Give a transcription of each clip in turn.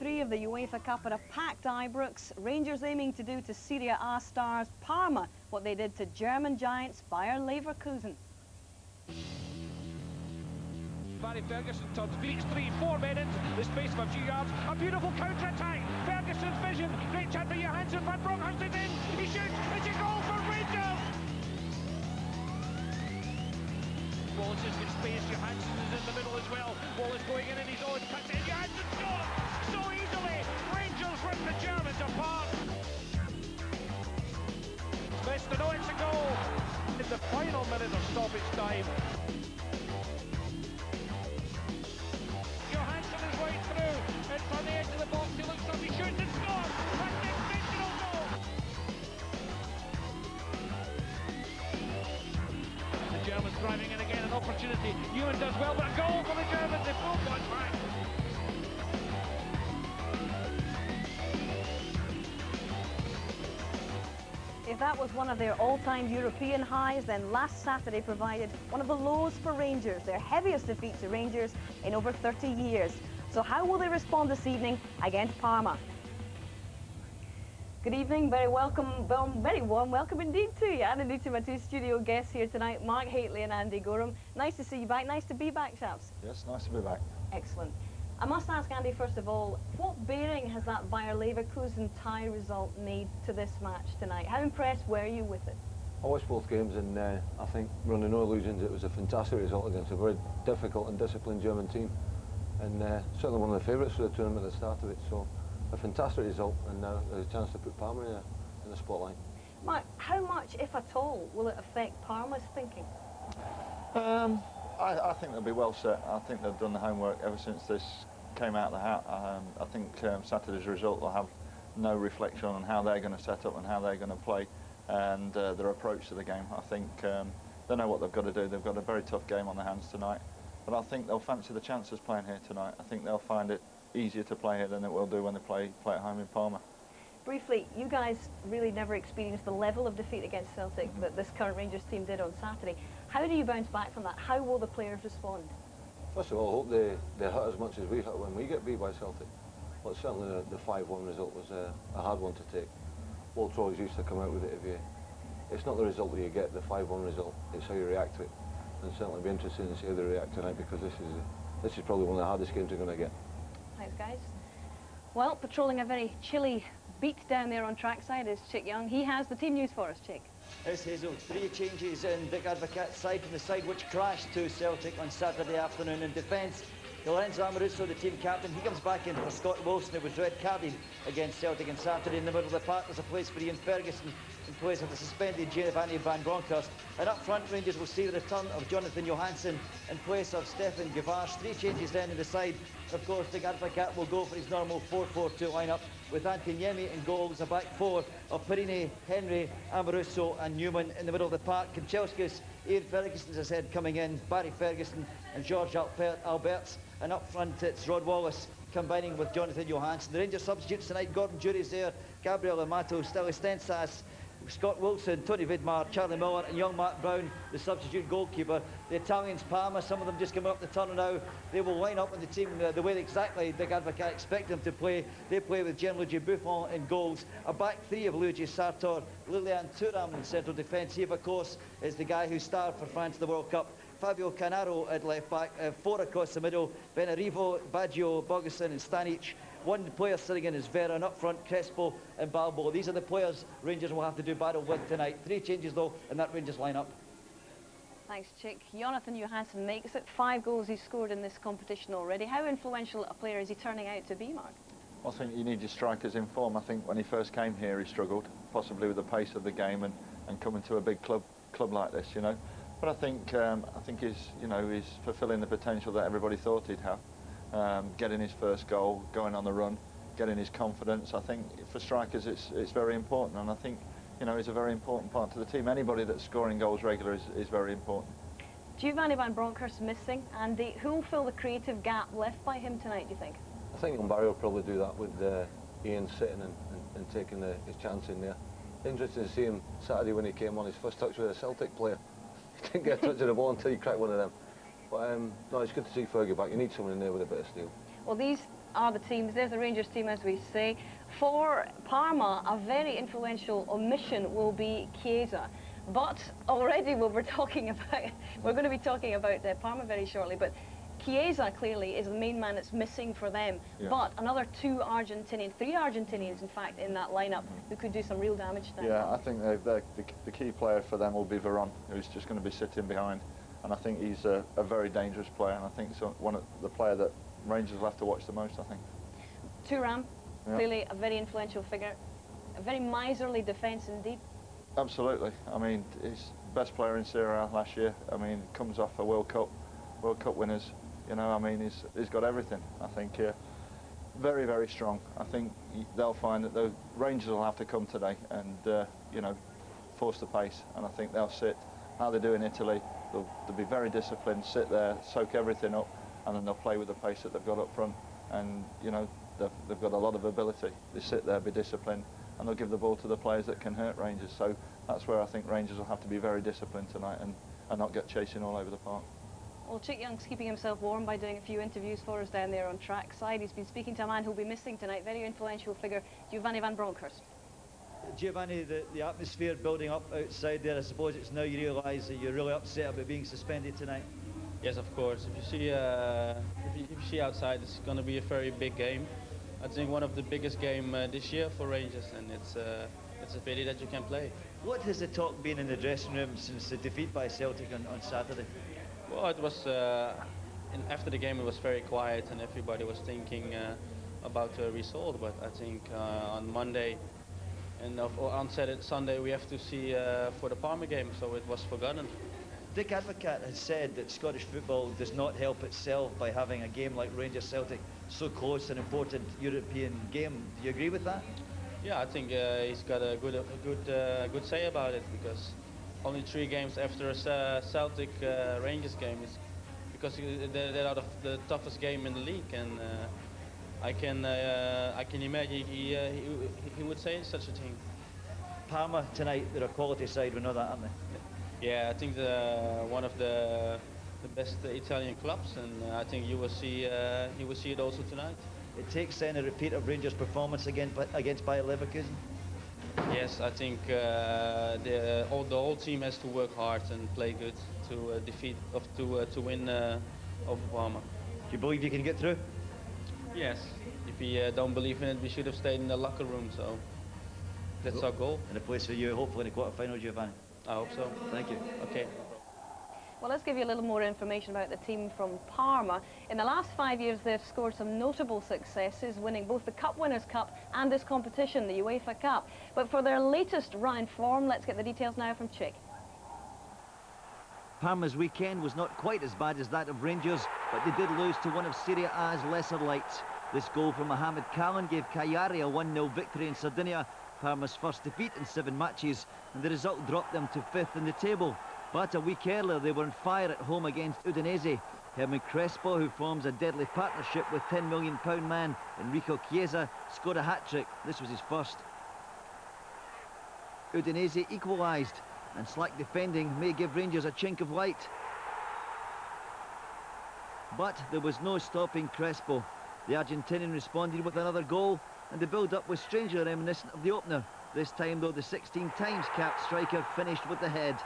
3 of the UEFA Cup at a packed Ibrox. Rangers aiming to do to Serie A stars Parma what they did to German giants Bayer Leverkusen. Barry Ferguson turns, beats 3-4 men into the space of a few yards. A beautiful counter-attack. Ferguson's vision. Great chance for Johansson. Van Bronckhorst is in. He shoots. It's a goal for Rangers. Wallace has got space. Johansson is in the middle as well. Wallace going in his own. Cuts it. Johansson scores so easily. Rangers rip the Germans apart. Smith, no, it's a goal in the final minute of stoppage time. It's on the edge of the box, he looks up, he shoots and scores! That's an exceptional goal! The Germans driving in again, an opportunity. Ewan does well, but a goal for the Germans, they've both got back. If that was one of their all-time European highs, then last Saturday provided one of the lows for Rangers, their heaviest defeat to Rangers in over 30 years. So how will they respond this evening against Parma? Good evening, very warm welcome indeed to you, and indeed to my two studio guests here tonight, Mark Haitley and Andy Gorham. Nice to see you back, nice to be back, chaps. Yes, nice to be back. Excellent. I must ask Andy, first of all, what bearing has that Bayer Leverkusen tie result made to this match tonight? How impressed were you with it? I watched both games and I think, running no illusions, it was a fantastic result against a very difficult and disciplined German team. And certainly one of the favourites for the tournament at the start of it, so a fantastic result, and now there's a chance to put Parma in the spotlight. Mark, how much, if at all, will it affect Parma's thinking? I think they'll be well set. I think they've done the homework ever since this came out of the hat. I think Saturday's result will have no reflection on how they're going to set up and how they're going to play, and their approach to the game. I think they know what they've got to do. They've got a very tough game on their hands tonight. But I think they'll fancy the chances playing here tonight. I think they'll find it easier to play here than it will do when they play at home in Parma. Briefly, you guys really never experienced the level of defeat against Celtic that this current Rangers team did on Saturday. How do you bounce back from that? How will the players respond? First of all, I hope they hurt as much as we hurt when we get beat by Celtic. But certainly the 5-1 result was a hard one to take. Walter always used to come out with it, it's not the result that you get, the 5-1 result, it's how you react to it. And certainly be interesting to see how they react tonight, because this is probably one of the hardest games they're going to get. Thanks, guys. Well, patrolling a very chilly beat down there on trackside is Chick Young. He has the team news for us, Chick. Yes, Hazel. 3 changes in Dick Advocaat's side from the side which crashed to Celtic on Saturday afternoon. In defence, Lorenzo Amoruso, the team captain, he comes back in for Scott Wilson, who was red-carded against Celtic on Saturday. In the middle of the park, there's a place for Ian Ferguson in place of the suspended Giovanni Van Bronckhorst. And up front, Rangers will see the return of Jonathan Johansson in place of Stefan Gavars. 3 changes then in the side. Of course, Dick Advocaat will go for his normal 4-4-2 lineup with Antoniemi in goal. There's a back 4 of Perini, Henry, Amoruso and Newman in the middle of the park. Kanchelskis, Ian Ferguson, as I said, coming in, Barry Ferguson and George Alberts. And up front, it's Rod Wallace combining with Jonathan Johansson. The Rangers substitutes tonight: Gordon Jury's there, Gabriel Amato, Steli Stensas, Scott Wilson, Tony Vidmar, Charlie Miller and young Mark Brown, the substitute goalkeeper. The Italians, Parma, some of them just coming up the tunnel now. They will line up in the team the way exactly Dick Advocaat expect them to play. They play with Gianluigi Buffon in goals. A back 3 of Luigi Sartor, Lilian Thuram in central defence. He, of course, is the guy who starred for France at the World Cup. Fabio Cannaro at left back, 4 across the middle, Benarivo, Baggio, Bogusin and Stanic. 1 player sitting in is Vera, and up front Crespo and Balbo. These are the players Rangers will have to do battle with tonight. 3 changes though in that Rangers lineup. Thanks, Chick. Jonathan Johansson makes it 5 goals he's scored in this competition already. How influential a player is he turning out to be, Mark? I think you need your strikers in form. I think when he first came here he struggled, possibly with the pace of the game and coming to a big club like this, you know. But I think he's fulfilling the potential that everybody thought he'd have. Getting his first goal, going on the run, getting his confidence. I think for strikers it's very important, and I think he's a very important part to the team. Anybody that's scoring goals regular is very important. Giovanni Van Bronckhorst missing. Andy, who will fill the creative gap left by him tonight, do you think? I think Barry will probably do that with Ian sitting and taking his chance in there. Interesting to see him Saturday when he came on his first touch with a Celtic player. He didn't get a touch of the ball until he cracked one of them. But no, it's good to see Fergie back. You need someone in there with a bit of steel. Well, these are the teams. There's the Rangers team, as we say. For Parma, a very influential omission will be Chiesa. But already we're going to be talking about Parma very shortly, but Chiesa clearly is the main man that's missing for them. Yeah. But another three Argentinians, in fact, in that lineup who could do some real damage to them. Yeah, I think the key player for them will be Veron, who's just going to be sitting behind. And I think he's a very dangerous player, and I think one of the player that Rangers will have to watch the most, I think. Thuram, clearly a very influential figure, a very miserly defence indeed. Absolutely. I mean, he's best player in Serie A last year. I mean, comes off a World Cup winners. You know, I mean, he's got everything. I think very, very strong. I think they'll find that the Rangers will have to come today and you know, force the pace. And I think they'll sit how they do in Italy. They'll be very disciplined, sit there, soak everything up, and then they'll play with the pace that they've got up front. And you know, they've got a lot of ability. They sit there, be disciplined, and they'll give the ball to the players that can hurt Rangers. So that's where I think Rangers will have to be very disciplined tonight and not get chasing all over the park. Well, Chick Young's keeping himself warm by doing a few interviews for us down there on trackside. He's been speaking to a man who'll be missing tonight, very influential figure, Giovanni van Bronckhorst. Giovanni, the atmosphere building up outside there, I suppose it's now you realise that you're really upset about being suspended tonight. Yes, of course. If you see outside, it's going to be a very big game. I think one of the biggest game this year for Rangers, and it's a pity that you can't play. What has the talk been in the dressing room since the defeat by Celtic on Saturday? Well, it was after the game it was very quiet and everybody was thinking about the result. But I think on Monday and on Sunday we have to see for the Parma game, so it was forgotten. Dick Advocaat has said that Scottish football does not help itself by having a game like Rangers Celtic so close, an important European game. Do you agree with that? Yeah, I think he's got a good say about it, because only 3 games after a Celtic Rangers game is because they're out of the toughest game in the league, and I can imagine he would say such a thing. Parma tonight, they're a quality side, we know that, aren't they? Yeah, I think one of the best Italian clubs, and I think you will see it also tonight. It takes then a repeat of Rangers' performance against Bayer Leverkusen. Yes, I think the whole team has to work hard and play good to win over Parma. Do you believe you can get through? Yes. If we don't believe in it, we should have stayed in the locker room. So that's our goal. And a place for you, hopefully in the quarter-final, Giovanni. I hope so. Thank you. Okay. Well, let's give you a little more information about the team from Parma. In the last 5 years, they've scored some notable successes, winning both the Cup Winners' Cup and this competition, the UEFA Cup. But for their latest run in form, let's get the details now from Chick. Parma's weekend was not quite as bad as that of Rangers, but they did lose to one of Serie A's lesser lights. This goal from Mohamed Kalin gave Cagliari a 1-0 victory in Sardinia, Parma's first defeat in 7 matches, and the result dropped them to 5th in the table. But a week earlier, they were on fire at home against Udinese. Herman Crespo, who forms a deadly partnership with £10 million man Enrico Chiesa, scored a hat-trick. This was his first. Udinese equalised, and slack defending may give Rangers a chink of light. But there was no stopping Crespo. The Argentinian responded with another goal, and the build-up was strangely reminiscent of the opener. This time, though, the 16 times capped striker finished with the head.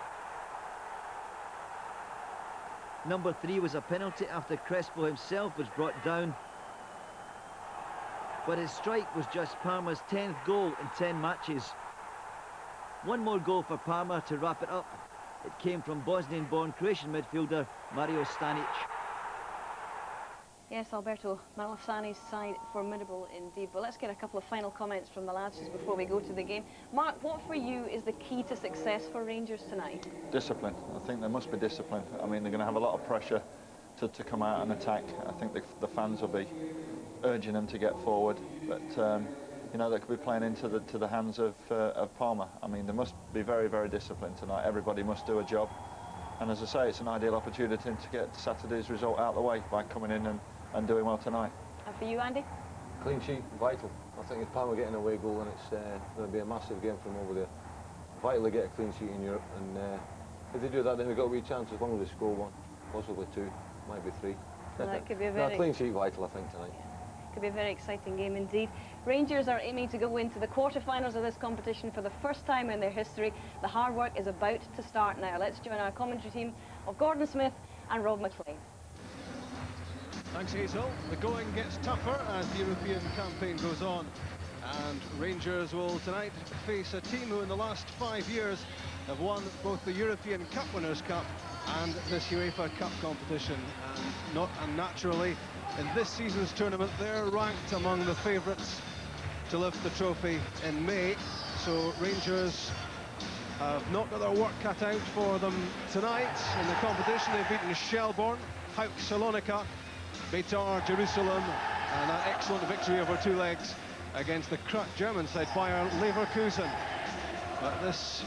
Number 3 was a penalty after Crespo himself was brought down. But his strike was just Parma's 10th goal in 10 matches. One more goal for Parma to wrap it up. It came from Bosnian-born Croatian midfielder Mario Stanic. Yes, Alberto, Malafsani's side formidable indeed. But let's get a couple of final comments from the lads just before we go to the game. Mark, what for you is the key to success for Rangers tonight? Discipline. I think there must be discipline. I mean, they're going to have a lot of pressure to come out and attack. I think the fans will be urging them to get forward, but you know, they could be playing into the hands of Parma. I mean, they must be very, very disciplined tonight. Everybody must do a job, and as I say, it's an ideal opportunity to get Saturday's result out of the way by coming in and doing well tonight. And for you, Andy? Clean sheet, vital. I think if Parma get an away goal, then it's going to be a massive game from over there. Vital to get a clean sheet in Europe, and if they do that, then we've got a wee chance as long as they score 1, possibly 2, might be 3. That could be a very... No, clean sheet vital, I think, tonight. Could be a very exciting game indeed. Rangers are aiming to go into the quarter-finals of this competition for the first time in their history. The hard work is about to start now. Let's join our commentary team of Gordon Smith and Rob McLean. Thanks, Hazel. The going gets tougher as the European campaign goes on. And Rangers will tonight face a team who in the last 5 years have won both the European Cup Winners' Cup and this UEFA Cup competition. And not unnaturally, in this season's tournament, they're ranked among the favourites to lift the trophy in May. So Rangers have not got their work cut out for them tonight. In the competition, they've beaten Shelbourne, Hauk Salonika, Beitar Jerusalem, and that excellent victory over 2 legs against the crack German side, Bayer Leverkusen. But this,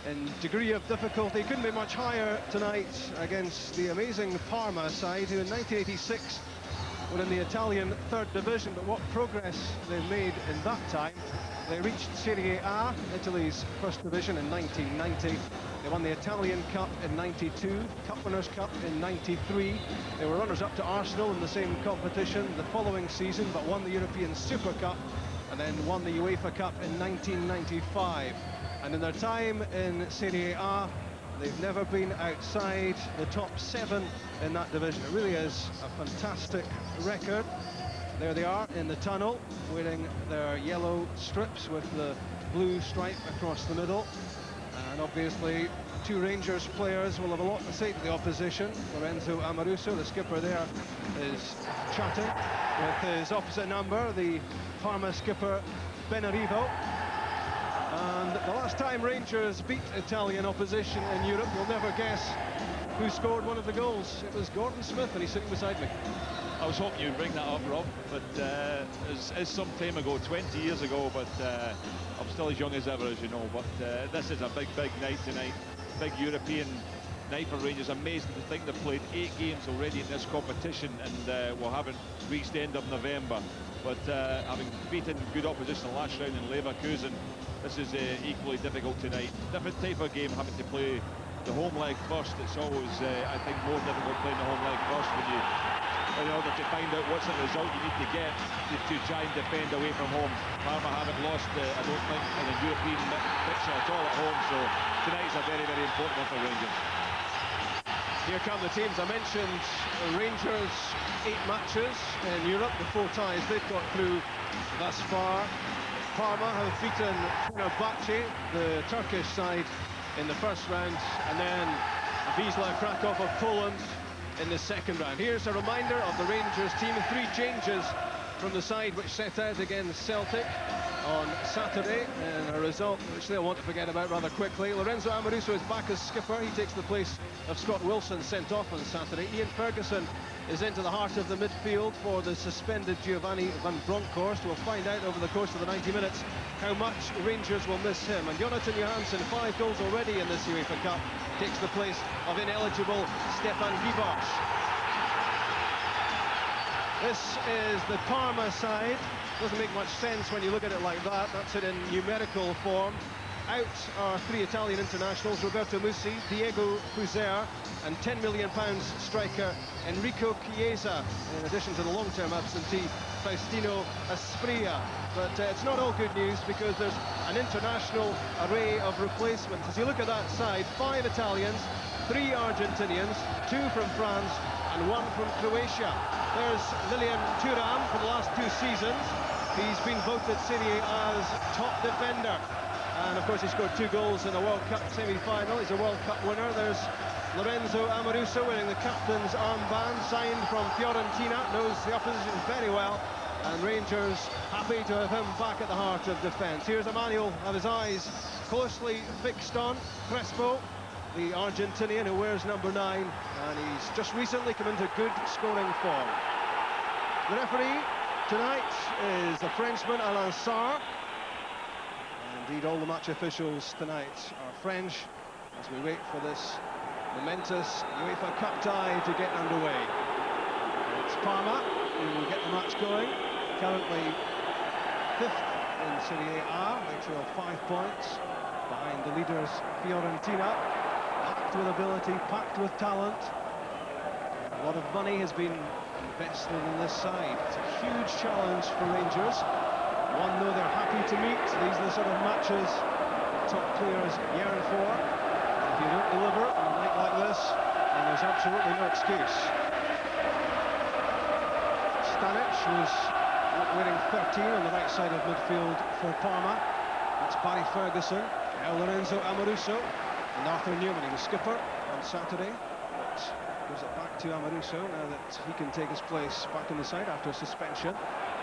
in degree of difficulty, couldn't be much higher tonight against the amazing Parma side, who in 1986 were in the Italian 3rd division. But what progress they've made in that time. They reached Serie A, Italy's 1st division, in 1990. They won the Italian Cup in 92, Cup Winners' Cup in 93. They were runners-up to Arsenal in the same competition the following season, but won the European Super Cup and then won the UEFA Cup in 1995. And in their time in Serie A, they've never been outside the top 7 in that division. It really is a fantastic record. There they are in the tunnel, wearing their yellow strips with the blue stripe across the middle. And obviously, 2 Rangers players will have a lot to say to the opposition. Lorenzo Amoruso, the skipper there, is chatting with his opposite number, the Parma skipper Benarivo. And the last time Rangers beat Italian opposition in Europe, you'll never guess who scored one of the goals. It was Gordon Smith, and he's sitting beside me. I was hoping you'd bring that up, Rob, but it's some time ago, 20 years ago, but I'm still as young as ever, as you know. But this is a big night tonight, big European night for Rangers. Amazing to think they've played 8 games already in this competition, and we haven't reached the end of November. But having beaten good opposition the last round in Leverkusen, this is equally difficult tonight. Different type of game, having to play the home leg first. It's always, I think, more difficult playing the home leg first when you, in order to find out what's the result you need to get to try and defend away from home. Parma haven't lost, I don't think, in a European picture at all at home, so tonight's a very important one for Rangers. Here come the teams. I mentioned Rangers 8 matches in Europe, the 4 ties they've got through thus far. Parma have beaten Fenerbahce, the Turkish side, in the first round, and then Wisła Krakow of Poland in the second round. Here's a reminder of the Rangers team. 3 changes from the side which set out against Celtic on Saturday, and a result which they'll want to forget about rather quickly. Lorenzo Amoruso is back as skipper. He takes the place of Scott Wilson, sent off on Saturday. Ian Ferguson is into the heart of the midfield for the suspended Giovanni van Bronckhorst. We'll find out over the course of the 90 minutes how much Rangers will miss him. And Jonathan Johansson, 5 goals already in this UEFA Cup, takes the place of ineligible Stefan Gibaš. This is the Parma side. Doesn't make much sense when you look at it like that. That's it in numerical form. Out are 3 Italian internationals, Roberto Musi, Diego Fuser, and £10 million striker Enrico Chiesa, in addition to the long-term absentee Faustino Asprilla. But it's not all good news, because there's an international array of replacements. As you look at that side, 5 Italians, 3 Argentinians, 2 from France, and 1 from Croatia. There's Lilian Thuram for the last 2 seasons. He's been voted Serie A's top defender. And of course he scored 2 goals in a World Cup semi-final. He's a World Cup winner. There's Lorenzo Amoruso wearing the captain's armband, signed from Fiorentina, knows the opposition very well. And Rangers happy to have him back at the heart of defence. Here's Emmanuel, have his eyes closely fixed on Crespo, the Argentinian who wears number 9, and he's just recently come into good scoring form. The referee tonight is the Frenchman Alain Sarr. Indeed, all the match officials tonight are French, as we wait for this momentous UEFA Cup tie to get underway. It's Parma who will get the match going, currently 5th in Serie A. They trail 5 points behind the leaders Fiorentina. Packed with ability, packed with talent. A lot of money has been invested in this side. It's a huge challenge for Rangers. One, though, they're happy to meet. These are the sort of matches top players yearn for. And if you don't deliver on a night like this, then there's absolutely no excuse. Stanic was wearing 13 on the right side of midfield for Parma. That's Barry Ferguson, El Lorenzo Amoruso, and Arthur Newman. He was skipper on Saturday, but gives it back to Amoruso now that he can take his place back in the side after suspension.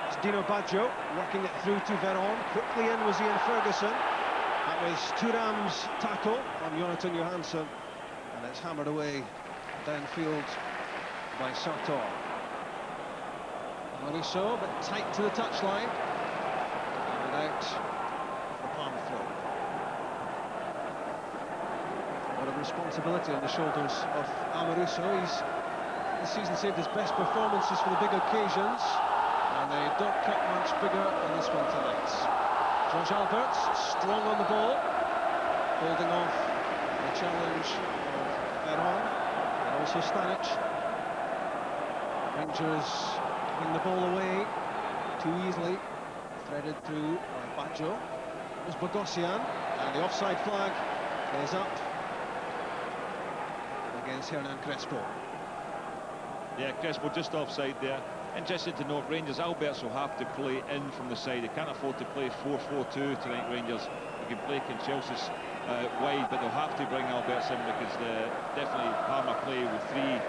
It's Dino Baggio working it through to Veron. Quickly in was Ian Ferguson. That was Thuram's tackle on Jonathan Johansson, and it's hammered away downfield by Sartor. Amoruso, but tight to the touchline, and out the Parma throw. A lot of responsibility on the shoulders of Amoruso. He's this season saved his best performances for the big occasions, and they don't cut much bigger than this one tonight. George Alberts, strong on the ball, holding off the challenge of Veron and also Stanic. Rangers giving the ball away too easily, threaded through by Baggio. It was Bogosian, and the offside flag is up against Hernan Crespo. Yeah, Crespo just offside there. Interesting to note, Rangers, Alberts will have to play in from the side. They can't afford to play 4-4-2 tonight, Rangers. They can play Chelsea's wide, but they'll have to bring Alberts in because definitely Parma play with three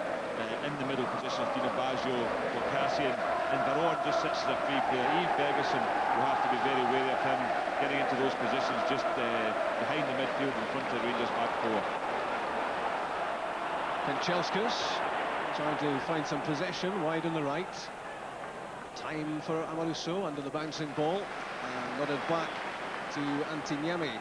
in the middle positions. Dino Baggio, Bocassian, and Veron just sits as a free player. Ian Ferguson will have to be very wary of him getting into those positions just behind the midfield in front of the Rangers back four. Kanchelskis trying to find some possession wide on the right. Time for Amoruso under the bouncing ball, and nodded back to Antiniemi.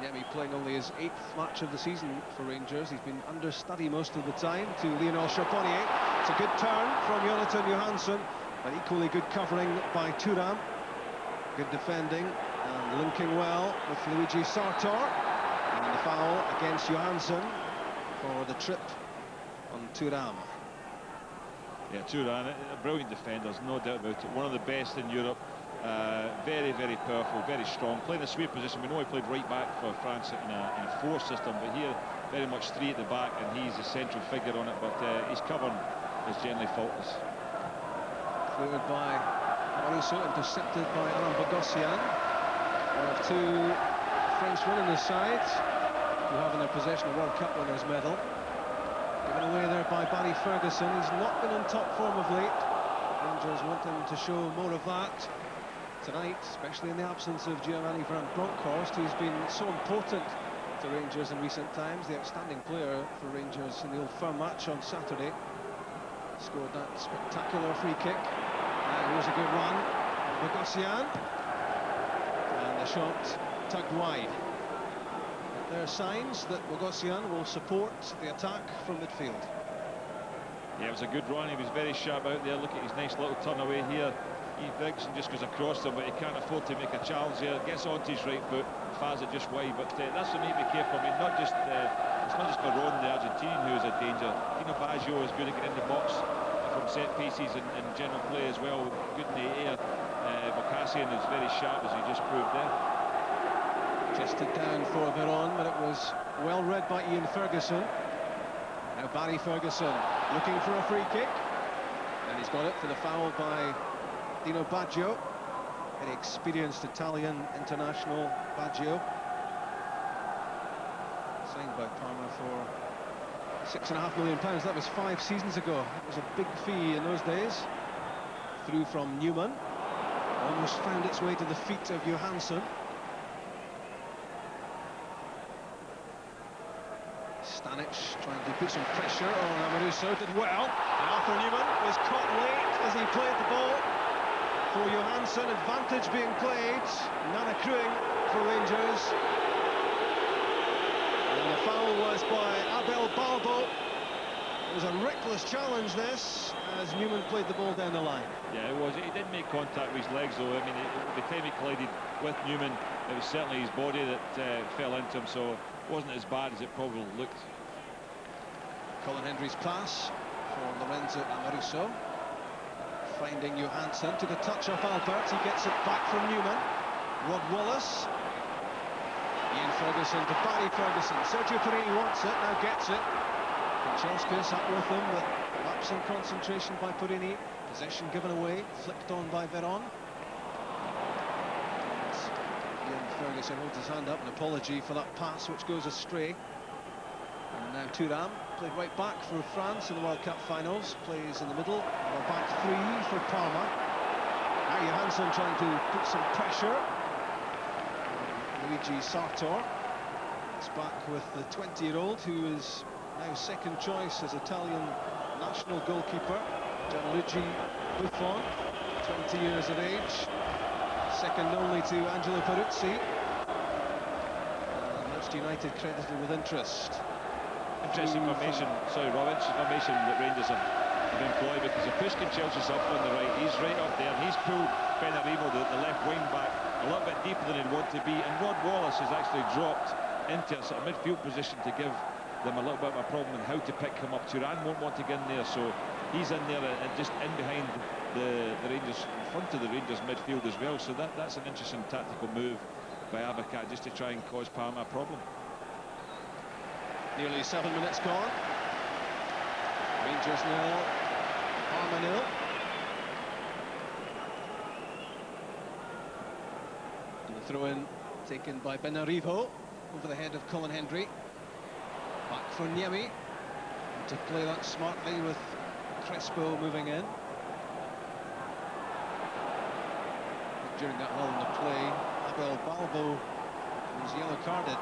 Niemi playing only his 8th match of the season for Rangers. He's been understudy most of the time to Lionel Charbonnier. It's a good turn from Jonathan Johansson, but equally good covering by Thuram. Good defending and linking well with Luigi Sartor. And the foul against Johansson for the trip on Thuram. Yeah, Thuram, a brilliant defender, there's no doubt about it. One of the best in Europe. Very, very powerful, very strong. Playing a sweep position. We know he played right back for France in a 4 system, but here very much 3 at the back, and he's the central figure on it. But his covering is generally faultless. Cleared by Amoruso, intercepted by Alain Bogosian. One of 2 Frenchmen in the side who have in their possession a World Cup winners' medal. Given away there by Barry Ferguson. He's not been on top form of late. Rangers want him to show more of that tonight, especially in the absence of Giovanni van Bronckhorst, who's been so important to Rangers in recent times. The outstanding player for Rangers in the Old Firm match on Saturday. Scored that spectacular free kick. Here's a good run. Bogosian. And the shot tugged wide. But there are signs that Bogosian will support the attack from midfield. Yeah, it was a good run. He was very sharp out there. Look at his nice little turn away here. Ian Ferguson just goes across him, but he can't afford to make a challenge there. Gets onto his right foot, fires it just wide. But that's what we need to be careful. I mean, it's not just Veron, the Argentinian, who is a danger. Dino Baggio is good at getting in the box from set pieces and general play as well. Good in the air. Bocassian is very sharp, as he just proved there. Chested down for Veron, but it was well read by Ian Ferguson. Now Barry Ferguson looking for a free kick, and he's got it for the foul by Dino Baggio. Very experienced Italian international, Baggio. Signed by Parma for £6.5 million. That was 5 seasons ago. It was a big fee in those days. Through from Newman. Almost found its way to the feet of Johansson. Stanic trying to put some pressure on Amoruso, did well. And Arthur Newman was caught late as he played the ball for Johansson. Advantage being played, none accruing for Rangers. And the foul was by Abel Balbo. It was a reckless challenge, this, as Newman played the ball down the line. Yeah, it was. He did make contact with his legs, though. I mean, the time he collided with Newman, it was certainly his body that fell into him, so it wasn't as bad as it probably looked. Colin Hendry's pass for Lorenzo Amoruso. Finding Johansson, took a touch off Albert, he gets it back from Newman. Rod Wallace. Ian Ferguson to Barry Ferguson. Sergio Perini wants it, now gets it. Kanchelskis up with him, but lapse in concentration by Perini. Possession given away, flicked on by Veron. Ian Ferguson holds his hand up, an apology for that pass which goes astray. And now Thuram, played right back for France in the World Cup finals, plays in the middle, or back three for Parma. Now Johansson trying to put some pressure. Luigi Sartor is back with the 20-year-old, who is now second choice as Italian national goalkeeper. Gianluigi Buffon, 20 years of age, second only to Angelo Peruzzi. Manchester United credited with interest. Interesting formation, sorry Rob, interesting formation that Rangers have employed, because if Pushkin Chelsea's up on the right, he's right up there, and he's pulled Benarivo, the left wing back, a little bit deeper than he'd want to be, and Rod Wallace has actually dropped into a sort of midfield position to give them a little bit of a problem in how to pick him up. Thuram won't want to get in there, so he's in there and just in behind the Rangers, in front of the Rangers midfield as well, so that's an interesting tactical move by Abacat, just to try and cause Parma a problem. Nearly 7 minutes gone. Rangers 0, Parma 0. And the throw-in taken by Benarivo over the head of Colin Hendry. Back for Niemi to play that smartly with Crespo moving in. During that lull in the play, Abel Balbo was yellow carded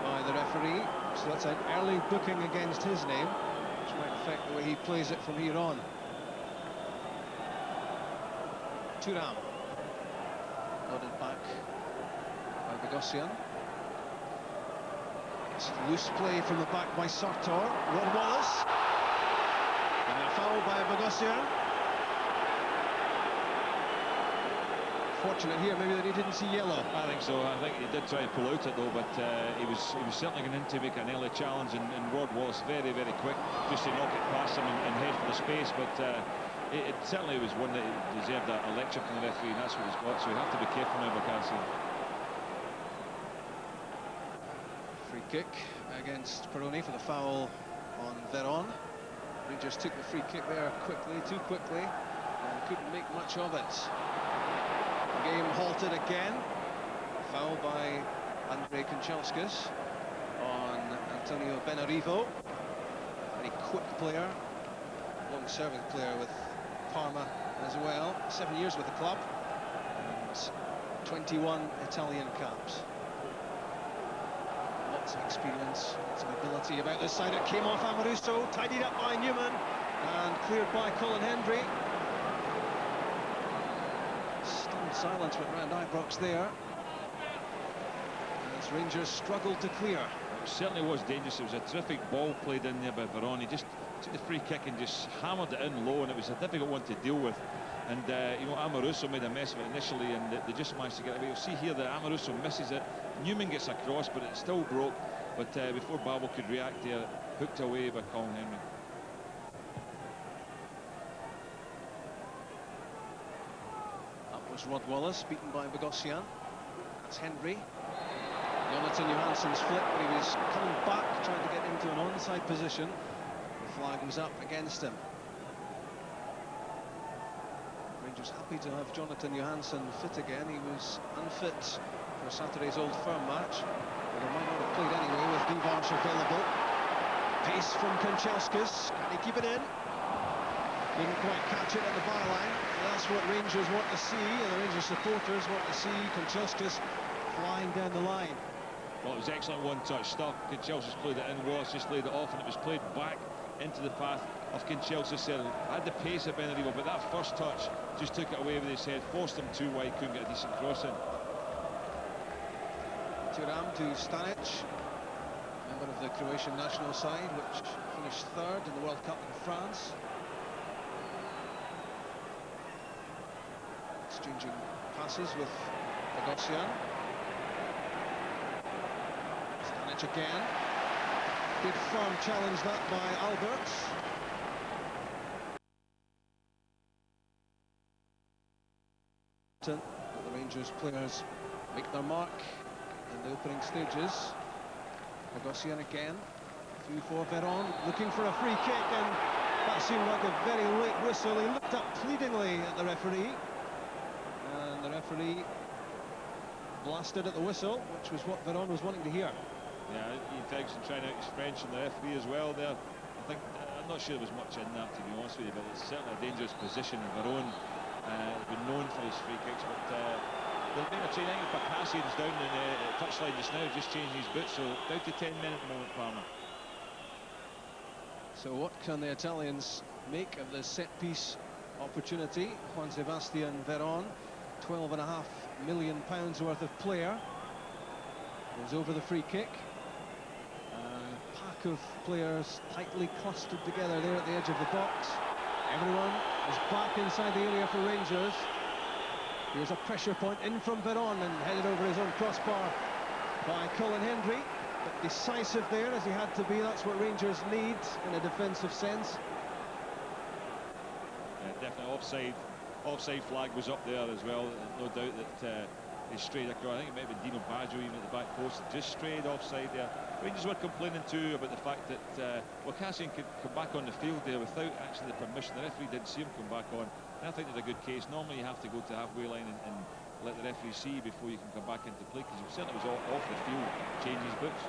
by the referee, so that's an early booking against his name, which might affect the way he plays it from here on. Thuram, nodded back by Bogosian. It's loose play from the back by Sartor. Rod Wallace, and a foul by Bogosian. Fortunate here, maybe that he didn't see yellow. I think so. I think he did try to pull out it though, but he was certainly going in to make an early challenge, and Rod Wallace very, very quick just to knock it past him and head for the space. But it certainly was one that deserved a lecture from the referee, and that's what he's got. So we have to be careful now, Bacassi. Free kick against Peroni for the foul on Veron. Rangers took the free kick there quickly, too quickly, and couldn't make much of it. The game halted again. Foul by Andrei Kanchelskis on Antonio Benarivo. Very quick player, long-serving player with Parma as well. 7 years with the club and 21 Italian caps. Lots of experience, lots of ability about this side. It came off Amoruso, tidied up by Newman and cleared by Colin Hendry. Stunned silence went round Ibrox there as Rangers struggled to clear. It certainly was dangerous. It was a terrific ball played in there by Veron. He just took the free kick and just hammered it in low, and it was a difficult one to deal with. And you know, Amoruso made a mess of it initially, and they just managed to get away. You'll see here that Amoruso misses it. Newman gets across, but it still broke. But before Babel could react there, hooked away by Colin Hendry. That was Rod Wallace, beaten by Bogosian. That's Hendry. Jonathan Johansson's flip, but he was coming back, trying to get into an onside position. The flag was up against him. Rangers happy to have Jonathan Johansson fit again. He was unfit for Saturday's Old Firm match, but he might not have played anyway with Divash available. Pace from Kanchelskis. Can he keep it in? Didn't quite catch it at the byline. That's what Rangers want to see, and the Rangers supporters want to see Kanchelskis flying down the line. Well, it was excellent one-touch stuff. Kanchelskis played it in, Wallace just laid it off, and it was played back into the path of Kanchelskis there. Had the pace of Benarivo, but that first touch just took it away with his head, forced him too wide, couldn't get a decent cross in. Thuram to Stanic, member of the Croatian national side, which finished third in the World Cup in France. Exchanging passes with Bogosian. Stanic again. Good firm challenge that by Alberts. That the Rangers players make their mark in the opening stages. Bogosian again, through for Veron, looking for a free kick, and that seemed like a very late whistle. He looked up pleadingly at the referee, and the referee blasted at the whistle, which was what Veron was wanting to hear. Yeah, Ian Ferguson trying out his French on the referee as well there. I think, I'm not sure there was much in that, to be honest with you, but it's certainly a dangerous position. Veron has been known for his free kicks, but there's been a training. Bakassian's down in the touchline just now, just changing his boots, so down to 10 men at the moment, Parma. So what can the Italians make of the set-piece opportunity? Juan Sebastian Veron, £12.5 million worth of player, goes over the free kick. A pack of players tightly clustered together there at the edge of the box. Everyone is back inside the area for Rangers. Here's a pressure point in from Veron and headed over his own crossbar by Colin Hendry. But decisive there, as he had to be. That's what Rangers need in a defensive sense. Yeah, definitely offside flag was up there as well. No doubt that he strayed across. I think it might have been Dino Baggio even at the back post, just strayed offside there. Rangers were complaining too about the fact that Bakassian could come back on the field there without actually the permission. The referee didn't see him come back on. And I think there's a good case. Normally you have to go to the halfway line and let the referee see before you can come back into play, because he certainly was off the field, changing his boots.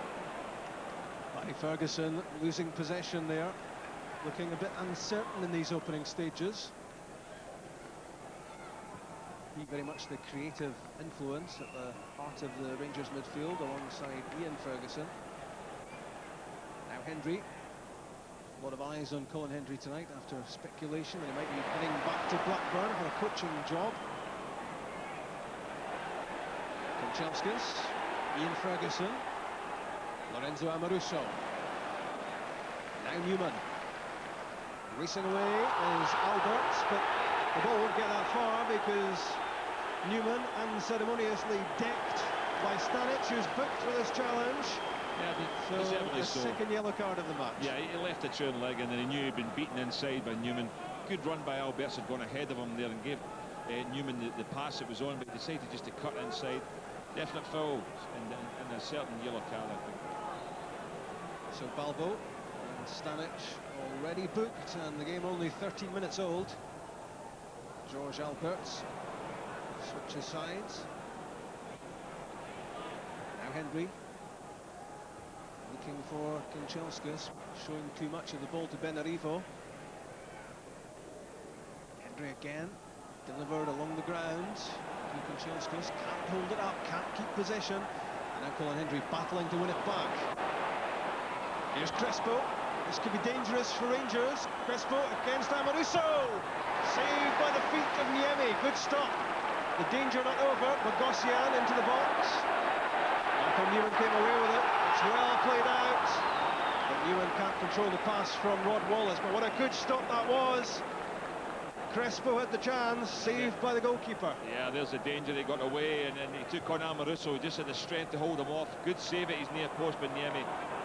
Matty Ferguson losing possession there, looking a bit uncertain in these opening stages. He very much the creative influence at the heart of the Rangers midfield alongside Ian Ferguson. Now Hendry. A lot of eyes on Colin Hendry tonight after speculation that he might be heading back to Blackburn for a coaching job. Kanchelskis, Ian Ferguson, Lorenzo Amoruso. Now Newman. Racing away is Albert, but the ball won't get that far because Newman unceremoniously decked by Stanic, who's booked for this challenge. Yeah, so the second yellow card of the match. Yeah, he left a turn leg and then he knew he'd been beaten inside by Newman. Good run by Alberts, had gone ahead of him there and gave Newman the pass that was on, but he decided just to cut inside. Definite foul and a certain yellow card, I think. So Balbo and Stanic already booked, and the game only 13 minutes old. George Alberts switches sides. Now Hendry. Looking for Kanchelskis, showing too much of the ball to Benarivo. Hendry again, delivered along the ground. Kanchelskis can't hold it up, can't keep possession. And now Colin Hendry battling to win it back. Here's Crespo. This could be dangerous for Rangers. Crespo against Amoruso. Saved by the feet of Niemi. Good stop. The danger not over. Bogosian into the box. Michael Newman came away with it. It's well played out. But Newman can't control the pass from Rod Wallace. But what a good stop that was. Crespo had the chance, saved by the goalkeeper. Yeah, there's the danger. He got away and he took on Amoruso. He just had the strength to hold him off. Good save at his near post by Niemi.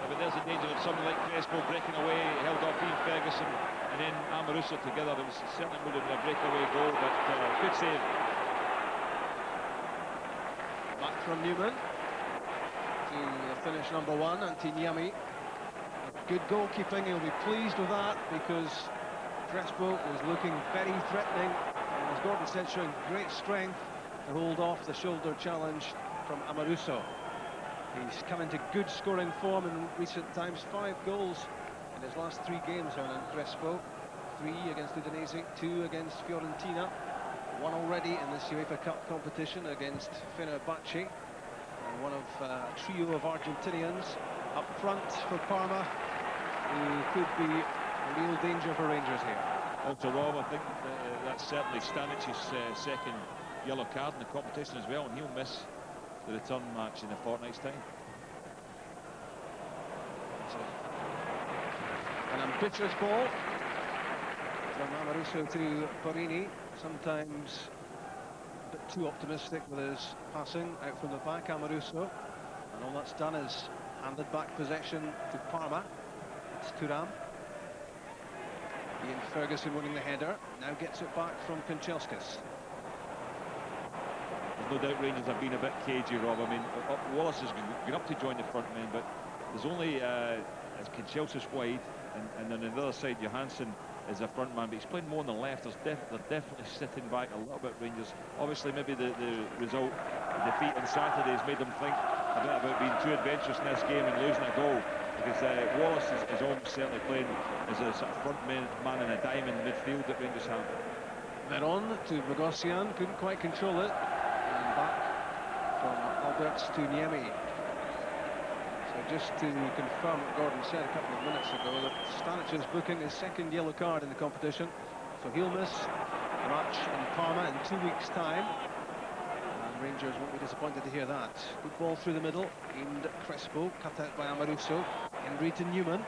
But there's the danger of someone like Crespo breaking away, held off Ian Ferguson and then Amoruso together. It was certainly would have been a breakaway goal, but good save. Back from Newman to the finish number one, Niemi. Good goalkeeping, he'll be pleased with that because Crespo was looking very threatening, and as Gordon said, showing great strength to hold off the shoulder challenge from Amoruso. He's come into good scoring form in recent times, 5 goals in his last 3 games on Crespo. 3 against Udinese, 2 against Fiorentina, 1 already in this UEFA Cup competition against Fenerbahce, and one of a trio of Argentinians up front for Parma, who could be a real danger for Rangers here. Also, Rob, I think that's certainly Stanic's second yellow card in the competition as well, and he'll miss the return match in a fortnight's time. So, an ambitious ball from Amoruso to Borini, sometimes a bit too optimistic with his passing out from the back, Amoruso, and all that's done is handed back possession to Parma. It's Thuram. Ian Ferguson winning the header, now gets it back from Kanchelskis. there's no doubt Rangers have been a bit cagey, Rob. I mean, Wallace has gone up to join the front men, but there's only Kinchelsis wide, and on the other side, Johansson is a front man, but he's playing more on the left. They're definitely sitting back a little bit, Rangers. Obviously, maybe the result, the defeat on Saturday has made them think a bit about being too adventurous in this game and losing a goal, because Wallace is almost certainly playing as a sort of front man in a diamond midfield that Rangers have. Then on to Bogosian, couldn't quite control it, and back from Alberts to Niemi. So just to confirm what Gordon said a couple of minutes ago, that Stanic is booking his second yellow card in the competition, so he'll miss the match in Parma in 2 weeks' time. And Rangers won't be disappointed to hear that. Good ball through the middle, aimed at Crespo, cut out by Amaruso. Henry to Newman.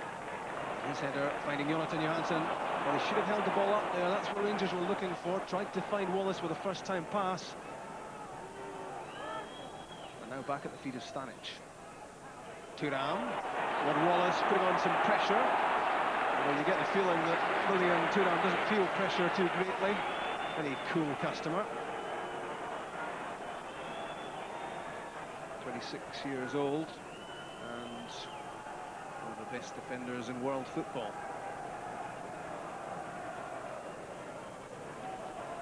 His header finding Jonathan Johansson. Well, he should have held the ball up there. That's what Rangers were looking for. Tried to find Wallace with a first-time pass. And now back at the feet of Stanic. Thuram. Rod Wallace putting on some pressure. Well, you get the feeling that Lilian Thuram doesn't feel pressure too greatly. Very cool customer. 26 years old. And one of the best defenders in world football.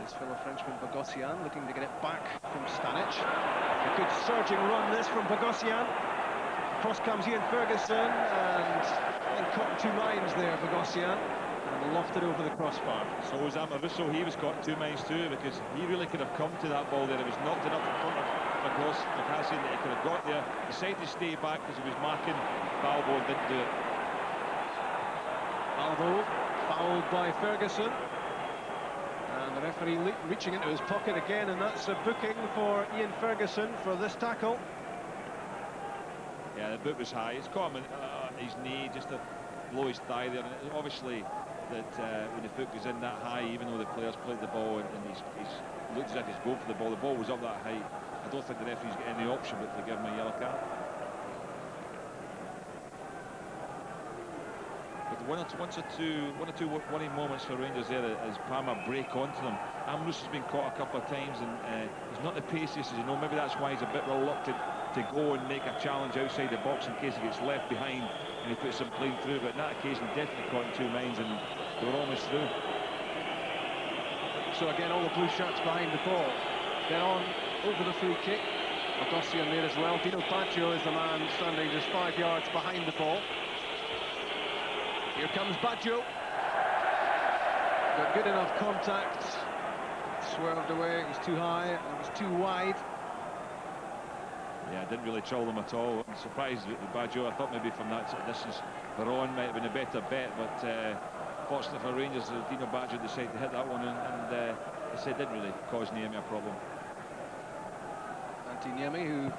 His fellow Frenchman Bogosian looking to get it back from Stanic. A good surging run this from Bogosian. Cross comes Ian Ferguson and caught in two minds there, Bogosian, and lofted over the crossbar. So was Amaruso. He was caught in two minds too, because he really could have come to that ball there. It was knocked enough in front of McCarthy that he could have got there. He decided to stay back because he was marking Balbo and didn't do it. Balbo fouled by Ferguson. And the referee reaching into his pocket again, and that's a booking for Ian Ferguson for this tackle. Yeah, the boot was high. It's caught him his knee, just to blow his thigh there. And obviously, that when the foot goes in that high, even though the player's played the ball and he's looked as if he's going for the ball was up that high. I don't think the referee's got any option but to give him a yellow card. But one or two worrying moments for Rangers there as Parma break onto them. Ambrose has been caught a couple of times, and he's not the paciest, as you know. Maybe that's why he's a bit reluctant to go and make a challenge outside the box in case he gets left behind and he puts some clean through. But on that occasion, definitely caught in two minds, and they were almost through. So again, all the blue shirts behind the ball. Then on over the free kick. Bogosian there as well. Dino Baggio is the man standing just 5 yards behind the ball. Here comes Baggio. Got good enough contact. Swerved away. It was too high. It was too wide. Yeah, didn't really trouble them at all. I'm surprised with Baggio. I thought maybe from that sort of distance, Veron might have been a better bet, but fortunately for Rangers, Dino Baggio decided to hit that one, and I said didn't really cause Niemi a problem. Niemi, who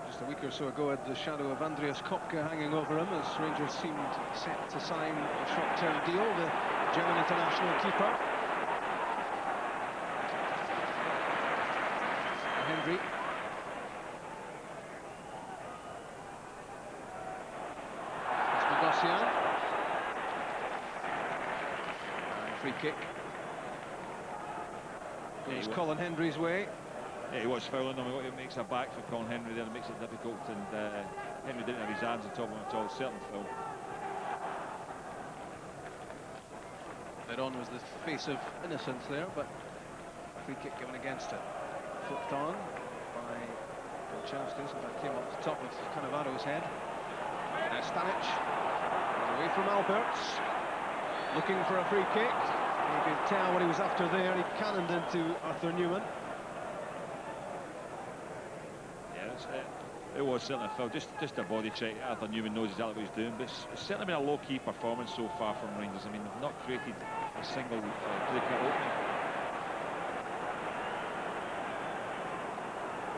just a week or so ago had the shadow of Andreas Kopke hanging over him, as Rangers seemed set to sign a short-term deal, the German international keeper. Henry. It's Bogosian. And free kick. Goes Colin Hendry's way. Yeah, he was fouling him. It makes a back for Colin Henry there, and makes it difficult, and Henry didn't have his hands on top of him at all. Certainly foul. Veron was the face of innocence there, but free kick given against it. Flipped on by Kinchelsis, and that came off the top of Cannavaro's head. Now Stanic, away from Alberts, looking for a free kick. You could tell what he was after there. He cannoned into Arthur Newman. It was certainly a foul, just a body check. Arthur Newman knows exactly what he's doing, but it's certainly been a low-key performance so far from Rangers. I mean, they've not created a single clear-cut opening.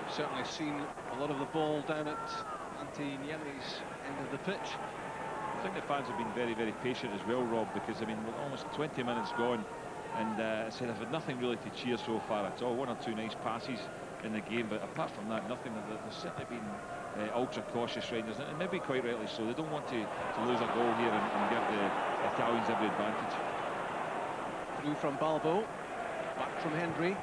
We've certainly seen a lot of the ball down at Antti Niemi's end of the pitch. I think the fans have been very, very patient as well, Rob, because, I mean, we're almost 20 minutes gone, and I said I've had nothing really to cheer so far at all. One or two nice passes in the game, but apart from that, nothing. They've certainly been ultra cautious, Rangers, and maybe quite rightly so. They don't want to lose a goal here and give the Italians every advantage. Through from Balbo, back from Henry.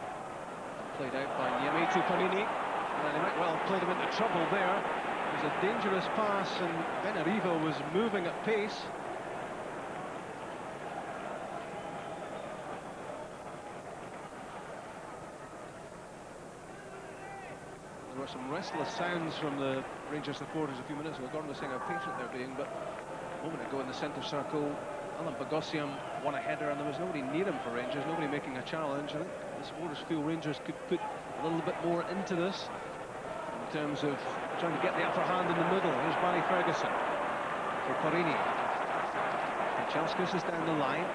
Played out by Niemi to Parini. And he might well have played him into trouble there. It was a dangerous pass, and Benarivo was moving at pace. There were some restless sounds from the Rangers supporters a few minutes ago. Gordon was saying how patient they're being, but a moment ago in the centre circle, Alan Bogosian won a header and there was nobody near him for Rangers, nobody making a challenge. I think the supporters feel Rangers could put a little bit more into this in terms of trying to get the upper hand in the middle. Here's Barry Ferguson for Parini. Kanchelskis is down the line.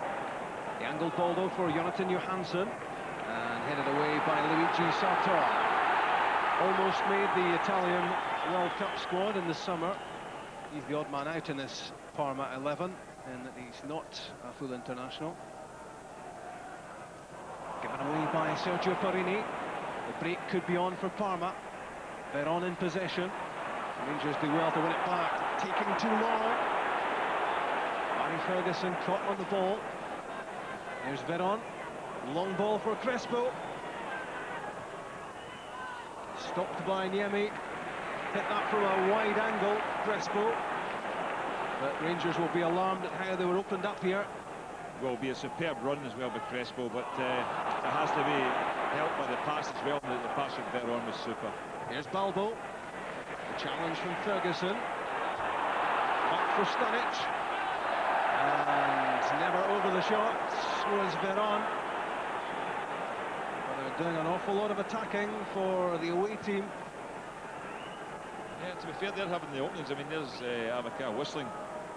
The angled ball though for Jonathan Johansson, and headed away by Luigi Sartor. Almost made the Italian World Cup squad in the summer. He's the odd man out in this Parma 11, in that he's not a full international. Given away by Sergio Parini. The break could be on for Parma. Veron in possession. Rangers do well to win it back. Taking too long. Barry Ferguson caught on the ball. There's Veron. Long ball for Crespo. Stopped by Niemi. Hit that from a wide angle, Crespo. But Rangers will be alarmed at how they were opened up here. Will be a superb run as well by Crespo, but it has to be helped by the pass as well. The pass from Veron was super. Here's Balbo. The challenge from Ferguson. Back for Stanic. And never over the shot was Veron. They're doing an awful lot of attacking for the away team. Yeah, to be fair, they're having the openings. I mean, there's Abakar whistling,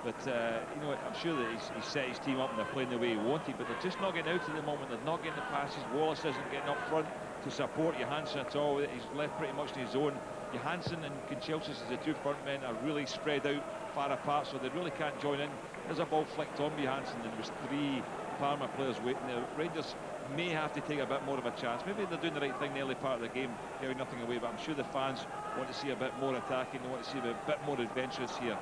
but you know, I'm sure that he's set his team up and they're playing the way he wanted, but they're just not getting out at the moment. They're not getting the passes. Wallace isn't getting up front to support Johansson at all. He's left pretty much in his zone. Johansson and Kanchelskis as the two front men are really spread out far apart, so they really can't join in. There's a ball flicked on Johansson, and there was three Parma players waiting there. Rangers may have to take a bit more of a chance. Maybe they're doing the right thing in the early part of the game, giving nothing away, but I'm sure the fans want to see a bit more attacking. They want to see a bit more adventurous here.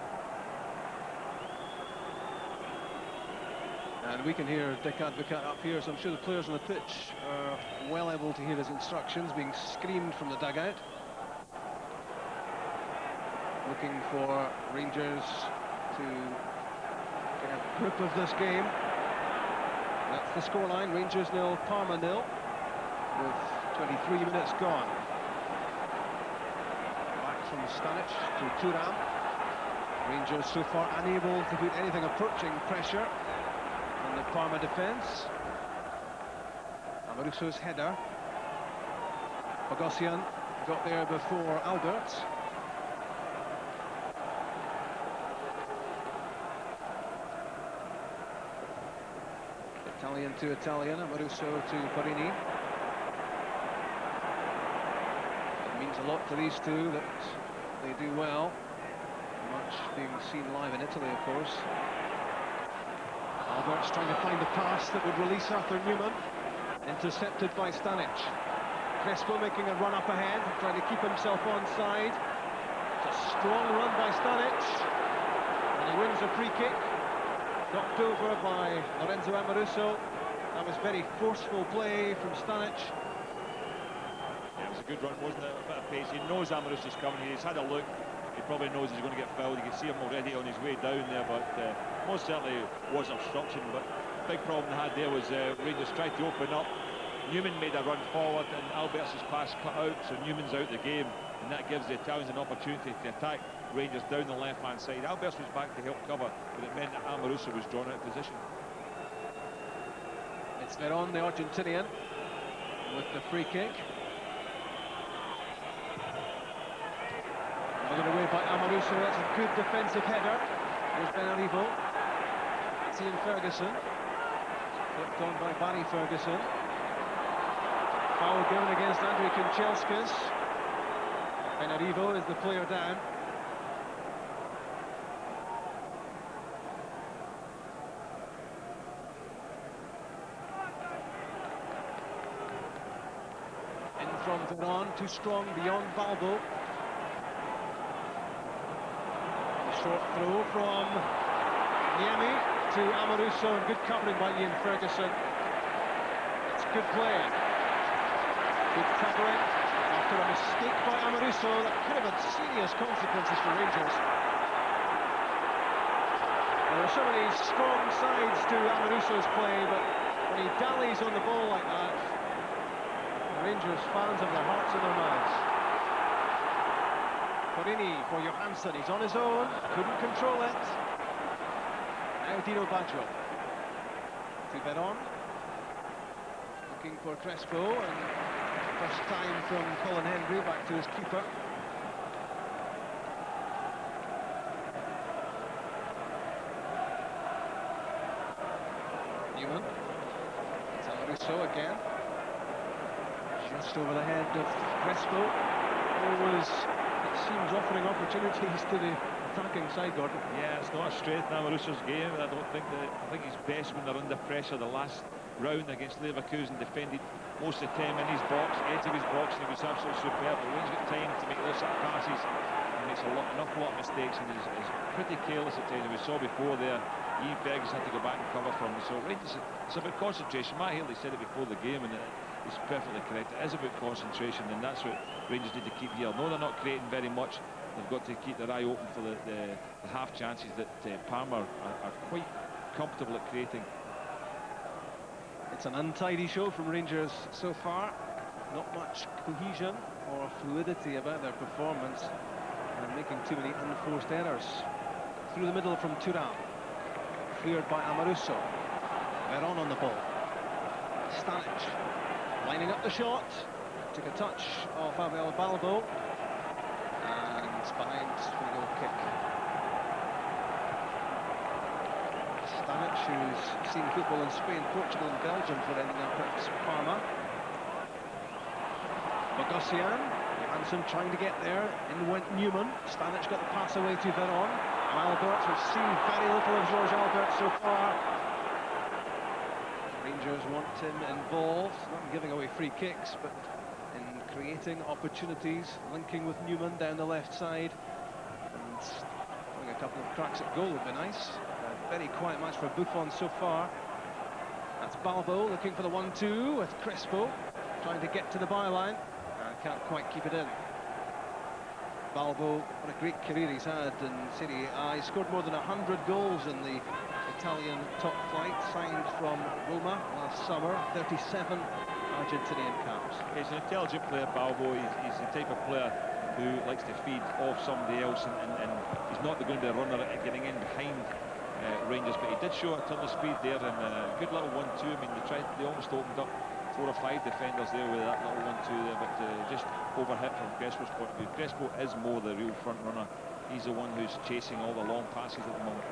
And we can hear Dick Advocat up here, so I'm sure the players on the pitch are well able to hear his instructions being screamed from the dugout. Looking for Rangers to get a grip of this game. That's the scoreline. Rangers 0, Parma 0, with 23 minutes gone. Back from Stanic to Thuram. Rangers so far unable to put anything approaching pressure on the Parma defence. Amoruso's header. Bogosian got there before Albert. Italian to Italian, Amoruso to Parini. It means a lot to these two that they do well. Much being seen live in Italy, of course. Albert's trying to find the pass that would release Arthur Newman. Intercepted by Stanic. Crespo making a run up ahead, trying to keep himself onside. It's a strong run by Stanic. And he wins a free kick. Knocked over by Lorenzo Amoruso. That was very forceful play from Stanic. Yeah, it was a good run, wasn't it? A bit of pace. He knows Amoruso's coming. He's had a look. He probably knows he's going to get fouled. You can see him already on his way down there, but most certainly was obstruction. But the big problem they had there was Rangers tried to open up. Newman made a run forward and Albert's pass cut out, so Newman's out the game, and that gives the Italians an opportunity to attack Rangers down the left-hand side. Albert's was back to help cover, but it meant that Amoruso was drawn out of position. It's Veron, the Argentinian, with the free kick. Given away by Amoruso. That's a good defensive header. There's Benarivo. It's Ian Ferguson. Flipped on by Barry Ferguson. Foul given against Andrei Kanchelskis. Benarivo is the player down. In from Veron, too strong beyond Balbo. Short throw from Niemi to Amoruso, and good covering by Ian Ferguson. It's good play. Good covering after a mistake by Amoruso that could have had serious consequences for Rangers. There are so many strong sides to Amoruso's play, but when he dallies on the ball like that, the Rangers fans have their hearts in their mouths. Porini for Johansson, he's on his own, couldn't control it. Now Dino Baggio to Veron, looking for Crespo, and first time from Colin Hendry back to his keeper. Newman, it's Amoruso again, just over the head of Crespo. Always, it seems, offering opportunities to the attacking side, Gordon. Yeah, it's not a strength in Amoruso's game. I think he's best when they're under pressure. The last round against Leverkusen defended most of the time in his box, edge of his box, and he was absolutely superb. But when he's got time to make those sort of passes, he makes an awful lot of mistakes, and he's pretty careless at times. We saw before there, Ian Ferguson had to go back and cover for him. So it's about concentration. Matt Haley said it before the game, and he's perfectly correct. It is about concentration, and that's what Rangers need to keep here. No, they're not creating very much. They've got to keep their eye open for the half chances that Parma are quite comfortable at creating. It's an untidy show from Rangers so far. Not much cohesion or fluidity about their performance, and making too many unforced errors. Through the middle from Thuram, cleared by Amoruso. Veron on the ball. Stanic lining up the shot. Took a touch of Abel Balbo, and it's behind for the goal kick. Stanic, who's seen football in Spain, Portugal and Belgium for ending up at Parma. Bogosian, Johansson trying to get there, in went Newman. Stanic got the pass away to Veron. And Albert, we've seen very little of George Albert so far. Rangers want him involved, not in giving away free kicks, but in creating opportunities, linking with Newman down the left side, and having a couple of cracks at goal would be nice. A very quiet match for Buffon so far. That's Balbo looking for the 1-2 with Crespo trying to get to the byline and can't quite keep it in. Balbo, what a great career he's had in Serie A. He scored more than 100 goals in the Italian top flight, signed from Roma last summer, 37 Argentinian caps. He's an intelligent player, Balbo. He's the type of player who likes to feed off somebody else, and he's not going to be a runner at getting in behind Rangers, but he did show a ton of speed there, and a good little 1-2. I mean, they almost opened up 4 or 5 defenders there with that little 1-2 there, but just overhit from Crespo's point of view. Crespo is more the real front runner. He's the one who's chasing all the long passes at the moment.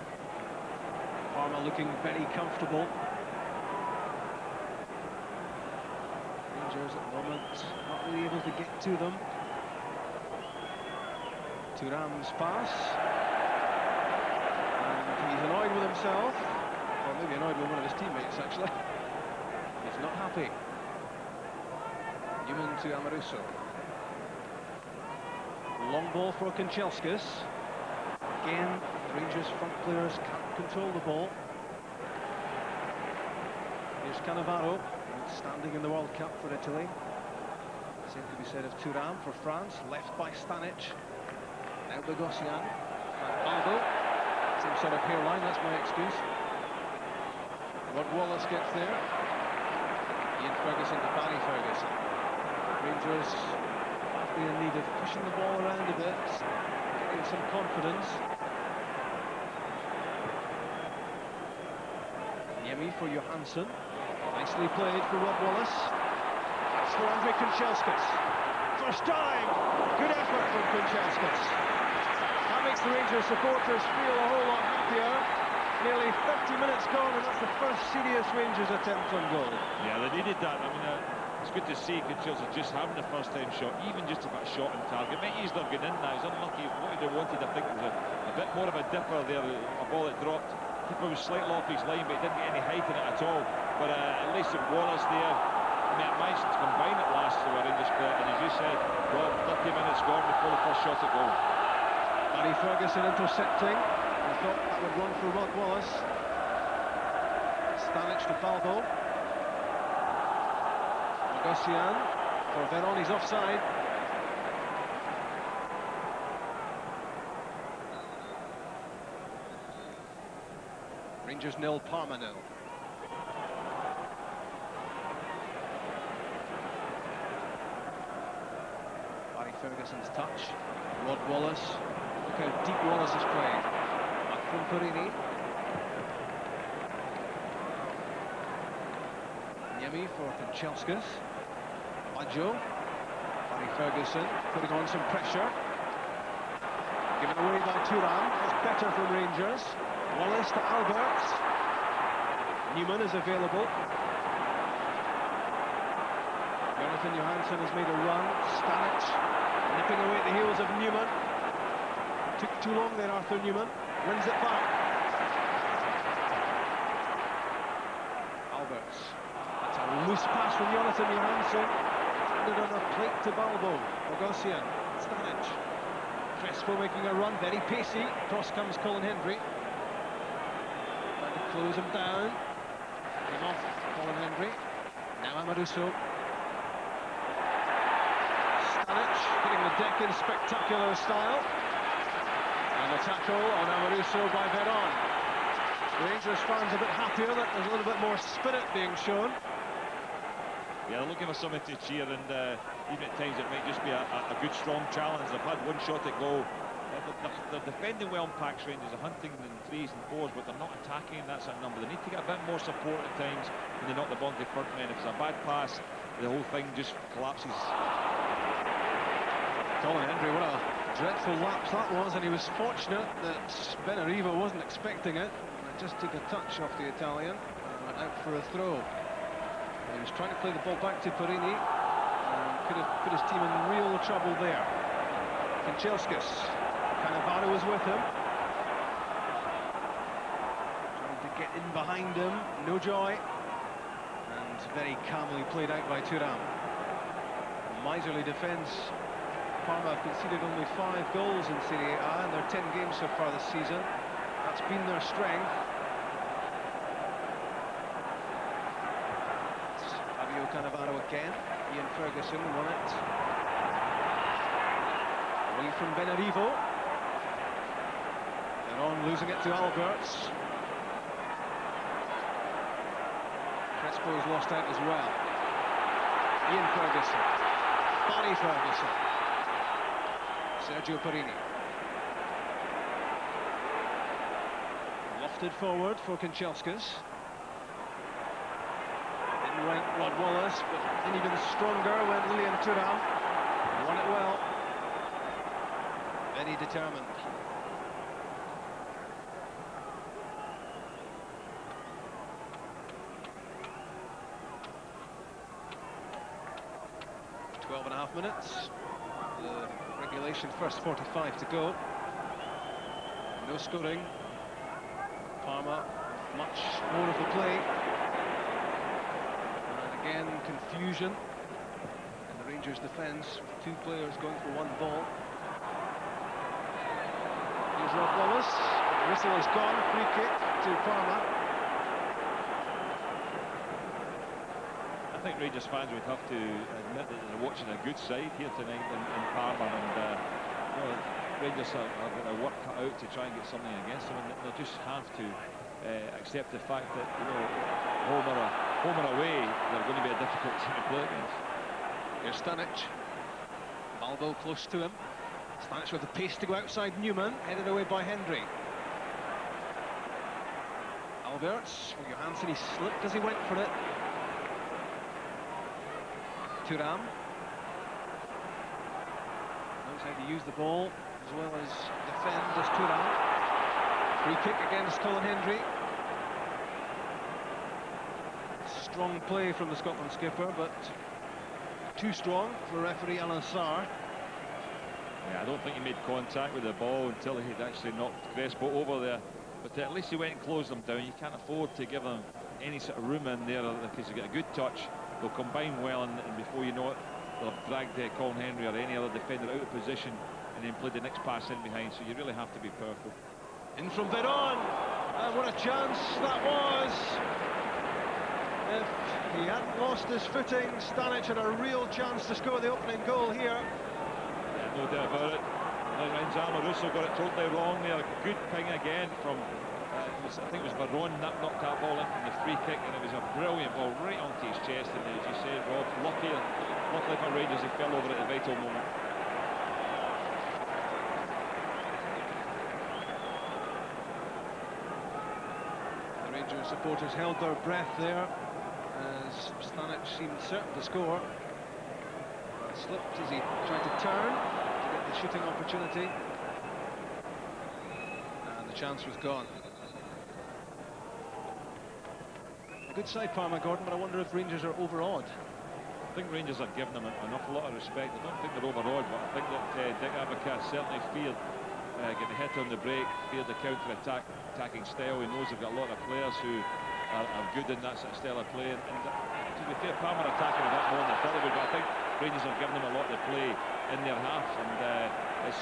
Parma looking very comfortable. Rangers at the moment not really able to get to them. Thuram's pass. And he's annoyed with himself. Or maybe annoyed with one of his teammates, actually. He's not happy. Newman to Amoruso. Long ball for Kanchelskis. Again, Rangers front players can't control the ball. Here's Cannavaro, standing in the World Cup for Italy. Same could be said of Thuram for France, left by Stanic. Now Bogosian. Balbo. Same sort of hairline, that's my excuse. Rod Wallace gets there. Ian Ferguson to Barry Ferguson. Rangers be in need of pushing the ball around a bit, getting some confidence. Niemi for Johansson. Nicely played for Rod Wallace. That's for Andrei Kanchelskis. First time! Good effort from Kanchelskis. That makes the Rangers supporters feel a whole lot happier. Nearly 30 minutes gone, and that's the first serious Rangers attempt on goal. Yeah, they needed that. I mean, it's good to see Kanchelskis just having the first time shot, even just about a shot on target. Maybe he's not getting in now. He's unlucky. What he'd have wanted, I think, was a bit more of a dipper there, a ball that dropped. Keeper was slightly off his line, but he didn't get any height in it at all. But at least with Wallace there, I mean, it managed to combine at last to a Rangers player. And as you said, well, 30 minutes gone before the first shot at goal. Barry Ferguson intercepting. We thought that would run for Rod Wallace. Stanic to Balbo. Bogosian. for Veron, he's offside. Rangers 0, Parma 0. Barry Ferguson's touch. Rod Wallace. Look how deep Wallace has played. Back from Perini. Niemi for Kanchelskis. Baggio. Barry Ferguson putting on some pressure. Given away by Thuram. That's better from Rangers. Wallace to Alberts. Newman is available. Jonathan Johansson has made a run. Stanic nipping away at the heels of Newman. Took too long there, Arthur Newman. Wins it back. Alberts. That's a loose pass from Jonathan Johansson. Handed on a plate to Balbo. Bogosian. Stanic. Crespo making a run, very pacey. Cross comes Colin Hendry. Trying to close him down. Came off Colin Hendry. Now Amaruso. Stanic hitting the deck in spectacular style. And a tackle on Amaruso by Veron. Rangers fans a bit happier that there's a little bit more spirit being shown. Yeah, they're looking for something to cheer, and even at times it might just be a good, strong challenge. They've had one shot at goal. They're defending well in packs, Rangers. They're hunting in 3s and 4s, but they're not attacking. That's that number. They need to get a bit more support at times when they knock the ball to the front men. If it's a bad pass, the whole thing just collapses. Colin Hendry, what a dreadful lapse that was, and he was fortunate that Benarivo wasn't expecting it. And it just took a touch off the Italian and went out for a throw. He was trying to play the ball back to Perini and could have put his team in real trouble there. Kanchelskis. Cannavaro was with him. Trying to get in behind him. No joy. And very calmly played out by Thuram. Miserly defence. Parma have conceded only 5 goals in Serie A in their 10 games so far this season. That's been their strength. Cannavaro again. Ian Ferguson won it. Away from Benarivo. Veron losing it to Alberts. Crespo has lost out as well. Ian Ferguson. Barry Ferguson. Sergio Perini. Lofted forward for Kanchelskis. Went Rod Wallace, but even stronger went Lilian Thuram. Won it well. Very determined. .5 minutes. The regulation first 45 to go. No scoring. Parma, much more of the play. Again, confusion in the Rangers' defence. 2 players going for 1 ball. Here's Rod Wallace. The whistle is gone. Free kick to Parma. I think Rangers fans would have to admit that they're watching a good side here tonight in Parma, and you know, Rangers have got their work cut out to try and get something against them, and they'll just have to accept the fact that, you know, home or away, they're going to be a difficult team to play against. Here's Stanic. Balbo close to him. Stanic with the pace to go outside Newman, headed away by Hendry. Alberts. Oh, Johansson, he slipped as he went for it. Thuram. Knows how to use the ball as well as defend as Thuram. Free kick against Colin Hendry. Strong play from the Scotland skipper, but too strong for referee Alan Sarr. Yeah, I don't think he made contact with the ball until he'd actually knocked Crespo over there. But at least he went and closed them down. You can't afford to give them any sort of room in there, because you get a good touch. They'll combine well, and before you know it, they'll have dragged Colin Hendry or any other defender out of position and then played the next pass in behind. So you really have to be careful. In from Veron, and what a chance that was! If he hadn't lost his footing, Stanic had a real chance to score the opening goal here. Yeah, no doubt about it. Renzano Russo got it totally wrong there. Good ping again from, I think it was Varone knocked that ball in from the free kick, and it was a brilliant ball right onto his chest. And as you said, Rob, luckily for Rangers, he fell over at a vital moment. The Rangers supporters held their breath there as Stanic seemed certain to score. Slipped as he tried to turn to get the shooting opportunity, and the chance was gone. A good side, Parma, Gordon, but I wonder if Rangers are overawed. I think Rangers are giving them an awful lot of respect. I don't think they're overawed, but I think that Dick Advocaat certainly feared getting hit on the break, feared the counter-attacking style. He knows they've got a lot of players who are good in that sort of style of play. And to be fair, Parma are attacking a bit more than I thought they would, but I think Rangers are giving them a lot to play in their half, and it's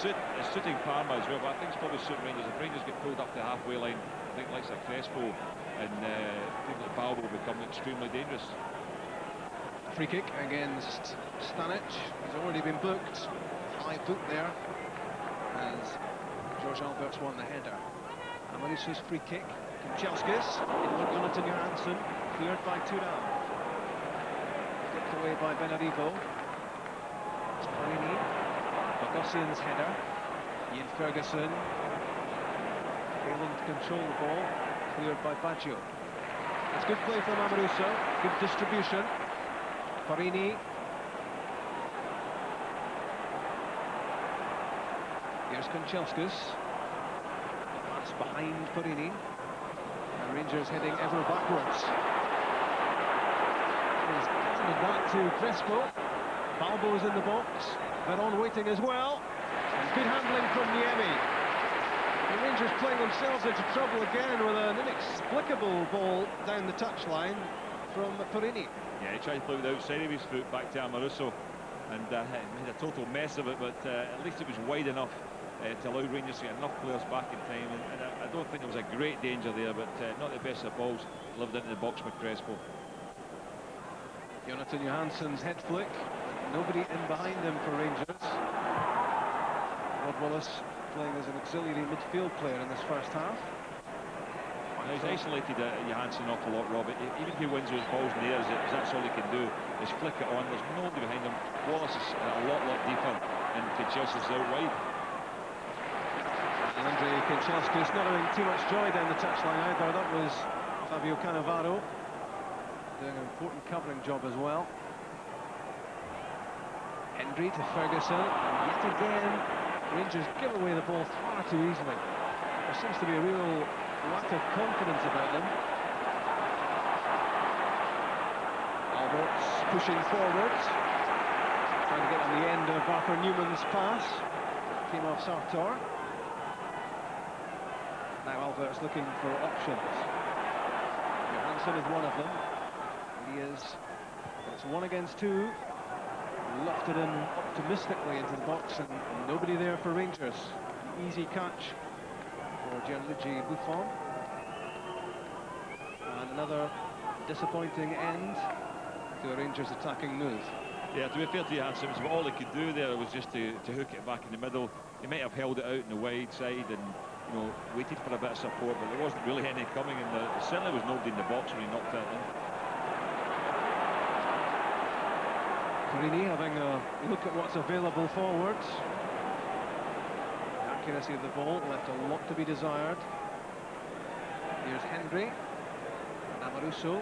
suiting Parma as well, but I think it's probably suiting Rangers. If Rangers get pulled up the halfway line, I think like Crespo and people like Balbo will become extremely dangerous. Free kick against Stanic. He's already been booked. High boot there as George Albert's won the header. Amorisso's free kick. Kanchelskis inward Jonathan Johansson, cleared by Thuram. Flipped away by Benarivo. It's Parini. Bogosian's header. Ian Ferguson failing to control the ball, cleared by Baggio. It's good play from Amoruso, good distribution. Parini. Here's Kanchelskis. Pass behind Parini. And Rangers heading ever backwards. He's handed that to Crespo. Balbo's in the box. Veron waiting as well. And good handling from Niemi. The Rangers playing themselves into trouble again with an inexplicable ball down the touchline from Parini. Yeah, he tried to play with the outside of his foot back to Amoruso and made a total mess of it, but at least it was wide enough to allow Rangers to get enough players back in time, and I don't think there was a great danger there, but not the best of balls lived into the box with Crespo. Jonathan Johansson's head flick, nobody in behind him for Rangers. Rod Wallace playing as an auxiliary midfield player in this first half. He's isolated Johansson an awful lot, Rob. Even if he wins those balls in the air, that's all he can do, is flick it on. There's nobody behind him. Wallace is a lot deeper, and Kanchelskis out wide. Andrei Kanchelskis not having too much joy down the touchline either. That was Fabio Cannavaro doing an important covering job as well. Hendry to Ferguson, and yet again Rangers give away the ball far too easily. There seems to be a real lack of confidence about them. Albert's pushing forward, trying to get on the end of Arthur Newman's pass. Came off Sartor. Now Albert's looking for options. Johansson is one of them. He is. It's 1 against 2. Lofted in optimistically into the box, and nobody there for Rangers. Easy catch for Gianluigi Buffon. And another disappointing end to a Rangers attacking move. Yeah, to be fair to Johansson, all he could do there was just to hook it back in the middle. He might have held it out in the wide side and waited for a bit of support, but there wasn't really any coming, and there certainly was nobody in the box when he knocked it in. Parini having a look at what's available forwards. The accuracy of the ball left a lot to be desired. Here's Hendry and Amoruso.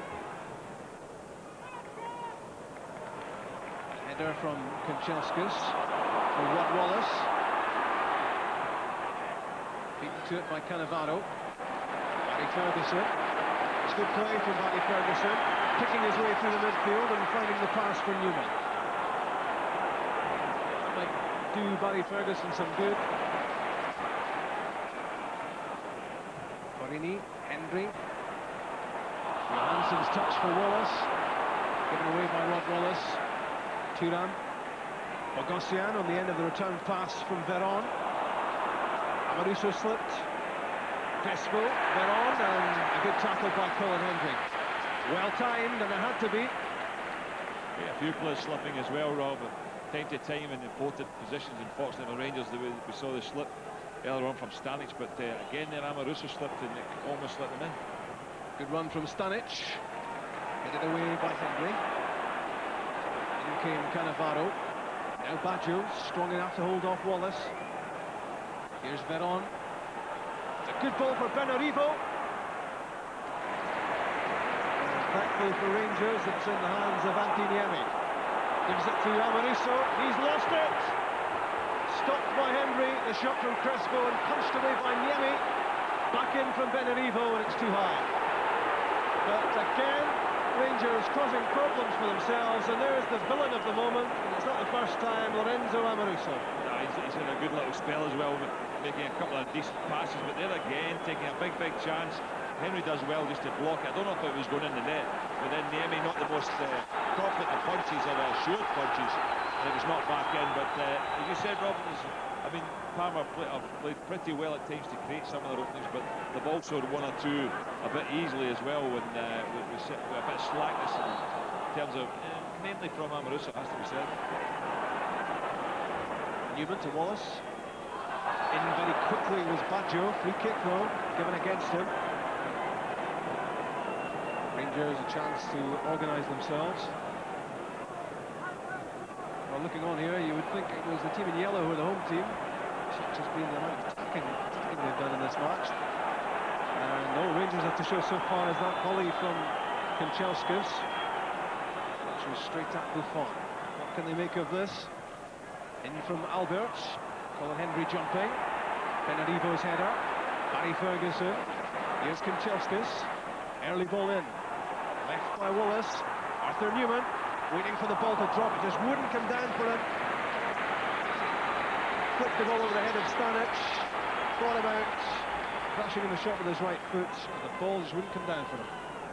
Header from Kanchelskis for Rod Wallace. Beaten to it by Cannavaro. Barry Ferguson. It's good play from Barry Ferguson, picking his way through the midfield and finding the pass for Newman. That might do Barry Ferguson some good. Parini, Hendry. Johansson's touch for Wallace, given away by Rod Wallace. Thuram. Bogosian on the end of the return pass from Veron. Amoruso slipped. Crespo, Veron, and a good tackle by Colin Hendry. Well timed, and it had to be. Yeah, a few players slipping as well, Rob. Time to time in important positions. Unfortunately, for Rangers, we saw the slip earlier on from Stanic, but again, there Amoruso slipped and it almost let them in. Good run from Stanic. Headed away by Henry. In came Cannavaro. Now Baggio, strong enough to hold off Wallace. Here's Veron. It's a good ball for Benarivo. Thankfully for Rangers, it's in the hands of Antiniemi. Gives it to Amoruso. He's lost it. Stopped by Henry. The shot from Crespo and punched away by Niemi. Back in from Benarivo, and it's too high. But again, Rangers causing problems for themselves, and there's the villain of the moment, and it's not the first time, Lorenzo Amoruso. No, he's in a good little spell as well, making a couple of decent passes, but there again, taking a big chance. Henry does well just to block it. I don't know if it was going in the net, but then Niemi, not the most confident of punches or assured punches, and it was not back in. But as you said, Rob, I mean, Parma played pretty well at times to create some of their openings, but they've also had one or two a bit easily as well when with a bit of slackness in terms of, mainly from Amoruso, has to be said. Newman to Wallace. In very quickly was Baggio. Free kick though, given against him. Rangers a chance to organise themselves. Well, looking on here, you would think it was the team in yellow who are the home team. Such has been the amount of attacking they've done in this match. And all Rangers have to show so far is that volley from Kanchelskis, which was straight at Buffon. What can they make of this? In from Albert. Colin Henry jumping. Benarivo's header. Barry Ferguson. Here's Kanchelskis. Early ball in. Left by Wallace. Arthur Newman waiting for the ball to drop. It just wouldn't come down for him. Flicked the ball over the head of Stanic. Thought about crashing in the shot with his right foot. The ball just wouldn't come down for him.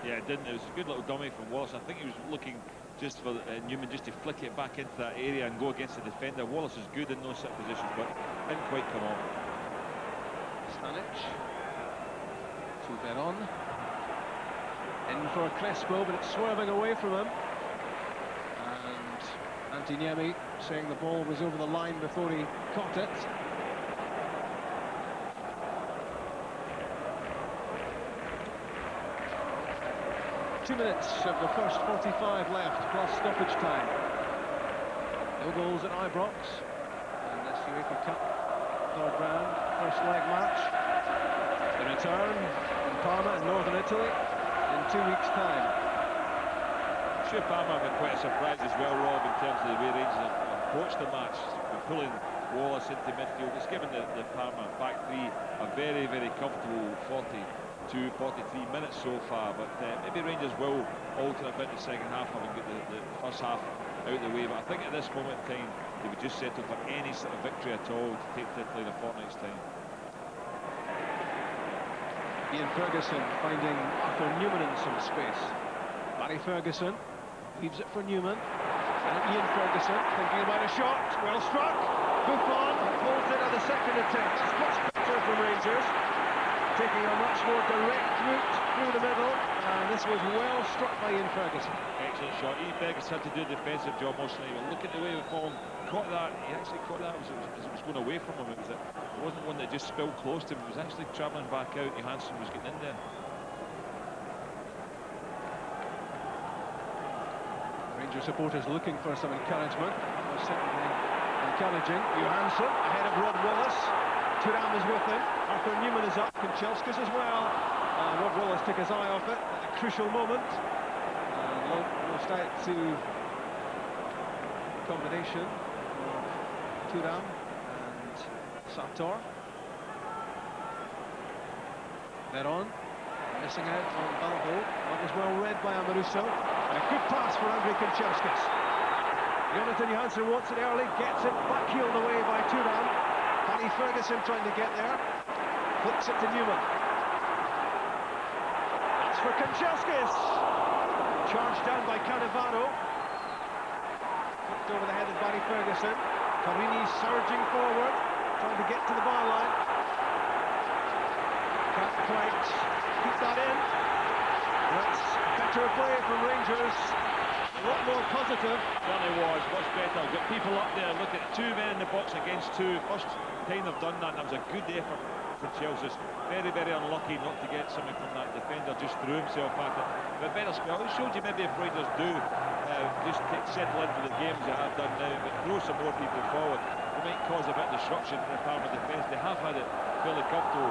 Yeah, it didn't. It was a good little dummy from Wallace. I think he was looking just for Newman just to flick it back into that area and go against the defender. Wallace is good in those sort of positions, but didn't quite come off. Stanic to Veron. In for a Crespo, but it's swerving away from him. And Antiniemi saying the ball was over the line before he caught it. Two minutes of the first 45 left, plus stoppage time. No goals at Ibrox. And this UEFA Cup third round, first leg match. The return in Parma in northern Italy in 2 weeks' time. I'm sure Parma have been quite a surprise as well, Rob, in terms of the way Rangers have approached the match. They're pulling Wallace into midfield. It's given the Parma back three a very comfortable 42, 43 minutes so far, but maybe Rangers will alter a bit in the second half, having got the first half out of the way. But I think at this moment in time, they would just settle for any sort of victory at all to take to Italy in a fortnight's time. Ian Ferguson finding Arthur Newman in some space. Barry Ferguson leaves it for Newman. And Ian Ferguson thinking about a shot. Well struck. Buffon holds it at the second attempt. It's much better from Rangers, taking a much more direct route through the middle. And this was well struck by Ian Ferguson. Excellent shot. Ian Ferguson had to do a defensive job mostly. But look at the way Buffon caught that. He actually caught that as it was going away from him. It wasn't one that just spilled close to him. It was actually travelling back out. Johansson was getting in there. Rangers supporters looking for some encouragement. It was certainly encouraging. Johansson ahead of Rod Wallace. Thuram is with him. Arthur Newman is up. Kanchelskis as well. Rod Wallace took his eye off it at a crucial moment. Lost out to a combination of Thuram and Sator. Veron missing out on Balbo. That was well read by Amoruso. And a good pass for Andrei Kanchelskis. Jonathan Johansson wants it early, gets it, back-heeled away by Thuram. Barry Ferguson trying to get there. Flicks it to Newman. That's for Kanchelskis. Charged down by Cannavaro. Flicked over the head of Barry Ferguson. Carini surging forward, trying to get to the byline. Can't quite keep that in. That's better play from Rangers. A lot more positive. Certainly was, much better. Got people up there, look at 2 men in the box against 2. First time they've done that, and that was a good effort for Chelsea. Very, very unlucky not to get something from that defender, just threw himself at it. But better spell, it showed you maybe if Rangers do just settle into the games they have done now, but throw some more people forward, they might cause a bit of disruption in the Parma defence. They have had it fairly comfortable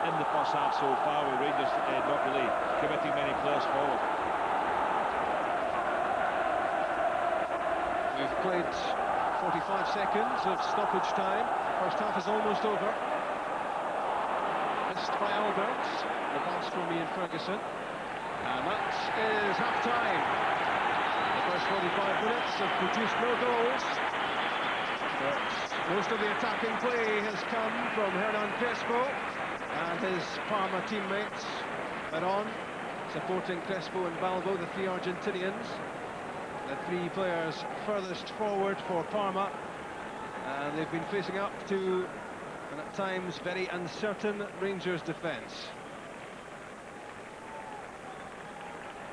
in the first half so far, with Rangers not really committing many players forward. We've played 45 seconds of stoppage time. First half is almost over. Missed by Alberts. The pass from Ian Ferguson. And that is half-time. The first 45 minutes have produced no goals. But most of the attacking play has come from Hernan Crespo and his Parma teammates are on, supporting Crespo and Balbo, the 3 Argentinians. The 3 players furthest forward for Parma, and they've been facing up to, and at times, very uncertain Rangers defence.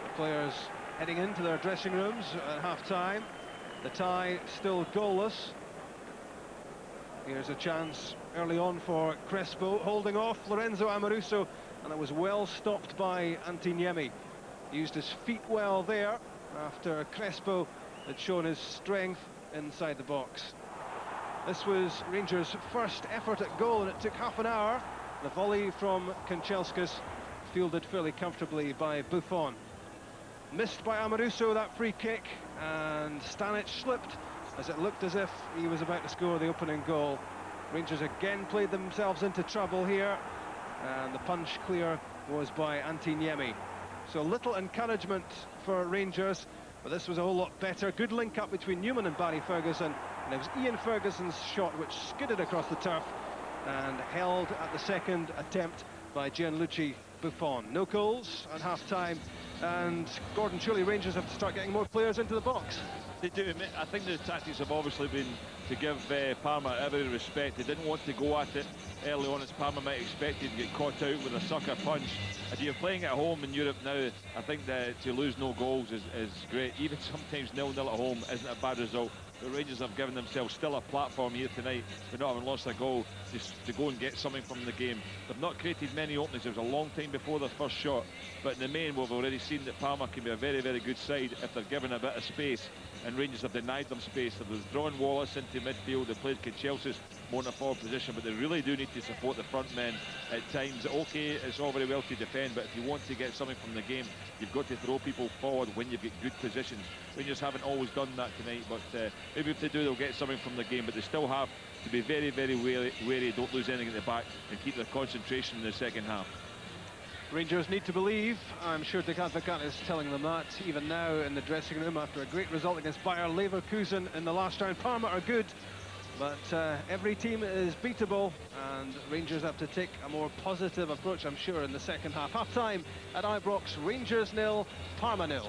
The players heading into their dressing rooms at half-time. The tie still goalless. Here's a chance early on for Crespo, holding off Lorenzo Amoruso, and it was well stopped by Antiniemi. Used his feet well there, after Crespo had shown his strength inside the box. This was Rangers' first effort at goal, and it took half an hour. The volley from Kanchelskis, fielded fairly comfortably by Buffon. Missed by Amoruso, that free kick, and Stanic slipped as it looked as if he was about to score the opening goal. Rangers again played themselves into trouble here, and the punch clear was by Antiniemi. So little encouragement for Rangers, but this was a whole lot better. Good link-up between Newman and Barry Ferguson, and it was Ian Ferguson's shot which skidded across the turf and held at the second attempt by Gianluigi Buffon. No goals at half-time, and Gordon, surely Rangers have to start getting more players into the box. They do. I think the tactics have obviously been to give Parma every respect. They didn't want to go at it early on, as Parma might expect to get caught out with a sucker punch. If you're playing at home in Europe now, I think that to lose no goals is great. Even sometimes 0-0 at home isn't a bad result. The Rangers have given themselves still a platform here tonight, but not having lost a goal, just to go and get something from the game. They've not created many openings. It was a long time before their first shot, but in the main we've already seen that Parma can be a very, very good side if they're given a bit of space, and Rangers have denied them space. They've withdrawn Wallace into midfield, they played Kanchelskis more in a forward position, but they really do need to support the front men at times. Okay, it's all very well to defend, but if you want to get something from the game, you've got to throw people forward when you've got good positions. Rangers haven't always done that tonight, but maybe if they do, they'll get something from the game, but they still have to be very, very wary, don't lose anything at the back, and keep their concentration in the second half. Rangers need to believe. I'm sure Dick Advocat is telling them that even now in the dressing room after a great result against Bayer Leverkusen in the last round. Parma are good, but every team is beatable, and Rangers have to take a more positive approach, I'm sure, in the second half. Half-time at Ibrox, Rangers 0, Parma 0.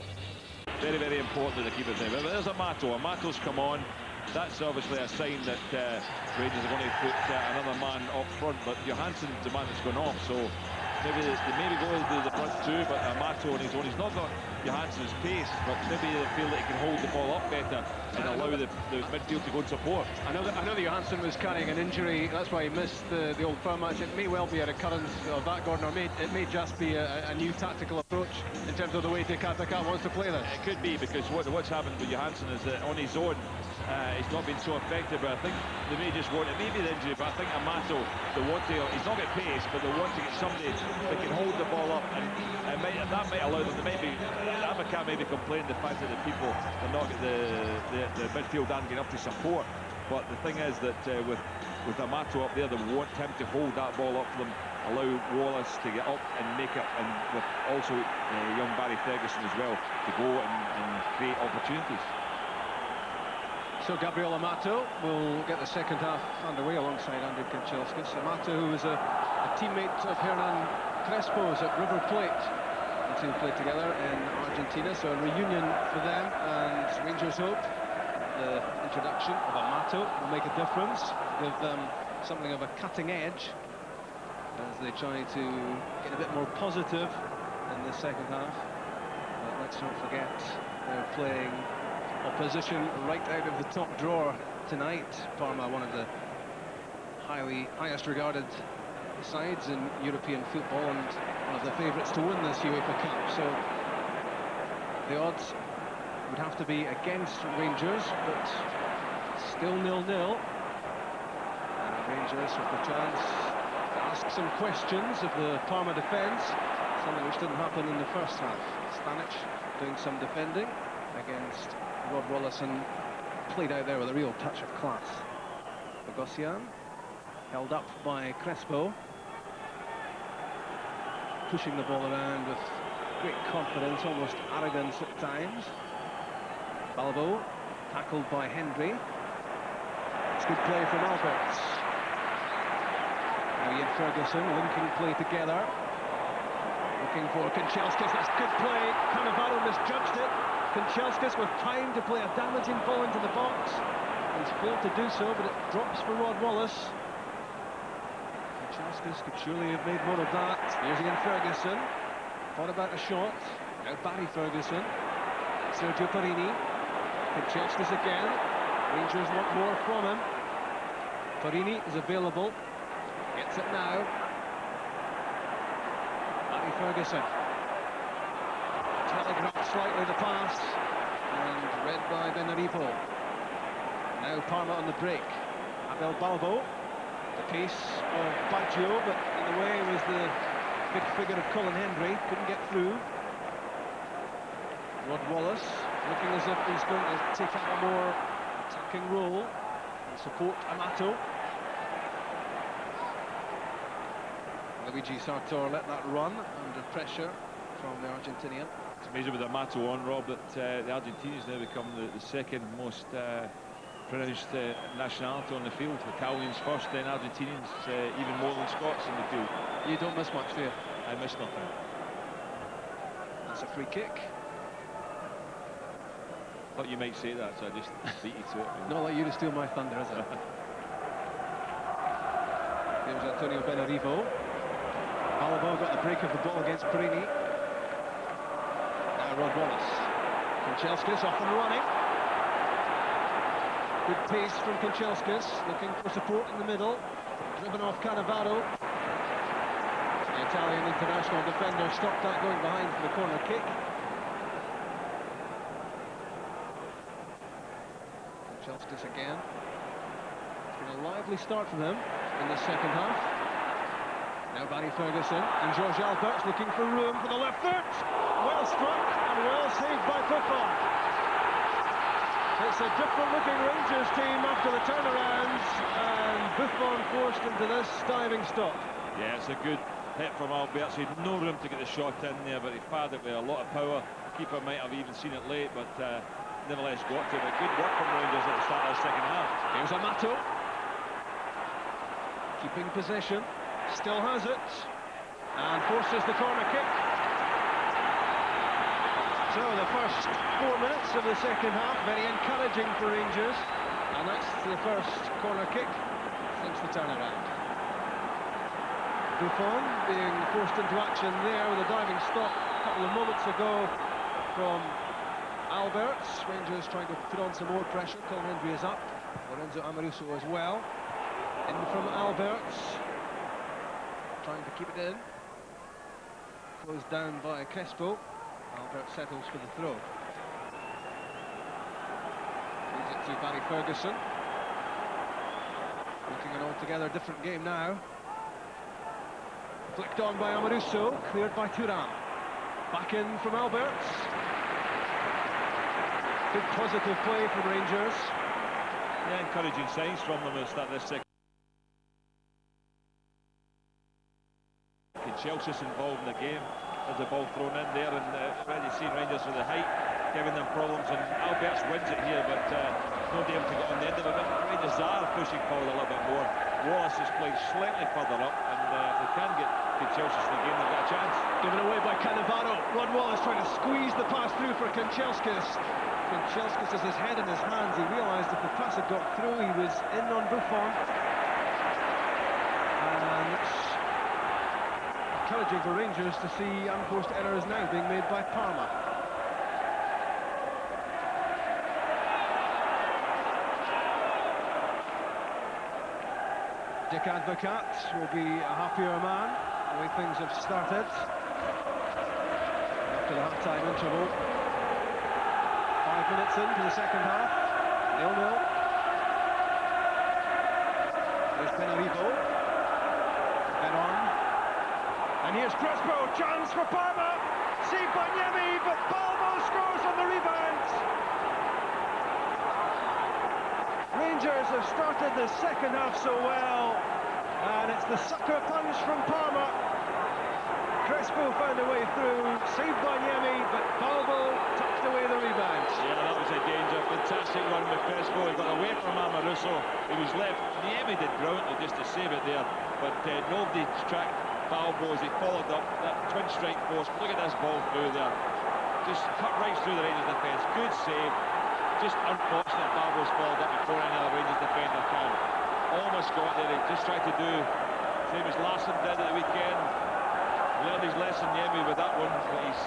Very, very important to keep it there. There's Amato. Amato's come on. That's obviously a sign that Rangers are going to put another man up front, but Johansson's the man that's gone off, so maybe they maybe go to the front two, but Amato on his own, he's not got Johansson's pace, but maybe they feel that he can hold the ball up better and allow the midfield to go and support. I know that Johansson was carrying an injury, that's why he missed the Old Firm match. It may well be a recurrence of that, Gordon, or it may just be a new tactical approach in terms of the way Dick Advocat wants to play this. It could be, because what's happened with Johansson is that on his own, he's not been so effective, but I think they may just want, it may be the injury, but I think Amato, they want to, he's not got pace, but they want to get somebody that can hold the ball up, and that might allow them, Advocat may be complaining the fact that the people are not get the midfield aren't getting up to support, but the thing is that with Amato up there, they want him to hold that ball up for them, allow Wallace to get up and make it, and with also young Barry Ferguson as well, to go and create opportunities. So Gabriel Amato will get the second half underway alongside Andrew Kanchelskis. Amato, who was a teammate of Hernan Crespo's at River Plate. The two played together in Argentina, so a reunion for them, and Rangers hope the introduction of Amato will make a difference, give them something of a cutting edge as they try to get a bit more positive in the second half. But let's not forget they're playing opposition right out of the top drawer tonight. Parma, one of the highest regarded sides in European football and one of the favourites to win this UEFA Cup. So the odds would have to be against Rangers, but still 0-0. And Rangers with the chance to ask some questions of the Parma defence, something which didn't happen in the first half. Stanic doing some defending against Rod Wallace and played out there with a real touch of class. Bogosian held up by Crespo, pushing the ball around with great confidence, almost arrogance at times. Balbo tackled by Hendry. It's good play from Alberts. Now Ian Ferguson linking play together, looking for Kanchelskis. That's good play. Cannavaro misjudged it. Kanchelskis with time to play a damaging ball into the box. He's failed to do so, but it drops for Rod Wallace. Kanchelskis could surely have made more of that. Here's Ian Ferguson. Thought about a shot. Now Barry Ferguson. Sergio Parini. Kanchelskis again. Rangers want more from him. Parini is available. Gets it now. Barry Ferguson. Telegraphed slightly the pass. And read by Benaripo. Now Parma on the break. Abel Balbo. The pace of Baggio, but in the way was the big figure of Colin Hendry. Couldn't get through. Rod Wallace looking as if he's going to take up a more attacking role and support Amato. Luigi Sartor let that run under pressure from the Argentinian. It's amazing with Amato on, Rob, that the Argentinians now become the second most pronounced nationality on the field. Italians first, then Argentinians, even more than Scots in the field. You don't miss much, do you? I miss nothing. That's a free kick. Thought you might say that, so I just beat you to it. Not like you to steal my thunder, is it? Here's Antonio Benarivo. Balbo got the break of the ball against Parini. Now Rod Wallace. Kanchelskis off and running. Good pace from Kanchelskis, looking for support in the middle. Driven off Cannavaro. The Italian international defender stopped that going behind for the corner kick. Kanchelskis again. It's been a lively start for them in the second half. Now Barry Ferguson and George Alberts looking for room for the left foot. Well struck and well saved by Buffon. It's a different-looking Rangers team after the turnaround, and Buffon forced into this diving stop. Yeah, it's a good hit from Alberts. He had no room to get the shot in there, but he fired it with a lot of power. Keeper might have even seen it late, but nevertheless got to it. But good work from Rangers at the start of the second half. Here's Amato. Keeping possession. Still has it. And forces the corner kick. So the first 4 minutes of the second half, very encouraging for Rangers. And that's the first corner kick since the turnaround. Buffon being forced into action there with a diving stop a couple of moments ago from Alberts. Rangers trying to put on some more pressure. Colin Hendry is up. Lorenzo Amoruso as well. In from Alberts. Trying to keep it in. Closed down by Crespo. Albert settles for the throw. Leads it to Barry Ferguson. Looking an altogether different game now. Flicked on by Amoruso, cleared by Thuram. Back in from Alberts. Good positive play from Rangers. Yeah, encouraging signs from them at the start of this second. Chelsea's involved in the game. There's the ball thrown in there, and already seen Rangers with the height giving them problems, and Alberts wins it here, but nobody able to get on the end of it. Rangers are pushing forward a little bit more. Wallace is playing slightly further up, and if they can get Chelsea in the game, they've got a chance. Given away by Cannavaro. Rod Wallace trying to squeeze the pass through for Kanchelskis. Kanchelskis has his head in his hands. He realised if the pass had got through, he was in on Buffon. And it's encouraging for Rangers to see unforced errors now being made by Parma. Dick Advocat will be a happier man the way things have started after the half-time interval. 5 minutes into the second half, 0-0. There's Benarivo. Veron. And here's Crespo, chance for Parma. Saved by Niemi, but Balbo scores on the rebound. Rangers have started the second half so well, and it's the sucker punch from Parma. Crespo found a way through, saved by Niemi, but Balbo tucked away the rebound. Yeah, that was a danger. Fantastic run with Crespo. He got away from Amaruso. He was left. Niemi did brilliantly just to save it there, but nobody tracked Balbo as he followed up that twin strike post. Look at this ball through there. Just cut right through the Rangers defence. Good save. Just unfortunate Balbo's followed up before any other Rangers defender can. Almost got there. He just tried to do same as Larson did at the weekend. Learned his lesson, Niemi, with that one, but he's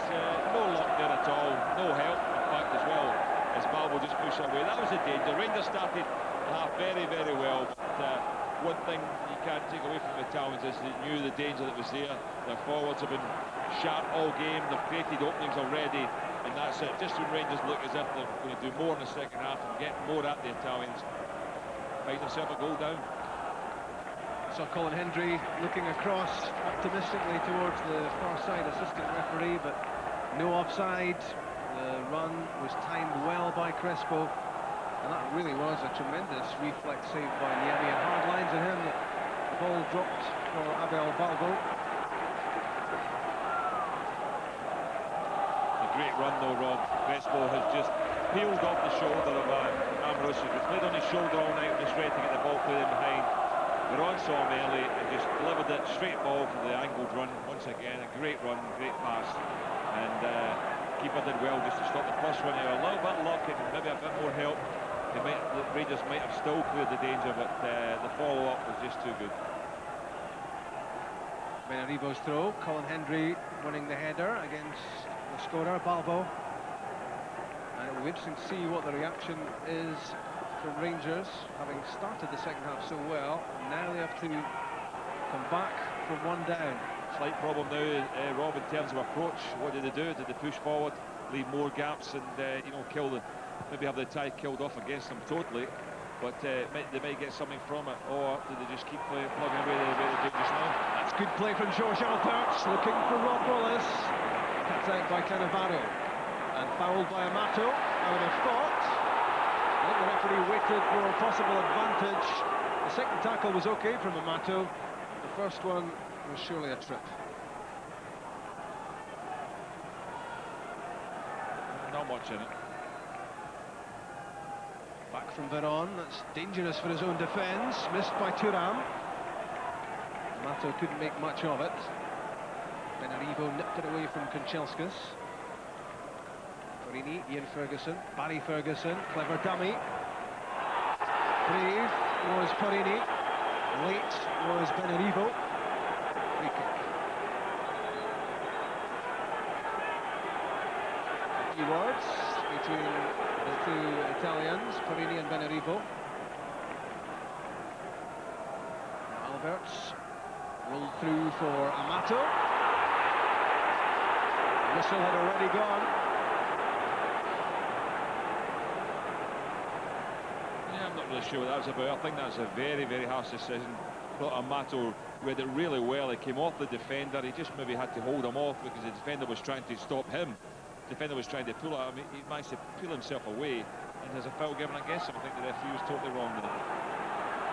no luck there at all. No help, in fact, as well, as Balbo just pushed away. That was a danger. Rangers started the half very, very well, but one thing you can't take away from the Italians is they knew the danger that was there. Their forwards have been sharp all game. They've created openings already, and that's it. Just when Rangers look as if they're going to do more in the second half and get more at the Italians, find themselves a goal down. Saw Colin Hendry looking across optimistically towards the far side assistant referee, but no offside. The run was timed well by Crespo, and that really was a tremendous reflex save by Niemi, and hard lines on him. The ball dropped for Abel Balbo. A great run though, Rob. Crespo has just peeled off the shoulder of Amaruso. He's played on his shoulder all night, just ready to get the ball played in behind. Veron saw him early and just delivered it straight ball for the angled run once again. A great run, great pass, and keeper did well just to stop the first one here. A little bit of luck and maybe a bit more help. The Rangers might have still cleared the danger, but the follow-up was just too good. Benarivo's throw, Colin Hendry winning the header against the scorer, Balbo. And it will be interesting to see what the reaction is from Rangers, having started the second half so well. Now they have to come back from one down. Slight problem now, Rob, in terms of approach. What did they do? Did they push forward, leave more gaps, and you know, kill the, maybe have the tie killed off against them totally? But they might get something from it, or did they just keep plugging away the way they do just now? That's good play from George Alperts, looking for Rob Willis. Cut out by Cannavaro, and fouled by Amato. I would have thought. I think the referee waited for a possible advantage. The second tackle was okay from Amato. The first one was surely a trip. Not much in it. Back from Veron, that's dangerous for his own defence. Missed by Thuram. Amato couldn't make much of it. Benarivo nipped it away from Kanchelskis. Torini, Ian Ferguson, Barry Ferguson, clever dummy. Brave was Torini. Late was Benarivo. Free kick. A few words between the two Italians, Torini and Benarivo. Alberts rolled through for Amato. The whistle had already gone. Yeah, I'm not really sure what that was about. I think that's a very, very harsh decision. But Amato read it really well. He came off the defender. He just maybe had to hold him off because the defender was trying to stop him. The defender was trying to pull at him. He managed to peel himself away, and there's a foul given against him. I think the referee was totally wrong there.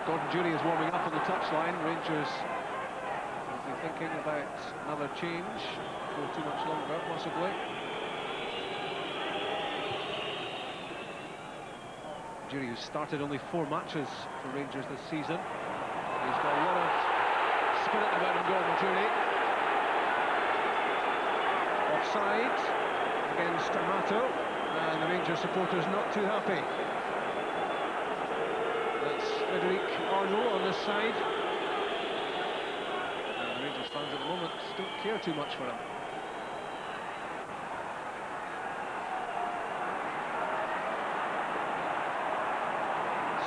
Gordon Jury is warming up on the touchline. Rangers will be thinking about another change for too much longer, possibly. Jury, who started only 4 matches for Rangers this season. He's got a lot of spirit about him, Gordon Jury. Offside against Amato, and the Rangers supporters not too happy. That's Frederic Arnault on this side. And the Rangers fans at the moment don't care too much for him.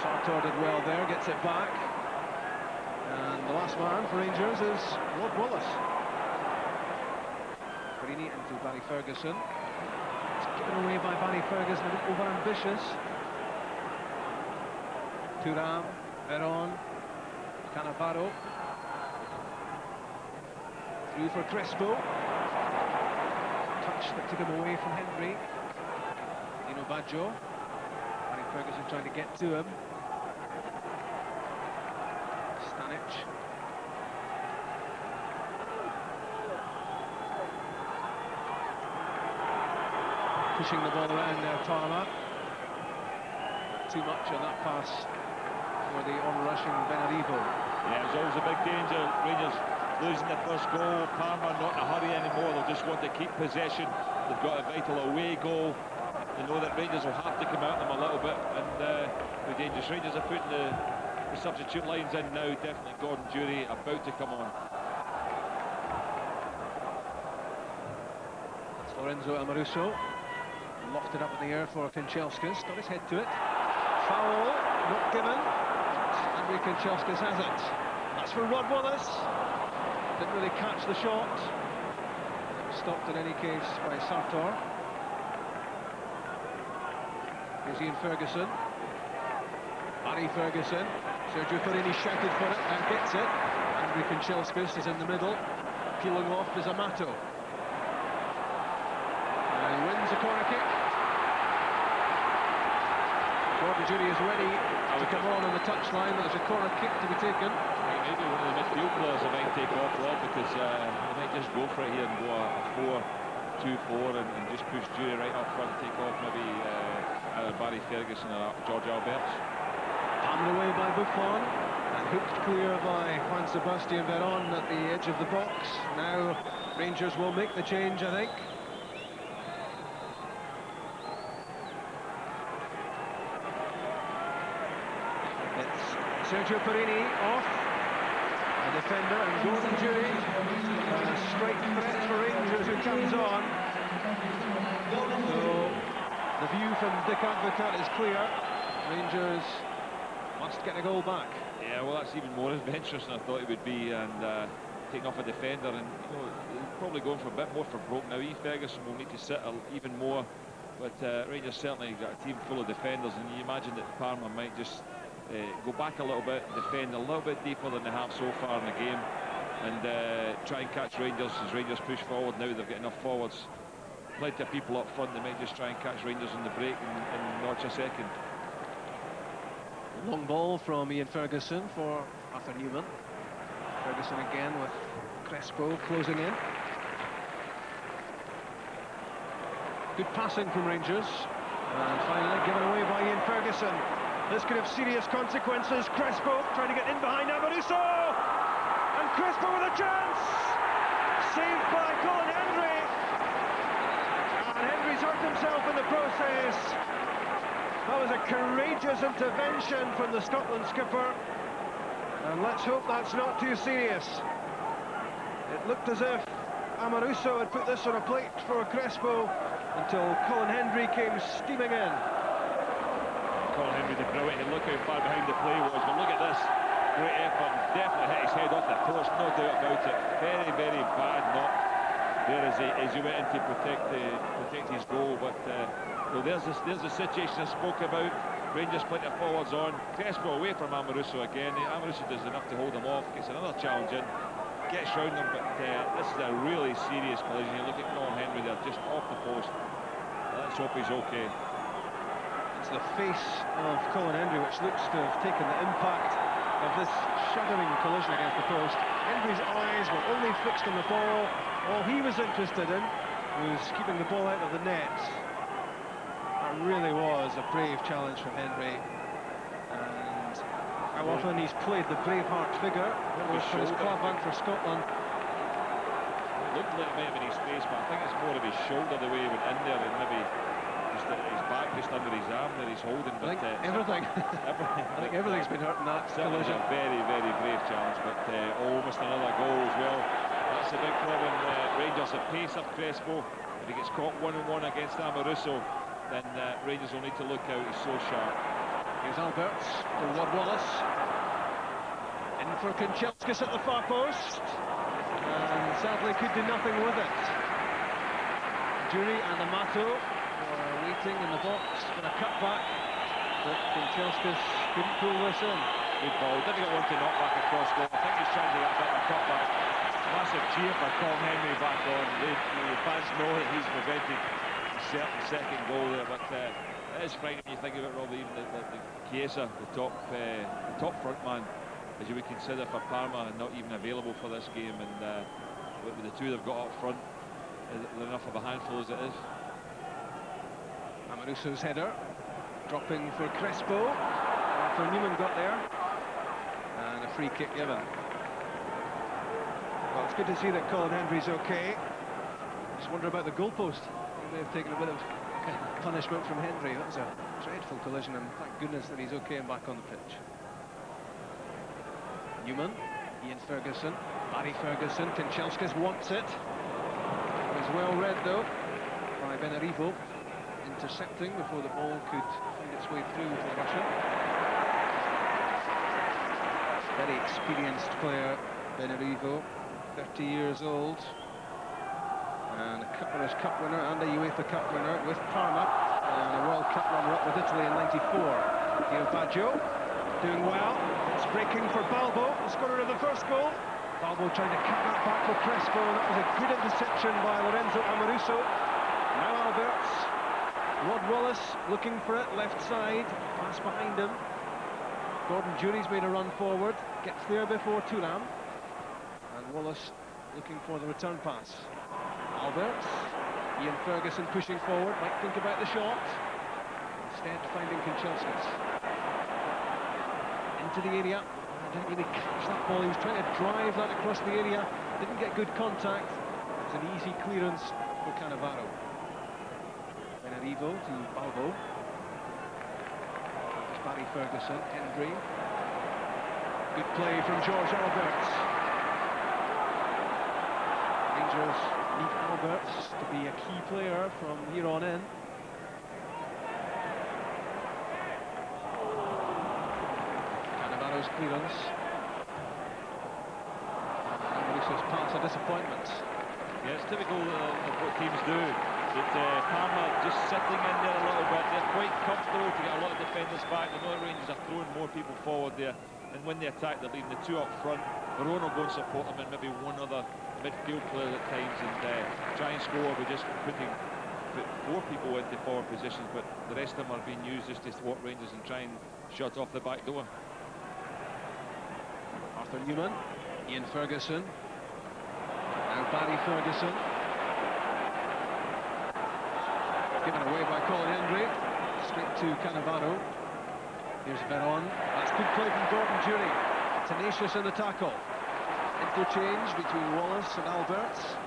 Sartor did well there, gets it back. And the last man for Rangers is Rod Wallace. Perini into Barry Ferguson. It's given away by Barry Ferguson, a bit over-ambitious. Thuram, Veron, Cannavaro. Through for Crespo. Touch that took him away from Henry. Dino Baggio. Barry Ferguson trying to get to him. Stanic. Pushing the ball around there, Parma. Too much on that pass for the on-rushing Benarivo. Yeah, it was always a big danger. Rangers losing the first goal. Parma not in a hurry anymore. They'll just want to keep possession. They've got a vital away goal. They know that Rangers will have to come at them a little bit, and be dangerous. Rangers are putting the substitute lines in now. Definitely Gordon Durie about to come on. It's Lorenzo Amoruso. Lofted up in the air for Kanchelskis. Got his head to it. Foul, not given. Andrei Kanchelskis has it. That's for Rod Wallace. Didn't really catch the shot. Stopped in any case by Sartor. Here's Ian Ferguson. Barry Ferguson. Sergio Perini shouted for it and gets it. Andrei Kanchelskis is in the middle. Peeling off is Amato. And he wins a corner kick. Gordon Durie is ready to come on the touchline. There's a corner kick to be taken. Maybe one of the midfield players might take off, Rob, because they might just go for it here and go a 4-2-4 and just push Durie right up front, take off maybe either Barry Ferguson or George Alberts. Hammered away by Buffon and hooked clear by Juan Sebastian Veron at the edge of the box. Now Rangers will make the change, I think. It's Sergio Perini off. A defender and Gordon Durie. A straight threat for Rangers who comes on. So the view from Dick Advocat is clear. Rangers must get a goal back. Yeah, well, that's even more adventurous than I thought it would be, and taking off a defender, and probably going for a bit more for broke now. Ferguson will need to sit even more, but Rangers certainly got a team full of defenders, and you imagine that Parma might just go back a little bit, defend a little bit deeper than they have so far in the game, and try and catch Rangers as Rangers push forward. Now they've got enough forwards, plenty of people up front. They might just try and catch Rangers in the break and notch a second. Long ball from Ian Ferguson for Arthur Newman. Ferguson again with Crespo closing in. Good passing from Rangers. And finally given away by Ian Ferguson. This could have serious consequences. Crespo trying to get in behind Amoruso. And Crespo with a chance. Saved by Colin Henry. And Henry's hurt himself in the process. That was a courageous intervention from the Scotland skipper. And let's hope that's not too serious. It looked as if Amoruso had put this on a plate for Crespo until Colin Henry came steaming in. Colin Henry did brilliant. Look how far behind the play was, but look at this. Great effort. Definitely hit his head off the post, no doubt about it. Very, very bad knock there as he went in to protect his goal. But well, there's the situation I spoke about. Rangers plenty of forwards on. Crespo away from Amoruso again. Amoruso does enough to hold him off. Gets another challenge in. Gets round him, but this is a really serious collision. You look at Colin Henry there, just off the post. Let's hope he's okay. It's the face of Colin Henry which looks to have taken the impact of this shuddering collision against the post. Henry's eyes were only fixed on the ball. All he was interested in was keeping the ball out of the net. That really was a brave challenge from Henry. And how often he's played the Braveheart figure, both for his club and for Scotland. It looked like it might have been his face, but I think it's more of his shoulder the way he went in there, and maybe just his back just under his arm that he's holding. But I think everything. I think everything's been hurt in that collision. A very, very brave challenge, but almost another goal as well. That's a big problem. Rangers have pace up Crespo. If he gets caught one-on-one against Amoruso, then Rangers will need to look out. He's so sharp. Here's Alberts for Rod Wallace. In for Kanchelskis at the far post, and sadly could do nothing with it. Jury and Amato were waiting in the box for a cutback, but Kanchelskis couldn't pull this in. Good ball, didn't get one to knock back across goal. I think he's trying to get a bit of a cutback. Massive cheer for Colin Henry back on. The fans know that he's prevented the second goal there, but it is frightening when you think of it, Robbie. Even the Chiesa, the top front man, as you would consider for Parma, not even available for this game, and with the two they've got up front, they're enough of a handful as it is. Amoruso's header, dropping for Crespo. Arthur Newman got there, and a free kick given. Well, it's good to see that Colin Hendry's okay. Just wonder about the goalpost. He may have taken a bit of punishment from Hendry. That was a dreadful collision, and thank goodness that he's okay and back on the pitch. Newman, Ian Ferguson, Barry Ferguson, Kanchelskis wants it. It was well read though by Benarivo, intercepting before the ball could find its way through to the Russian. Very experienced player, Benarivo, 30 years old, and a Cup-Winners' Cup winner and a UEFA Cup winner with Parma, and a World Cup runner-up with Italy in '94. Dio Baggio doing well. It's breaking for Balbo, the scorer of the first goal. Balbo trying to cut that back for Crespo, and that was a good interception by Lorenzo Amoruso. Now Alberts, Rod Wallace looking for it, left side, pass behind him. Gordon Jury's made a run forward, gets there before Thuram, and Wallace looking for the return pass. Alberts, Ian Ferguson pushing forward, might think about the shot, instead finding Kanchelskis. Into the area, didn't really catch that ball. He was trying to drive that across the area, didn't get good contact. It was an easy clearance for Cannavaro. Benarivo to Balbo. There's Barry Ferguson, Hendry. Good play from George Alberts. Rangers need Alberts to be a key player from here on in. Cannavaro's clearance. Amoruso's pass, a disappointment. Yeah, it's typical of what teams do. That Parma just sitting in there a little bit. They're quite comfortable to get a lot of defenders back. The Northern Rangers are throwing more people forward there, and when they attack, they're leaving the two up front. Verona will go and support them, and maybe one other midfield player at times, and try and score. We just put 4 people into forward positions, but the rest of them are being used just to thwart Rangers and try and shut off the back door. Arthur Newman, Ian Ferguson, now Barry Ferguson. Given away by Colin Hendry, straight to Cannavaro. Here's Veron. That's good play from Gordon Jury. Tenacious in the tackle. Interchange between Wallace and Alberts.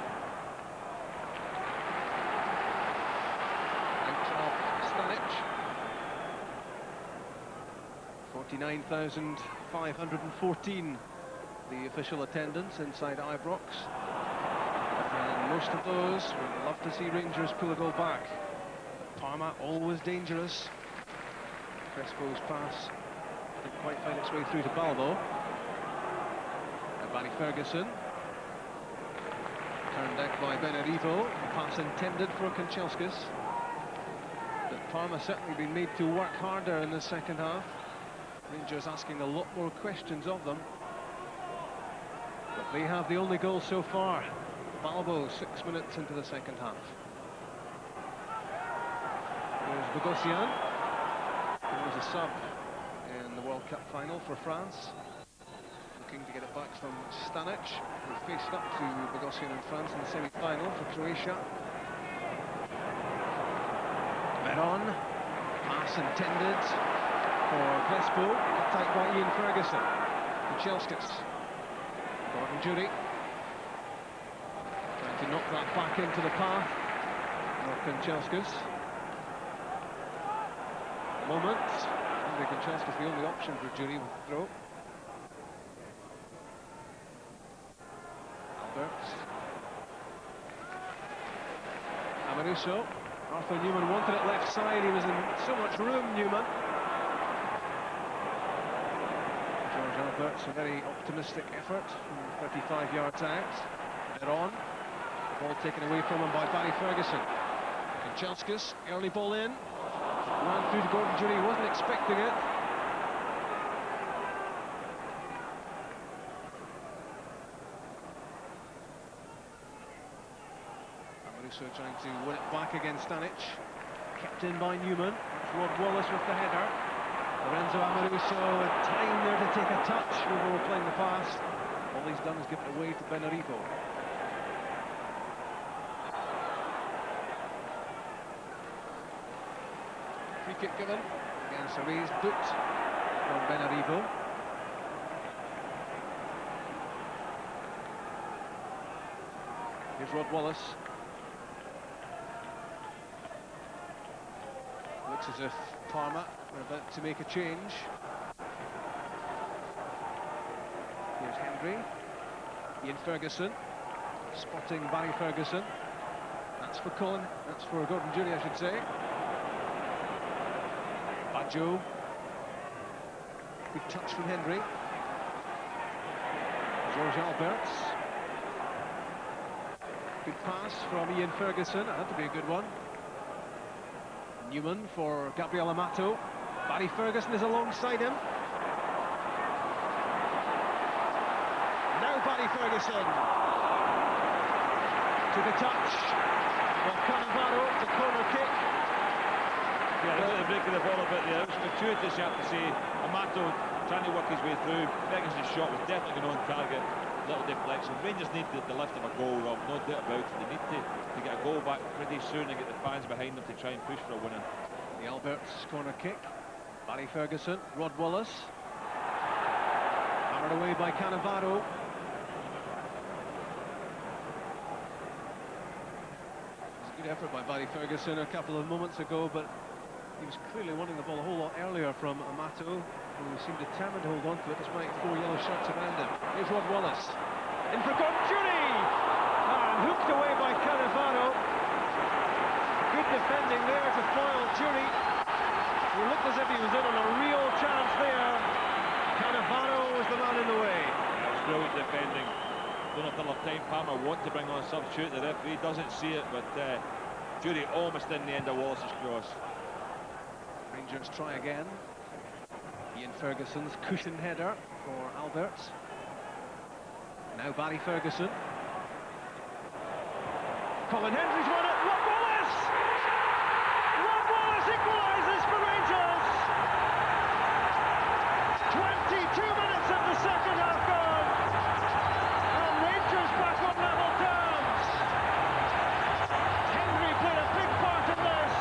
Out of Stanic. 49,514 the official attendance inside Ibrox. And most of those would love to see Rangers pull a goal back. Parma always dangerous. Crespo's pass didn't quite find its way through to Balbo. And Barry Ferguson. Turned back by Benarivo. Pass intended for Kanchelskis. But Parma certainly been made to work harder in the second half. Rangers asking a lot more questions of them. But they have the only goal so far. Balbo 6 minutes into the second half. There's Bogosian, who was a sub in the World Cup final for France. Looking to get it back from Stanic, who faced up to Bogosian in France in the semi-final for Croatia. Veron, pass intended for Crespo, attacked by Ian Ferguson. Kanchelskis, Gordon Jury, trying to knock that back into the path of Kanchelskis. Moment, Andrei Kanchelskis the only option for Jury with the throw. Alberts. Amoruso. Arthur Newman wanted it left side, he was in so much room, Newman. George Alberts, a very optimistic effort from 35 yards out. They're on. The ball taken away from him by Barry Ferguson. Kanchelskis, early ball in. Ran through to Gordon Jury, he wasn't expecting it. Amaruso trying to win it back against Stanic. Kept in by Newman. Rod Wallace with the header. Lorenzo Amaruso had time there to take a touch. We were playing the pass. All he's done is give it away to Benarivo. Free kick given against a raised boot from Benarivo. Here's Rod Wallace. Looks as if Parma are about to make a change. Here's Henry. Ian Ferguson. Spotting Barry Ferguson. That's for Colin. That's for Gordon Jury, I should say. Baggio. Good touch from Henry. George Alberts. Good pass from Ian Ferguson. That had to be a good one. Newman for Gabriel Amato. Barry Ferguson is alongside him. Now Barry Ferguson. To the touch of Cannavaro, the corner kick. Yeah, a little break of the ball a bit there. It was gratuitous, you have to say. Amato trying to work his way through. Ferguson's shot was definitely going on target. Little deflection. Rangers need the lift of a goal, Rob, no doubt about it. They need to get a goal back pretty soon and get the fans behind them to try and push for a winner. The Alberts corner kick. Barry Ferguson, Rod Wallace. Hammered away by Cannavaro. It was a good effort by Barry Ferguson a couple of moments ago, but he was clearly wanting the ball a whole lot earlier from Amato, who seemed determined to hold on to it despite 4 yellow shirts around him. Here's Rod Wallace. In for Gordon Jury! And hooked away by Cannavaro. Good defending there to foil Jury. He looked as if he was in on a real chance there. Cannavaro was the man in the way. That was brilliant defending. Don't know if they'll have time. Parma want to bring on a substitute. The referee doesn't see it, but Jury almost in the end of Wallace's cross. Rangers try again. Ian Ferguson's cushioned header for Alberts. Now Barry Ferguson. Colin Henry's won it. Rod Wallace! Rod Wallace equalises for Rangers! 22 minutes of the second half gone. And Rangers back on level terms. Henry played a big part in this.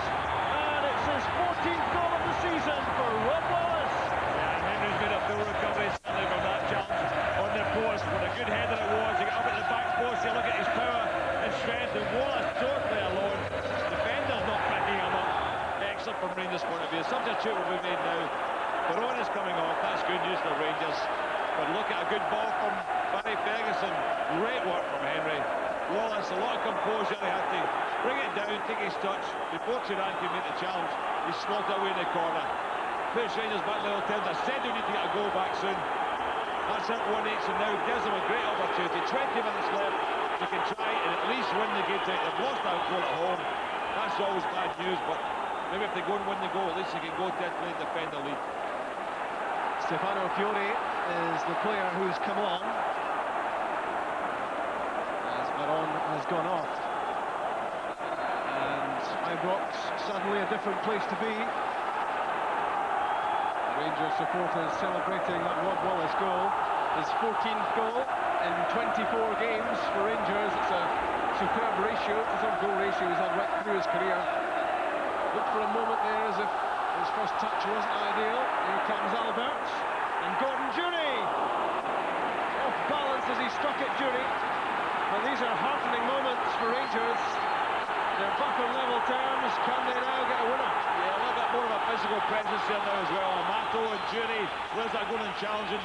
And it's his 14th goal of the season for Rod Wallace. Yeah, Henry's made a full recovery certainly from that challenge on the post. What a good header it was. He got up at the back post. You look at his power and strength, and Wallace totally alone. Defender's not picking him up. Excellent from Rangers' point of view. Substitute will be made now. Barona's coming off. That's good news for Rangers. But look at a good ball from Barry Ferguson. Great work from Henry. Wallace, a lot of composure. He had to bring it down, take his touch before Turan could make the challenge. He slotted away in the corner. Puts Rangers back level terms. I said they need to get a goal back soon. That's it, 1-8, so now gives them a great opportunity. 20 minutes left. They can try and at least win the game tonight. They've lost that goal at home. That's always bad news, but maybe if they go and win the goal, at least they can go definitely defend the lead. Stefano Fiori is the player who's come on as Veron has gone off. And Ibrox suddenly a different place to be. Rangers supporters celebrating that Rod Wallace goal. His 14th goal in 24 games for Rangers. It's a superb ratio. It's a goal ratio he's had right through his career. Looked for a moment there as if his first touch wasn't ideal. Here comes Alberts. And Gordon Jury! Off balance as he struck at Jury. And these are heartening moments for Rangers. They're back on level terms. Can they now get a winner? Yeah, a little bit more of a physical presence there now as well. Amato and Jury, where's that going and challenging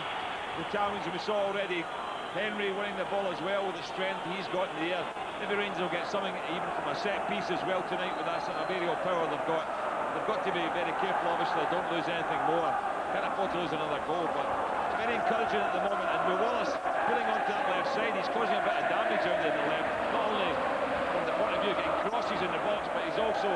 the challenge we saw already. Henry winning the ball as well with the strength he's got in the air. Maybe Rangers will get something even from a set piece as well tonight with that sort of aerial power they've got. They've got to be very careful, obviously, don't lose anything more. Can't afford to lose another goal, but it's very encouraging at the moment, and with Wallace pulling onto that left side, he's causing a bit of damage out there in the left, not only from the point of view of getting crosses in the box, but he's also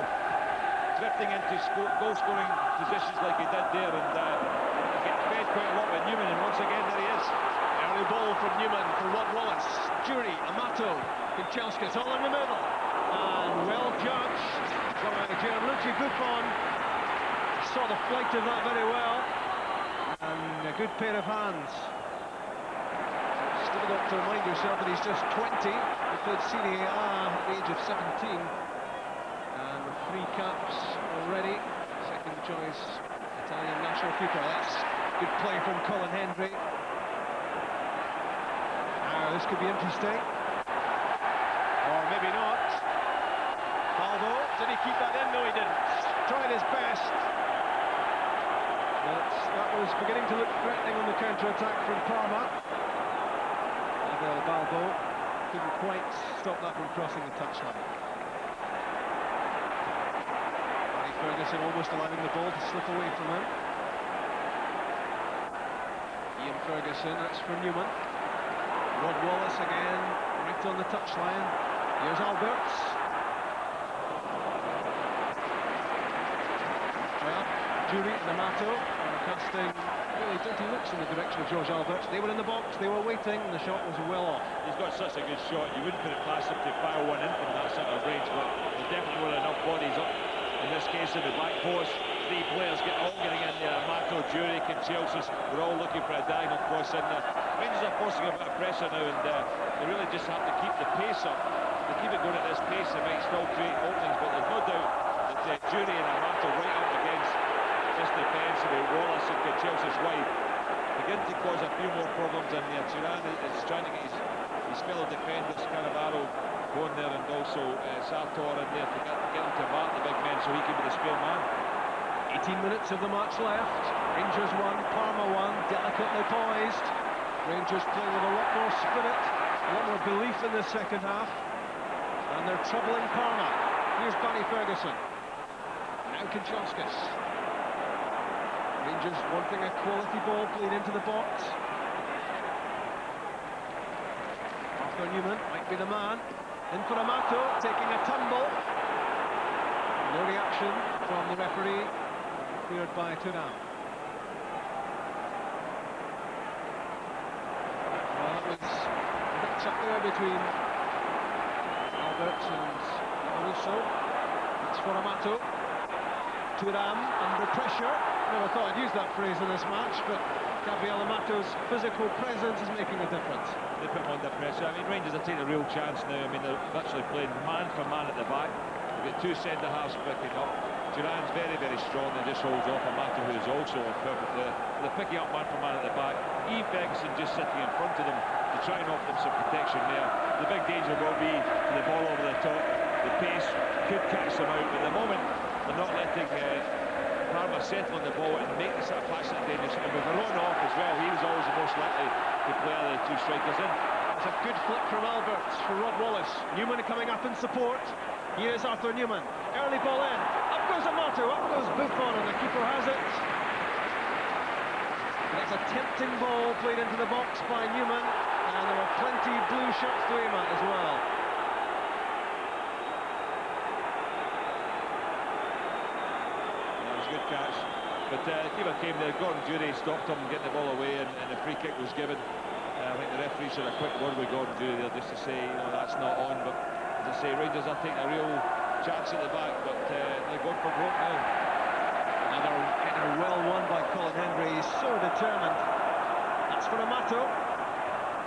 drifting into goal-scoring positions like he did there, and he's getting fed quite a lot with Newman, and once again there he is. Early ball from Newman for Rod Wallace. Jury, Amato, Kuchelskis all in the middle. And well judged by Gianluigi Buffon. Saw the flight of that very well. And a good pair of hands. Still got to remind yourself that he's just 20. He played Serie A at the age of 17. And with 3 caps already. Second choice Italian national keeper. That's good play from Colin Hendry. This could be interesting. Or maybe not. Balbo, did he keep that in? No, he didn't. Tried his best. But that was beginning to look threatening on the counter-attack from Parma. Abel Balbo couldn't quite stop that from crossing the touchline. Danny Ferguson almost allowing the ball to slip away from him. Ian Ferguson, that's for Newman. Rod Wallace again, right on the touchline. Here's Alberts. Well, Jury and Amato are casting really dirty looks in the direction of George Alberts. They were in the box, they were waiting, and the shot was well off. He's got such a good shot, you wouldn't put it past him to fire one in from that sort of range, but there definitely were enough bodies up. In this case, in the back post, 3 players all getting in there. Amato, Jury, Kuchelskis, we're all looking for a diagonal cross in there. Rangers are forcing a bit of pressure now, and they really just have to keep the pace up. If they keep it going at this pace, they might still create openings, but there's no doubt that Jury and Amato right up against this defence of Wallace and Kuchelskis wide begin to cause a few more problems in there. Turan is trying to get his fellow defenders, Cannavaro, going there, and also Sartor in there to get him to mark the big men so he can be the spare man. 18 minutes of the match left. Rangers 1, Parma 1, delicately poised. Rangers playing with a lot more spirit, a lot more belief in the second half. And they're troubling Parma. Here's Barry Ferguson. Now Kuchelskis. Rangers wanting a quality ball played into the box. Arthur Newman might be the man. In for Amato, taking a tumble. No reaction from the referee. Cleared by Turan. Well, it was a mix up there between Alberts and Russo. It's for Amato. Turan under pressure. Never thought I'd use that phrase in this match, but Gabriel Amato's physical presence is making a difference. They put him under pressure. I mean, Rangers are taking a real chance now. I mean, they're virtually playing man for man at the back. They've got 2 centre-halves picking up. Turan's very, very strong and just holds off Amato, who is also a perfect player. They're picking up man for man at the back. Ian Ferguson just sitting in front of them to try and offer them some protection there. The big danger will be the ball over the top. The pace could catch them out, but at the moment they're not letting Parma settle on the ball and make the sort of pass that dangerous. And with Verona off as well, he was always the most likely to play the 2 strikers in. It's a good flick from Alberts for Rod Wallace. Newman coming up in support. Here's Arthur Newman. Early ball in. Up goes Amato, up goes Buffon, and the keeper has it. That's a tempting ball played into the box by Newman, and there were plenty blue shots to aim at as well. That was a good catch. But the keeper came there, Gordon Jury stopped him getting the ball away, and the free kick was given. I think the referee said a quick word with Gordon Jury there just to say, you know, that's not on, but as I say, Rangers are taking a real chance at the back, but they're going for broke now. Another header well won by Colin Hendry. He's so determined. That's for Amato.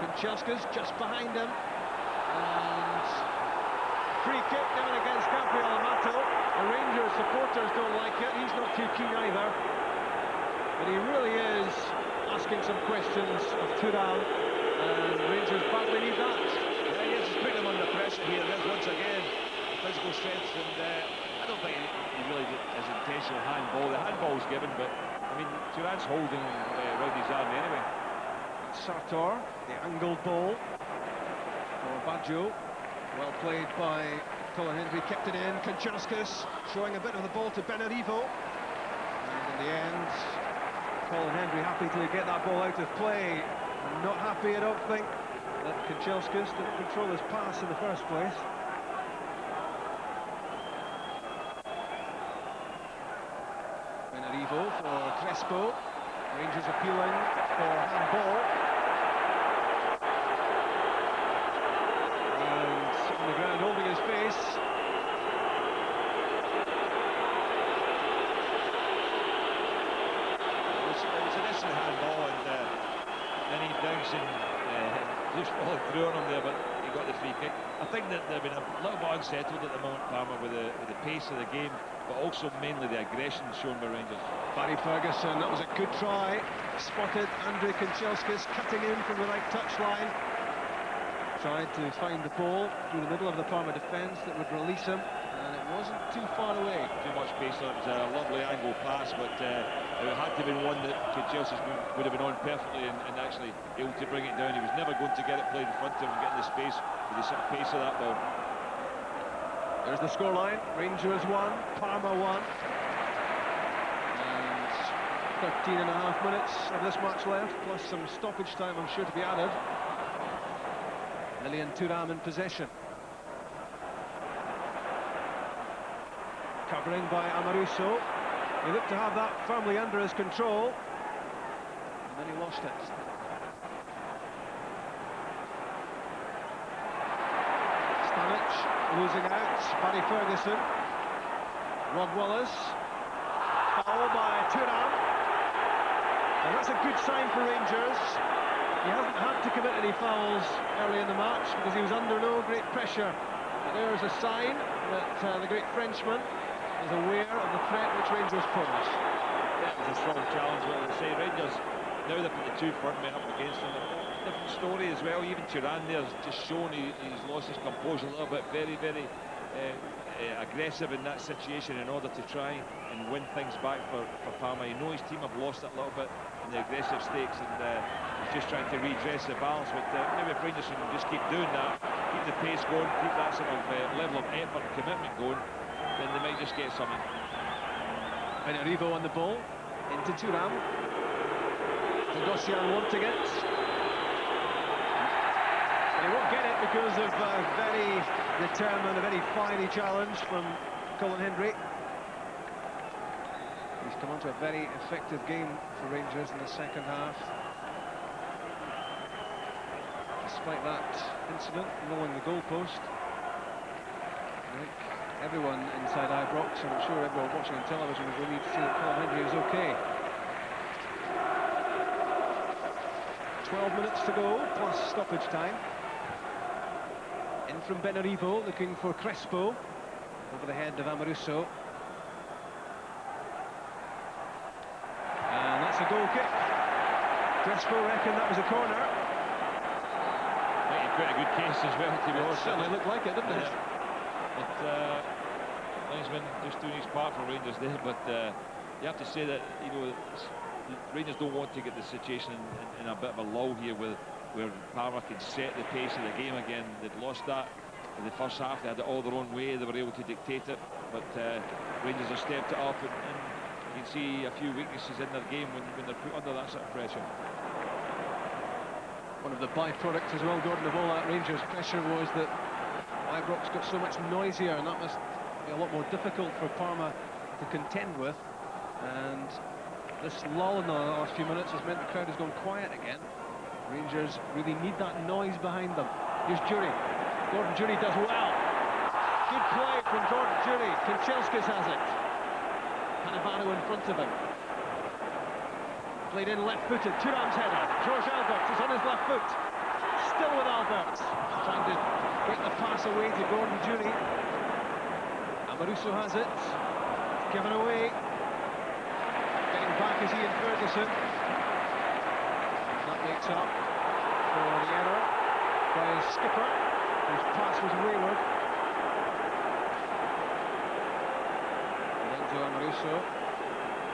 Kuchelskis just behind him. And free kick given against Gabriel Amato. The Rangers supporters don't like it. He's not too keen either. But he really is asking some questions of Turan. And Rangers badly need that. Yeah, he is putting them under pressure here. There's once again physical strength, and I don't think he really is intentional handball. The handball's given, but I mean, Turan's holding around his arm anyway. Sartor, the angled ball for Baggio. Well played by Colin Hendry, kept it in. Kuchelskis showing a bit of the ball to Benarivo. And in the end, Colin Hendry happy to get that ball out of play. Not happy, I don't think, that Kanchelskis didn't control his pass in the first place. Benarivo for Crespo. Rangers appealing for handball. And on the ground holding his face. It was an instant handball, and then he brings in just followed through on him there, but he got the free kick. I think that they've been a little bit unsettled at the moment, Parma, with the pace of the game, but also mainly the aggression shown by Rangers. Barry Ferguson, that was a good try. Spotted Andrei Kanchelskis cutting in from the right touchline. Tried to find the ball through the middle of the Parma defence that would release him, and it wasn't too far away. Too much pace on it. It was a lovely angle pass, but it had to have been one that Kanchelskis would have been on perfectly and actually able to bring it down. He was never going to get it played in front of him and get in the space with the sort of pace of that ball. There's the scoreline. Rangers 1, Parma 1. And 13 and a half minutes of this match left, plus some stoppage time, I'm sure, to be added. Lilian Thuram in possession. Covering by Amoruso. He looked to have that firmly under his control, and then he lost it. Stanic losing out. Barry Ferguson. Rod Wallace. Foul by Thuram. And that's a good sign for Rangers. He hasn't had to commit any fouls early in the match because he was under no great pressure. And there's a sign that the great Frenchman is aware of the threat which Rangers pose. Yeah, it was a strong challenge, what they say. Rangers, now they've put the two front men up against them. Different story as well. Even Thuram there's just shown he's lost his composure a little bit. Very, very aggressive in that situation in order to try and win things back for Parma. You know his team have lost it a little bit in the aggressive stakes, and he's just trying to redress the balance. But maybe if Rangers can just keep doing that, keep the pace going, keep that sort of level of effort and commitment going, then they might just get something. Benarivo on the ball, into Thuram. Gagosian wanting it. But he won't get it because of a very determined, a very fiery challenge from Colin Hendry. He's come onto a very effective game for Rangers in the second half. Despite that incident, rolling the goalpost, I think everyone inside Ibrox, and I'm sure everyone watching on television, is relieved to see that Colin Hendry is okay. 12 minutes to go, plus stoppage time. In from Benarivo, looking for Crespo, over the head of Amoruso. And that's a goal kick. Crespo reckoned that was a corner. I think he put a good case as well, to be honest. It certainly looked like it, didn't it? But linesman just doing his part for Rangers there, but you have to say that, you know, Rangers don't want to get the situation in a bit of a lull here where Parma can set the pace of the game again. They'd lost that in the first half. They had it all their own way. They were able to dictate it, but Rangers have stepped it up, and you can see a few weaknesses in their game when they're put under that sort of pressure. One of the byproducts as well, Gordon, of all that Rangers pressure was that Ibrox got so much noisier, and that must be a lot more difficult for Parma to contend with. And this lull in the last few minutes has meant the crowd has gone quiet again. Rangers really need that noise behind them. Here's Jury. Gordon Jury does well. Good play from Gordon Jury. Kanchelskis has it. Cannavaro in front of him. Played in left-footed. Thuram's header. George Alberts is on his left foot. Still with Alberts. Trying to break the pass away to Gordon Jury. Amoruso has it. It's given away. Getting back is Ian Ferguson. That makes up for the error by his skipper, whose pass was wayward. Lorenzo Amoruso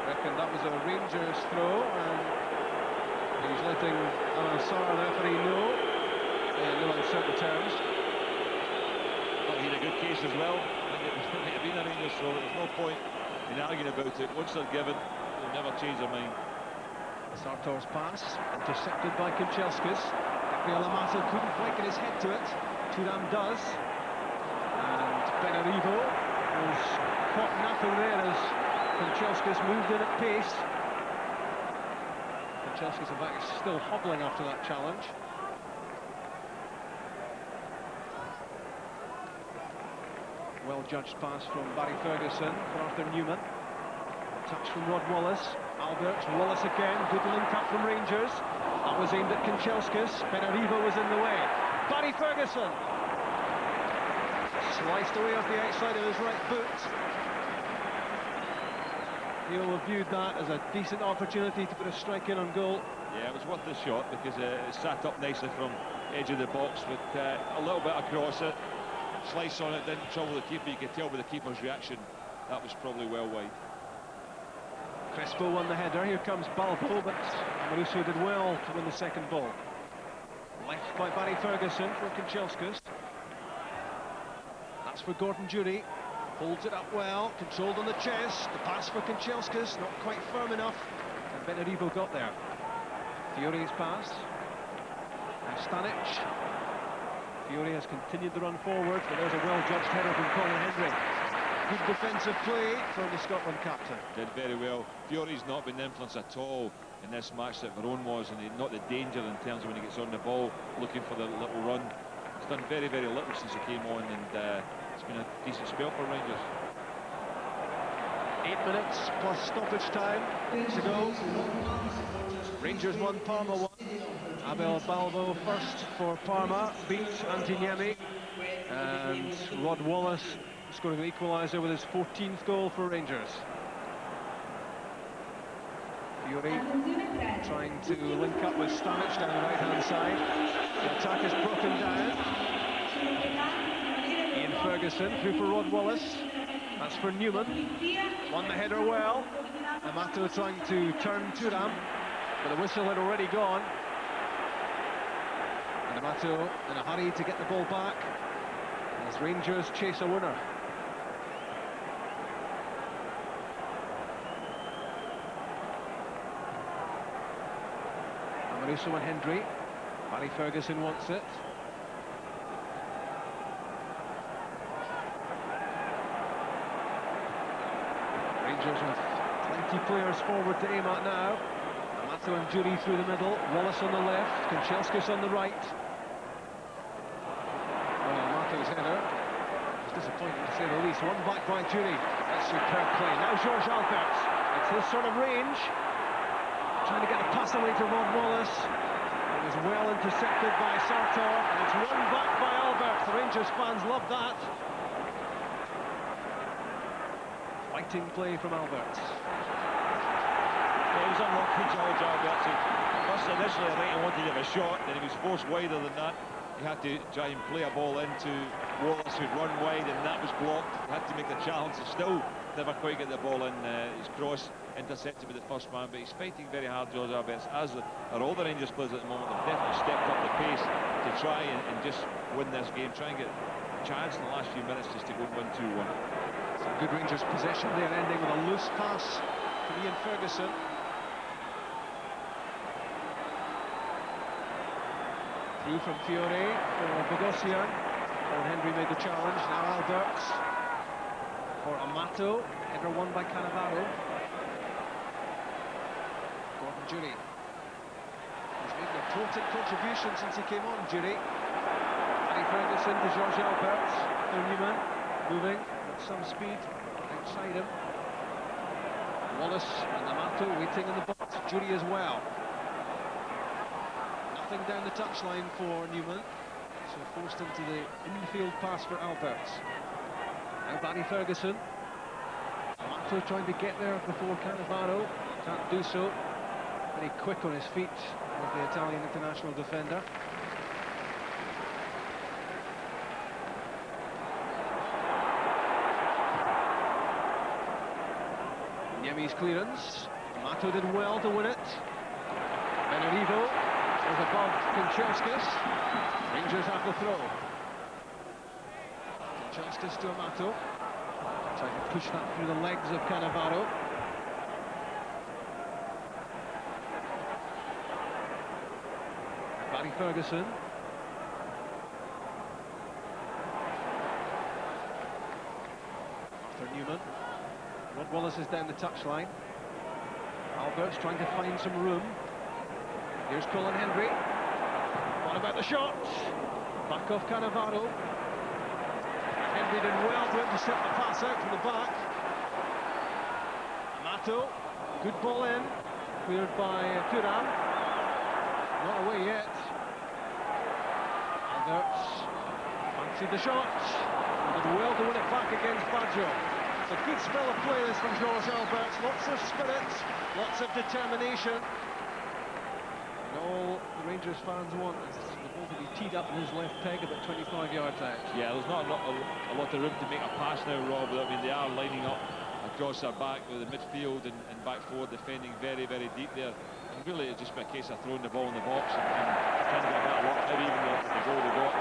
reckoned that was a Rangers throw, and he's letting Alan Sarr, the referee, know in no uncertain terms. Well, he had a good case as well. I think it might have been a Rangers throw. There's no point in arguing about it. Once they're given, they'll never change their mind. Sartor's pass, intercepted by Kanchelskis. Gabriel Amato couldn't quite get his head to it. Thuram does. And Benarivo was caught napping there as Kanchelskis moved in at pace. Kanchelskis, in fact, is still hobbling after that challenge. Well-judged pass from Barry Ferguson for Arthur Newman. Touch from Rod Wallace. Albert, Wallace again. Good link up from Rangers. That was aimed at Kanchelskis. Benarivo was in the way. Barry Ferguson sliced away off the outside of his right boot. He'll have viewed that as a decent opportunity to put a strike in on goal. Yeah, it was worth the shot because it sat up nicely from edge of the box with a little bit across it. Slice on it, didn't trouble the keeper. You could tell by the keeper's reaction that was probably well wide. Crespo won the header. Here comes Balbo, but Marusso did well to win the second ball. Left by Barry Ferguson for Kanchelskis. That's for Gordon Jury. Holds it up well, controlled on the chest. The pass for Kanchelskis, not quite firm enough. And Benarivo got there. Fiore's pass. Now Stanic. Fiore has continued the run forward, but there's a well-judged header from Colin Hendry. Good defensive play from the Scotland captain. Did very well. Fiore's not been the influence at all in this match that Varone was, and not the danger in terms of when he gets on the ball, looking for the little run. He's done very, very little since he came on, and it's been a decent spell for Rangers. 8 minutes plus stoppage time to go. Rangers 1, Parma 1. Abel Balbo first for Parma, beats Antiniemi. And Rod Wallace scoring an equaliser with his 14th goal for Rangers. Fiore trying to link up with Stanic down the right-hand side. The attack is broken down. Ian Ferguson through for Rod Wallace. That's for Newman. Won the header well. Amato trying to turn Thuram, but the whistle had already gone. And Amato in a hurry to get the ball back as Rangers chase a winner. Marusso and Hendry. Barry Ferguson wants it. Rangers with 20 players forward to aim at now. Amato and Jury through the middle. Wallace on the left. Kanchelskis on the right. Well, Amato's header was disappointing to say the least. One back by Jury. That's superb play. Now George Alberts. It's his sort of range. Trying to get a pass away to Rod Wallace. It was well intercepted by Sartor, and it's run back by Albert. The Rangers fans love that. Fighting play from Albert. Yeah, he was unlucky, George Alberts. He first initially I think he wanted to have a shot, then he was forced wider than that. He had to try and play a ball into Wallace, who'd run wide, and that was blocked. He had to make the challenge, and still never quite get the ball in. His cross intercepted with the first man, but he's fighting very hard, George Alberts, as are all the Rangers players at the moment. They've definitely stepped up the pace to try and just win this game, try and get a chance in the last few minutes just to go and win 2-1. Some good Rangers possession there, ending with a loose pass from Ian Ferguson. Through from Fiore for Bogosian. Colin Hendry made the challenge. Now Alberts for Amato. Header won by Cannavaro. Gordon Jury. He's made an important contribution since he came on, Jury. Barry Ferguson to George Alberts. For Newman. Moving at some speed outside him. Wallace and Amato waiting in the box. Jury as well. Nothing down the touchline for Newman, so forced into the infield pass for Alberts. Now Barry Ferguson. Amato trying to get there before Cannavaro. Can't do so. Very quick on his feet with the Italian international defender. Niemi's clearance. Amato did well to win it. Benarivo was above Kanchelskis. Rangers have the throw. Kanchelskis to Amato. Trying to push that through the legs of Cannavaro. Ferguson. Arthur Newman. Rod Wallace is down the touchline. Albert's trying to find some room. Here's Colin Hendry. What about the shot? Back off Cannavaro. Hendry did well to intercept the pass out from the back. Amato, good ball in. Cleared by Thuram. Not away yet. Alberts fancied the shot. Did well to win it back against Baggio. It's a good spell of play this from George Alberts. Lots of spirit, lots of determination. And all the Rangers fans want is the ball to be teed up in his left peg about 25 yards out. Yeah, there's not a lot of room to make a pass now, Rob. I mean, they are lining up across their back with the midfield and back forward defending very, very deep there. And really, it's just be a case of throwing the ball in the box and trying to get that luck. Maybe even the goal they got.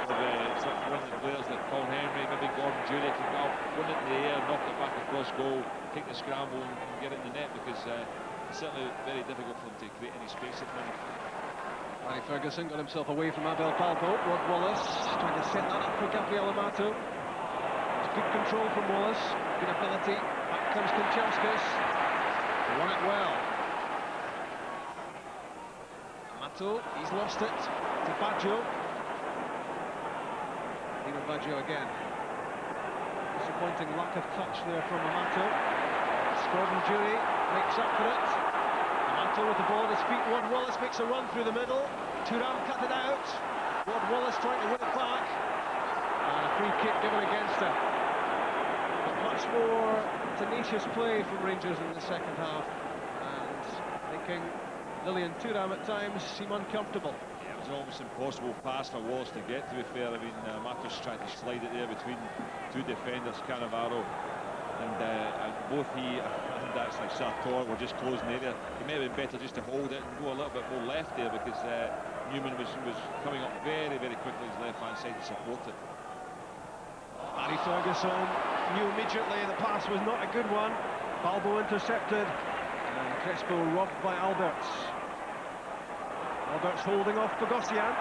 One of the players like Paul Henry, maybe Gordon Jury can go up, win it in the air, knock it back across goal, take the scramble and get it in the net, because it's certainly very difficult for them to create any space at the moment. Barry Ferguson got himself away from Abel Palpo. Rod Wallace trying to set that up for Gabriel Amato. It's good control from Wallace, good ability. Back comes Kanchelskis. Won it well. Amato, he's lost it to Baggio. Even Baggio again. Disappointing lack of touch there from Amato. Gordon Jury makes up for it. Amato with the ball at his feet. Rod Wallace makes a run through the middle. Thuram cut it out. Rod Wallace trying to win it back. And a free kick given against him. But much more tenacious play from Rangers in the second half. And making Lilian Thuram at times seem uncomfortable. It was almost impossible pass for Wallace to get, to be fair. I mean, Matos tried to slide it there between two defenders, Cannavaro, and both he and actually Sartor were just closing the area. It may have been better just to hold it and go a little bit more left there, because Newman was coming up very, very quickly his left-hand side to support it. Barry Ferguson knew immediately the pass was not a good one. Balbo intercepted, and Crespo robbed by Alberts. Alberts holding off Bogosian.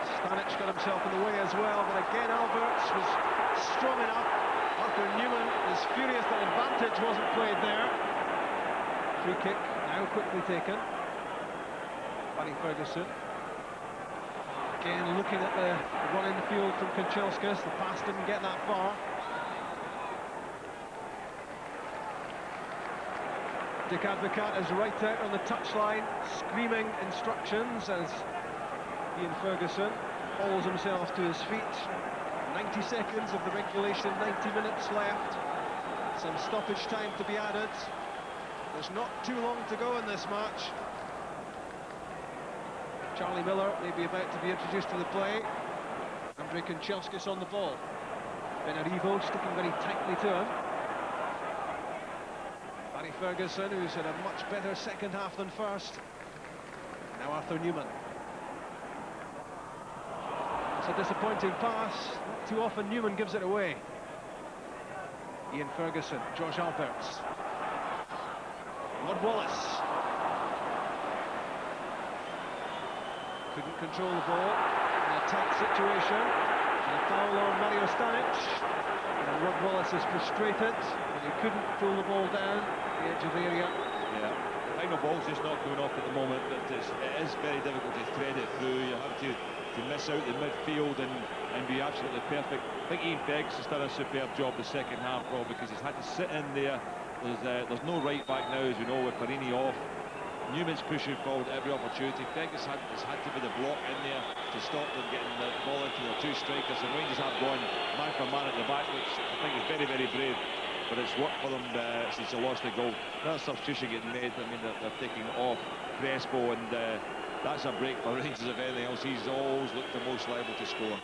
Stanic got himself in the way as well, but again Alberts was strong enough. Arthur Newman is furious that advantage wasn't played there. Free kick now quickly taken. Barry Ferguson. Again looking at the run in the field from Kanchelskis. The pass didn't get that far. Dick Advocat is right out on the touchline, screaming instructions as Ian Ferguson hauls himself to his feet. 90 seconds of the regulation, 90 minutes left. Some stoppage time to be added. There's not too long to go in this match. Charlie Miller may be about to be introduced to the play. Andrei Kanchelskis on the ball. Benarivo sticking very tightly to him. Barry Ferguson, who's had a much better second half than first. Now Arthur Newman. It's a disappointing pass. Not too often Newman gives it away. Ian Ferguson, George Alberts. Rod Wallace. Couldn't control the ball in a tight situation. And a foul on Mario Stanic. And Rod Wallace is frustrated, but he couldn't pull the ball down the edge of the area. Yeah, the final ball's just not going off at the moment, but it is very difficult to thread it through. You have to miss out the midfield and be absolutely perfect. I think Ian Beggs has done a superb job the second half, Rob, because he's had to sit in there. There's no right back now, as we know, with Farini off. Newman's pushing forward every opportunity. Beggs has had to be the block in there to stop them getting the ball into the two strikers. And Rangers have gone man for man at the back, which I think is very, very brave. But it's worked for them since they lost the goal. That substitution getting made, I mean, they're taking off Crespo, and that's a break for Rangers. If anything else, he's always looked the most liable to score.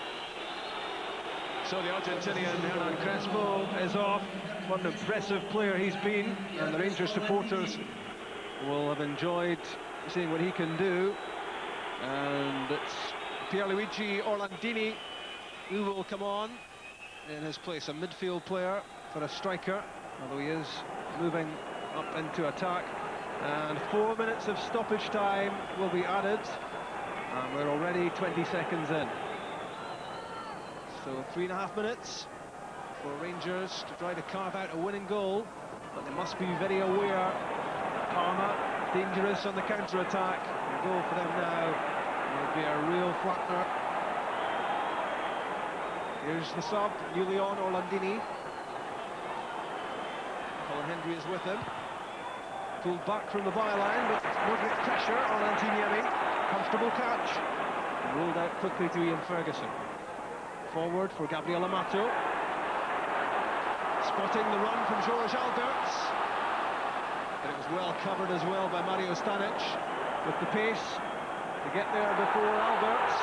So the Argentinian Hernan Crespo is off. What an impressive player he's been, and the Rangers supporters will have enjoyed seeing what he can do. And it's Pierluigi Orlandini who will come on in his place, a midfield player for a striker, although he is moving up into attack. And 4 minutes of stoppage time will be added. And we're already 20 seconds in. So 3.5 minutes for Rangers to try to carve out a winning goal. But they must be very aware. Parma, dangerous on the counter-attack. A goal for them now will be a real flattener. Here's the sub, Julian Orlandini. Colin Hendry is with him. Pulled back from the byline, but moderate pressure on Antiniemi. Comfortable catch. And rolled out quickly to Ian Ferguson. Forward for Gabriel Amato. Spotting the run from George Alberts. But it was well covered as well by Mario Stanic, with the pace to get there before Alberts.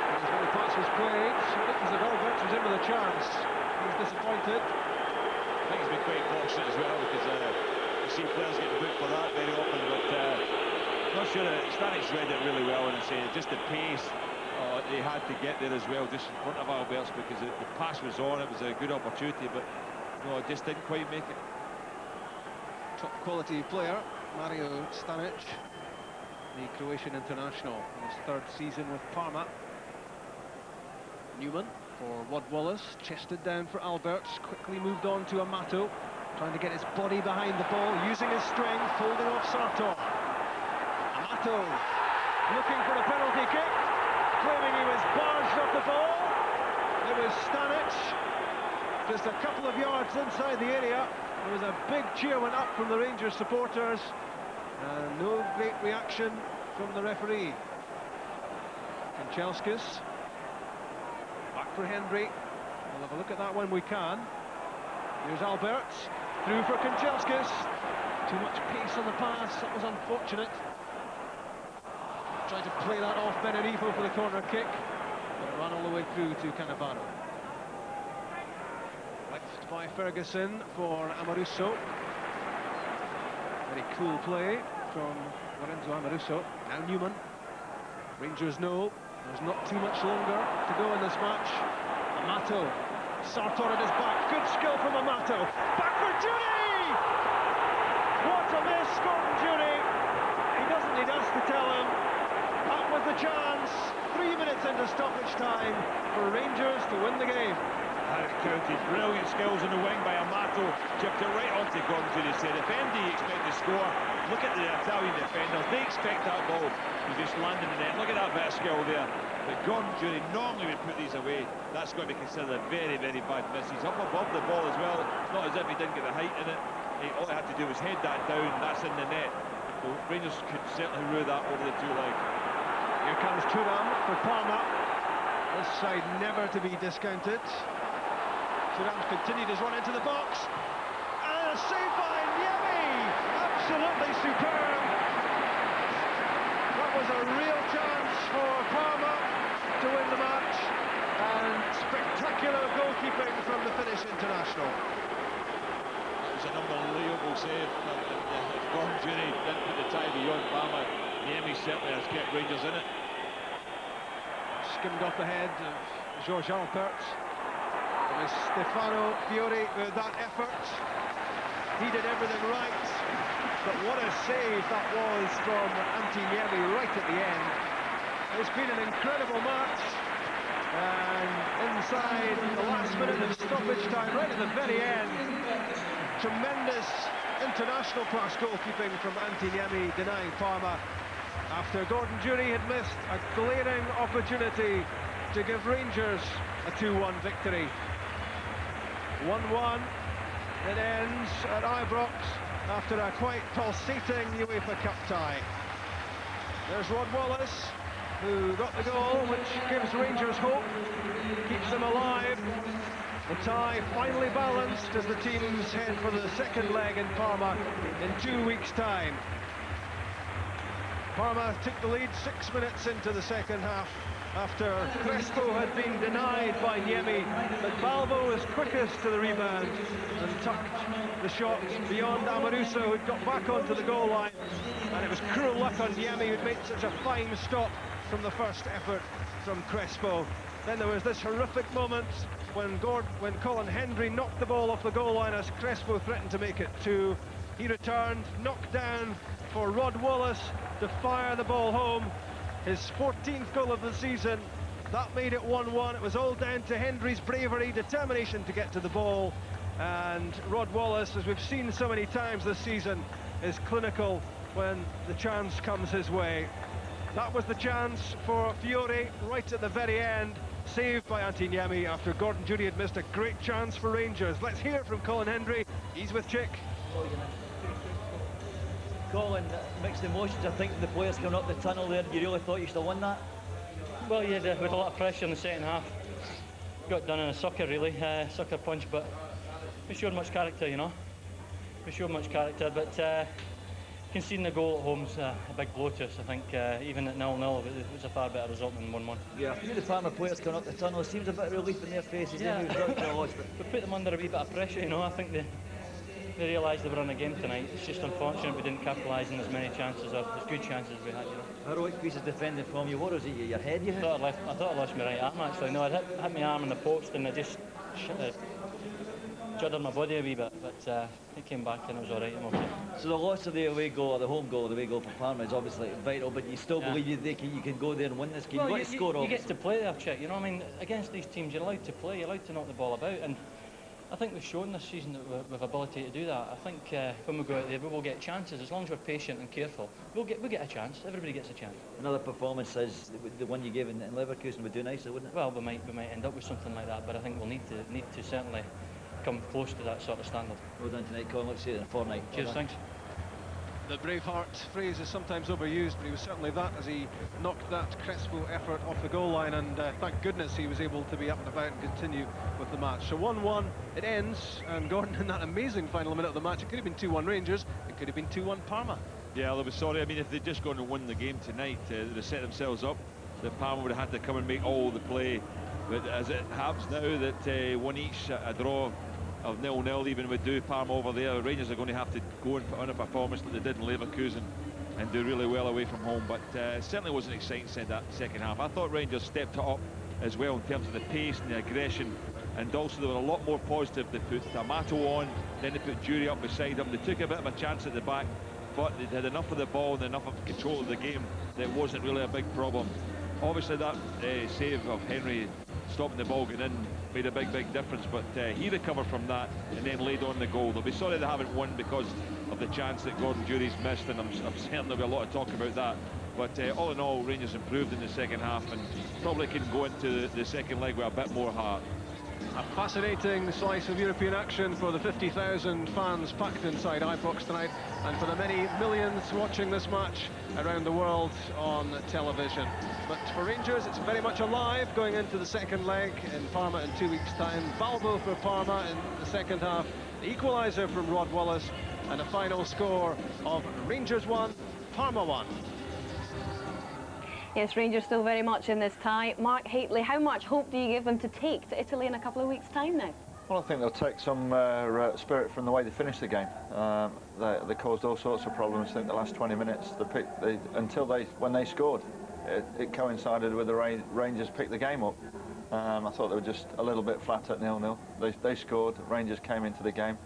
That was when the pass was played. It looked as if Alberts was in with a chance. He was disappointed. I think he's been quite fortunate as well, because you see players getting booked for that very often, but not sure that Stanic's read it really well, and I say just the pace they had to get there as well, just in front of Alberts, because the pass was on. It was a good opportunity, but no, it just didn't quite make it. Top quality player, Mario Stanic, the Croatian international, in his 3rd season with Parma. Newman for Wad Wallace, chested down for Alberts, quickly moved on to Amato, trying to get his body behind the ball, using his strength, holding off Sartor. Amato looking for a penalty kick, claiming he was barged off the ball. It was Stanic, just a couple of yards inside the area. There was a big cheer went up from the Rangers supporters, and no great reaction from the referee. Kanchelskis, back for Hendry. We'll have a look at that when we can. Here's Alberts, through for Kanchelskis. Too much pace on the pass, that was unfortunate. Tried to play that off Benedito for the corner kick, but it ran all the way through to Cannavaro. Left by Ferguson for Amoruso. Very cool play from Lorenzo Amoruso. Now Newman. Rangers know there's not too much longer to go in this match. Amato, Sartor at his back. Good skill from Amato. Back for Judy! What a miss, Gordon Judy! He doesn't need us to tell him. That was the chance. 3 minutes into stoppage time for Rangers to win the game. Harry County, brilliant skills in the wing by Amato, chipped it right onto Gordon Judy. Said if MD expect to score, look at the Italian defenders, they expect that ball to just land in the net. Look at that bit of skill there. But Gordon Judy normally would put these away. That's going to be considered a very, very bad miss. He's up above the ball as well, not as if he didn't get the height in it. All he had to do was head that down, that's in the net. So Rangers could certainly rule that over the 2 legs. Here comes Thuram for Parma. This side never to be discounted. Thuram's continued his run into the box. And a save by Niemi! Absolutely superb! That was a real chance for Parma to win the match. And spectacular goalkeeping from the Finnish international. It was an unbelievable save. If Gordon Judy didn't put the tie beyond Parma, Niemi certainly has kept Rangers in it. Skimmed off the head of George Alberts. It was Stefano Fiori with that effort. He did everything right. But what a save that was from Antiniemi right at the end. It's been an incredible match. And inside the last minute of stoppage time, right at the very end, tremendous international class goalkeeping from Antiniemi, denying Parma after Gordon Jury had missed a glaring opportunity to give Rangers a 2-1 victory. 1-1, it ends at Ibrox after a quite pulsating UEFA Cup tie. There's Rod Wallace, who got the goal, which gives Rangers hope, keeps them alive. The tie finally balanced as the teams head for the second leg in Parma in 2 weeks' time. Parma took the lead 6 minutes into the second half after Crespo had been denied by Niemi, but Balbo was quickest to the rebound and tucked the shot beyond Amoruso, who'd got back onto the goal line, and it was cruel luck on Niemi, who'd made such a fine stop from the first effort from Crespo. Then there was this horrific moment when Colin Hendry knocked the ball off the goal line as Crespo threatened to make it 2, He returned, knocked down for Rod Wallace to fire the ball home. His 14th goal of the season. That made it 1-1. It was all down to Hendry's bravery, determination to get to the ball. And Rod Wallace, as we've seen so many times this season, is clinical when the chance comes his way. That was the chance for Fiore right at the very end, saved by Antiniemi after Gordon Judy had missed a great chance for Rangers. Let's hear it from Colin Hendry. He's with Chick. Colin, mixed emotions. I think the players coming up the tunnel there, you really thought you should have won that? Well, yeah, with a lot of pressure in the second half. Got done in a sucker, really, sucker punch, but we showed much character, you know. We showed much character, but conceding the goal at home's a big blow to us. I think even at 0-0, it was a far better result than 1-1. Yeah, a few of the Parma players coming up the tunnel, it seems a bit of relief in their faces. Yeah. But We put them under a wee bit of pressure, you know. I think they realised they were on the game tonight. It's just unfortunate we didn't capitalise on as many chances or as good chances as we had, you know. Heroic piece of defending from you. What was it, your head you hit? I thought I lost my right arm, actually. No, I hit my arm on the post and I just juddered my body a wee bit, but it came back and it was all right. I'm okay. So the loss of the away goal, or the home goal, the away goal for Parma is obviously vital, but you still believe you can go there and win this game. Well, You've got to score, you get to play there, Chick. You know, I mean, against these teams, you're allowed to play, you're allowed to knock the ball about, and I think we've shown this season that we've ability to do that. I think when we go out there, we will get chances. As long as we're patient and careful, we'll get a chance. Everybody gets a chance. Another performance as the one you gave in Leverkusen would do nicer, wouldn't it? Well, we might end up with something like that, but I think we'll need to certainly come close to that sort of standard. Well done tonight, Colin. Let's see it in a fortnight. Cheers, thanks. The Braveheart phrase is sometimes overused, but he was certainly that as he knocked that Crespo effort off the goal line, and thank goodness he was able to be up and about and continue with the match. So 1-1, it ends, and Gordon, in that amazing final minute of the match, it could have been 2-1 Rangers, it could have been 2-1 Parma. Yeah, I was sorry. I mean, if they'd just gone and won the game tonight, they'd have set themselves up. The Parma would have had to come and make all the play. But as it happens now that one each, a draw of 0-0 even would do Parma over there, Rangers are going to have to go and put on a performance like they did in Leverkusen and do really well away from home. But certainly wasn't exciting that second half. I thought Rangers stepped it up as well in terms of the pace and the aggression, and also they were a lot more positive. They put D'Amato on, then they put Jury up beside him. They took a bit of a chance at the back, but they had enough of the ball and enough of control of the game that it wasn't really a big problem. Obviously that save of Henry stopping the ball getting in made a big difference, but he recovered from that and then laid on the goal. They'll be sorry they haven't won because of the chance that Gordon Jury's missed, and I'm certain there'll be a lot of talk about that. But all in all, Rangers improved in the second half and probably can go into the second leg with a bit more heart. A fascinating slice of European action for the 50,000 fans packed inside Ibrox tonight, and for the many millions watching this match around the world on television. But for Rangers, it's very much alive going into the second leg in Parma in 2 weeks' time. Balbo for Parma in the second half, the equaliser from Rod Wallace, and a final score of Rangers 1, Parma 1. Yes, Rangers still very much in this tie. Mark Haitley, how much hope do you give them to take to Italy in a couple of weeks' time now? Well, I think they'll take some spirit from the way they finished the game. They caused all sorts of problems. I think the last 20 minutes, when they scored, it coincided with the Rangers picked the game up. I thought they were just a little bit flat at 0-0. They scored. Rangers came into the game.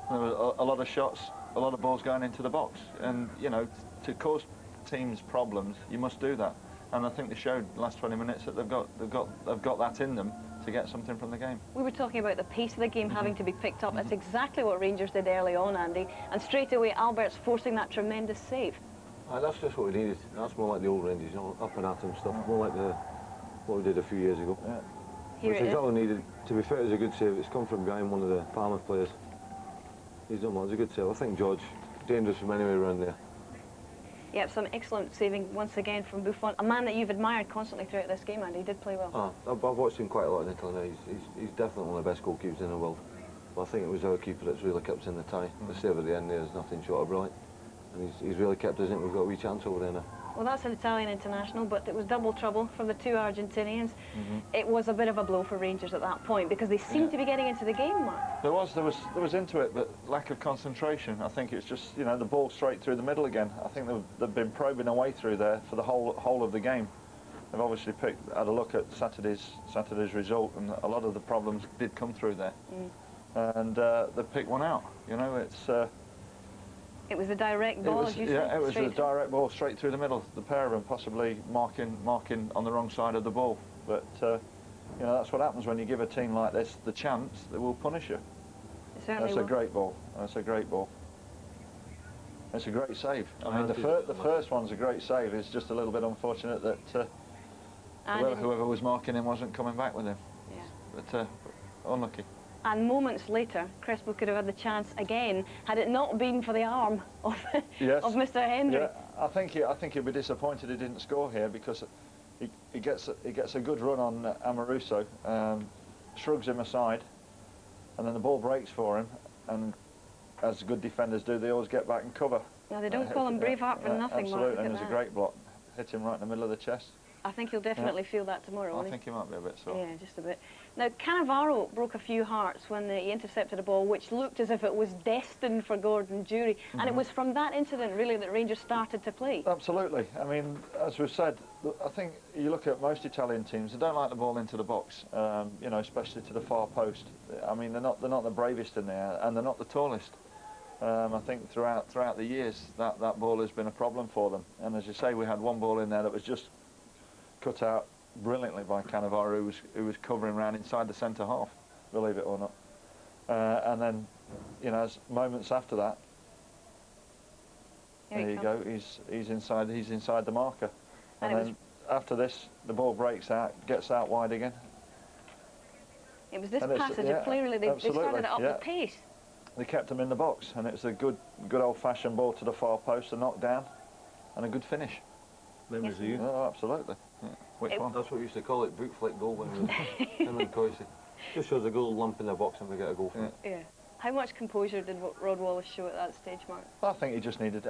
There were a lot of shots, a lot of balls going into the box, and you know, to cause teams problems, you must do that. And I think they showed the last 20 minutes that they've got that in them to get something from the game. We were talking about the pace of the game having to be picked up. That's exactly what Rangers did early on, Andy. And straight away, Albert's forcing that tremendous save. That's just what we needed. That's more like the old Rangers, you know, up and at them stuff. More like what we did a few years ago. Yeah. Here It's exactly needed. To be fair, it was a good save. It's come from behind one of the Parma players. He's done well. It's a good save. I think George, dangerous from anywhere around there. Yep, some excellent saving once again from Buffon, a man that you've admired constantly throughout this game, and he did play well. I've watched him quite a lot in Italy now. He's definitely one of the best goalkeepers in the world. But I think it was our keeper that's really kept us in the tie. The save at the end there is nothing short of brilliant. And he's really kept us in. We've got a wee chance over there now. Well, that's an Italian international, but it was double trouble from the two Argentinians. It was a bit of a blow for Rangers at that point because they seemed to be getting into the game, Mark. There was into it, but lack of concentration. I think it's just, you know, the ball straight through the middle again. I think they've been probing a way through there for the whole of the game. They've obviously had a look at Saturday's result, and a lot of the problems did come through there. And they picked one out. You know, it's It was a direct ball, as you said? Yeah, it was a direct ball straight through the middle. The pair of them possibly marking on the wrong side of the ball. But, you know, that's what happens when you give a team like this the chance, they will punish you. That's a great ball. That's a great ball. It's a great save. I mean, the first one's a great save. It's just a little bit unfortunate that whoever was marking him wasn't coming back with him. Yeah. But unlucky. And moments later, Crespo could have had the chance again had it not been for the arm of, of Mr. Hendry. Yeah, I think he'd be disappointed he didn't score here, because he gets a good run on Amoruso, shrugs him aside, and then the ball breaks for him, and as good defenders do, they always get back and cover. Now, they don't call him Braveheart for nothing, Mark. Absolutely, and it was a great block. Hit him right in the middle of the chest. I think he'll definitely feel that tomorrow, won't he? I think he might be a bit sore. Yeah, just a bit. Now, Cannavaro broke a few hearts when he intercepted a ball which looked as if it was destined for Gordon Durie, and it was from that incident, really, that Rangers started to play. Absolutely. I mean, as we've said, I think you look at most Italian teams, they don't like the ball into the box, you know, especially to the far post. I mean, they're not the bravest in there, and they're not the tallest. I think throughout the years, that ball has been a problem for them. And as you say, we had one ball in there that was just cut out brilliantly by Cannavaro, who was covering around inside the centre half, believe it or not. And then, you know, as moments after that, there you go. He's inside the marker. And then after this, the ball breaks out, gets out wide again. It was this passage of play, really. They started it up the pace. They kept him in the box, and it's a good old-fashioned ball to the far post, a knockdown, and a good finish. Memories of you? Oh, absolutely. Yeah. Which one? That's what we used to call it, boot flick goal when we were him and Coisy. Just shows a good lump in the box and we get a goal from it. Yeah. How much composure did Rod Wallace show at that stage, Mark? I think he just needed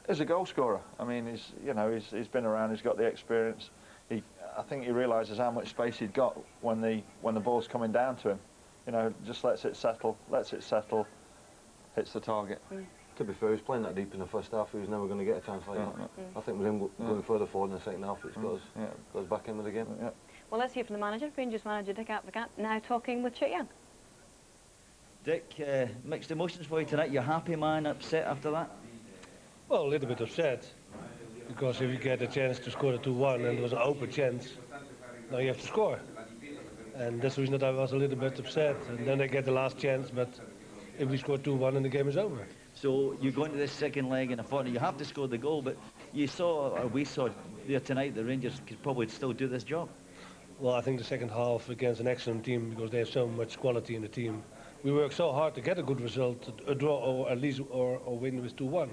as a goal scorer. I mean, he's been around, he's got the experience. I think he realises how much space he'd got when the ball's coming down to him. You know, just lets it settle, hits the target. To be fair, he was playing that deep in the first half, he was never going to get a chance like that. I think with him going further forward in the second half, it's got us back into the game. Well, let's hear from the manager, Rangers manager Dick Advocat, now talking with Chit Young. Dick, mixed emotions for you tonight. You happy, man, upset after that? Well, a little bit upset, because if you get a chance to score a 2-1 and there was an open chance, now you have to score. And that's the reason that I was a little bit upset. And then they get the last chance, but if we score 2-1 and the game is over. So you go into this second leg and I thought you have to score the goal, but we saw there tonight the Rangers could probably still do this job. Well, I think the second half against an excellent team, because they have so much quality in the team. We worked so hard to get a good result, a draw or at least or win with 2-1.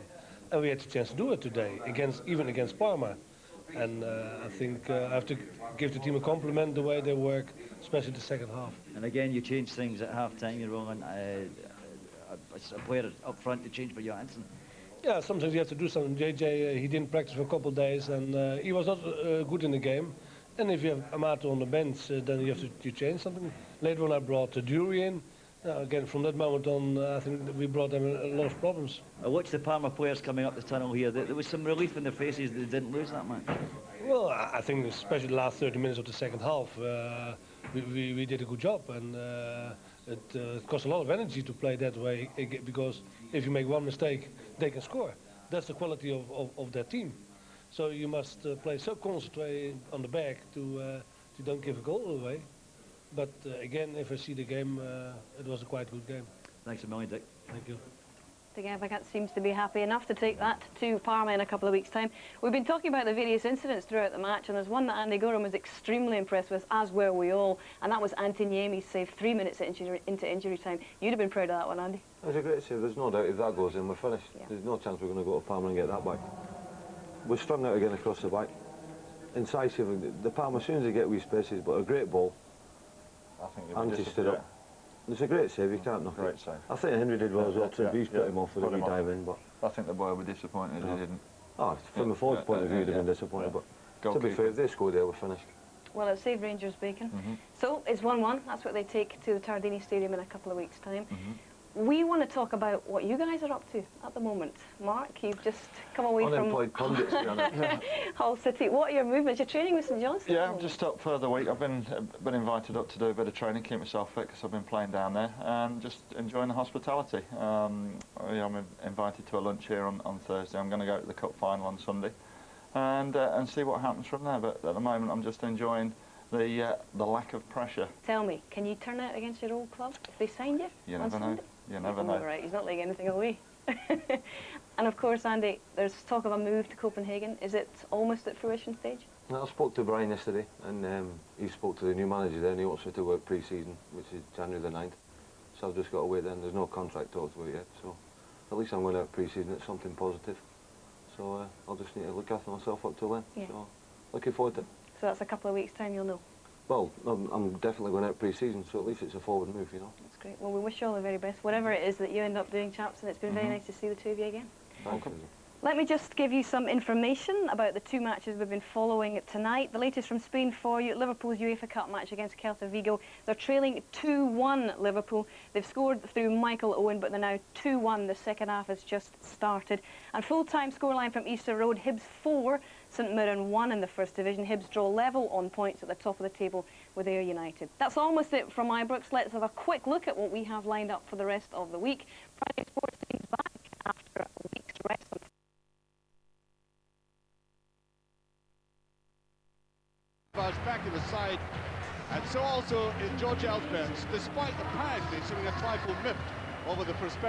And we had the chance to do it today, even against Parma. And I think I have to give the team a compliment the way they work, especially the second half. And again, you changed things at half-time, you're wrong. A player up front to change for Johansson. Yeah, sometimes you have to do something. JJ, he didn't practice for a couple of days, and he was not good in the game. And if you have Amato on the bench, then you have to change something. Later on, I brought Durie in. Again, from that moment on, I think that we brought them a lot of problems. I watched the Parma players coming up the tunnel here. There was some relief in their faces that they didn't lose that match. Well, I think especially the last 30 minutes of the second half, we did a good job, and it costs a lot of energy to play that way, because if you make one mistake, they can score. That's the quality of their team. So you must play so concentrated on the back to don't give a goal away. But again, if I see the game, it was a quite good game. Thanks a million, Dick. Thank you. Dick Advocat seems to be happy enough to take that to Parma in a couple of weeks' time. We've been talking about the various incidents throughout the match, and there's one that Andy Gorham was extremely impressed with, as were we all, and that was Antiniemi's save 3 minutes into injury time. You'd have been proud of that one, Andy. It was a great save. There's no doubt if that goes in, we're finished. Yeah. There's no chance we're going to go to Parma and get that back. We're strung out again across the back. Incisive. The Parma, as soon as they get wee spaces, but a great ball. I think Anti stood up. It's a great save, you can't knock it. Save. I think Henry did well as well too. He's put him off with a wee dive in, but I think the boy would be disappointed if he didn't. Oh, from the forward point of view, he'd have been disappointed, but to be fair, if they scored there, we're finished. Well, it saved Rangers bacon. So it's 1-1. That's what they take to the Tardini Stadium in a couple of weeks' time. we want to talk about what you guys are up to at the moment. Mark, you've just come away Unemployed from pundits, to be honest. Hull City. What are your movements? You're training with St John's? Yeah, I'm just up for the week. I've been invited up to do a bit of training, keep myself fit, because I've been playing down there, and just enjoying the hospitality. I'm invited to a lunch here on Thursday. I'm going to go to the cup final on Sunday, and see what happens from there. But at the moment, I'm just enjoying the lack of pressure. Tell me, can you turn out against your old club if they signed you? You never know. You never know. Right, he's not laying anything away. And of course, Andy, there's talk of a move to Copenhagen. Is it almost at fruition stage? I spoke to Brian yesterday, and he spoke to the new manager there, and he wants me to work pre-season, which is January the 9th. So I've just got to wait then. There's no contract talks about it yet, so at least I'm going to have pre-season. It's something positive. So I'll just need to look after myself up till then. Yeah. So looking forward to it. So that's a couple of weeks' time, you'll know. Well, I'm definitely going out pre-season, so at least it's a forward move, you know. That's great. Well, we wish you all the very best, whatever it is that you end up doing, chaps, and it's been very nice to see the two of you again. Thank you. Let me just give you some information about the two matches we've been following tonight. The latest from Spain for you, Liverpool's UEFA Cup match against Celta Vigo. They're trailing 2-1 Liverpool. They've scored through Michael Owen, but they're now 2-1. The second half has just started. And full-time scoreline from Easter Road, Hibs 4, St Mirren 1 in the First Division. Hibs draw level on points at the top of the table with Ayr United. That's almost it from Ibrox. Let's have a quick look at what we have lined up for the rest of the week. Friday Sports team's back after a week's rest. Back in the side, and so also in George Elsbeth, despite apparently showing a trifle miffed over the prospect.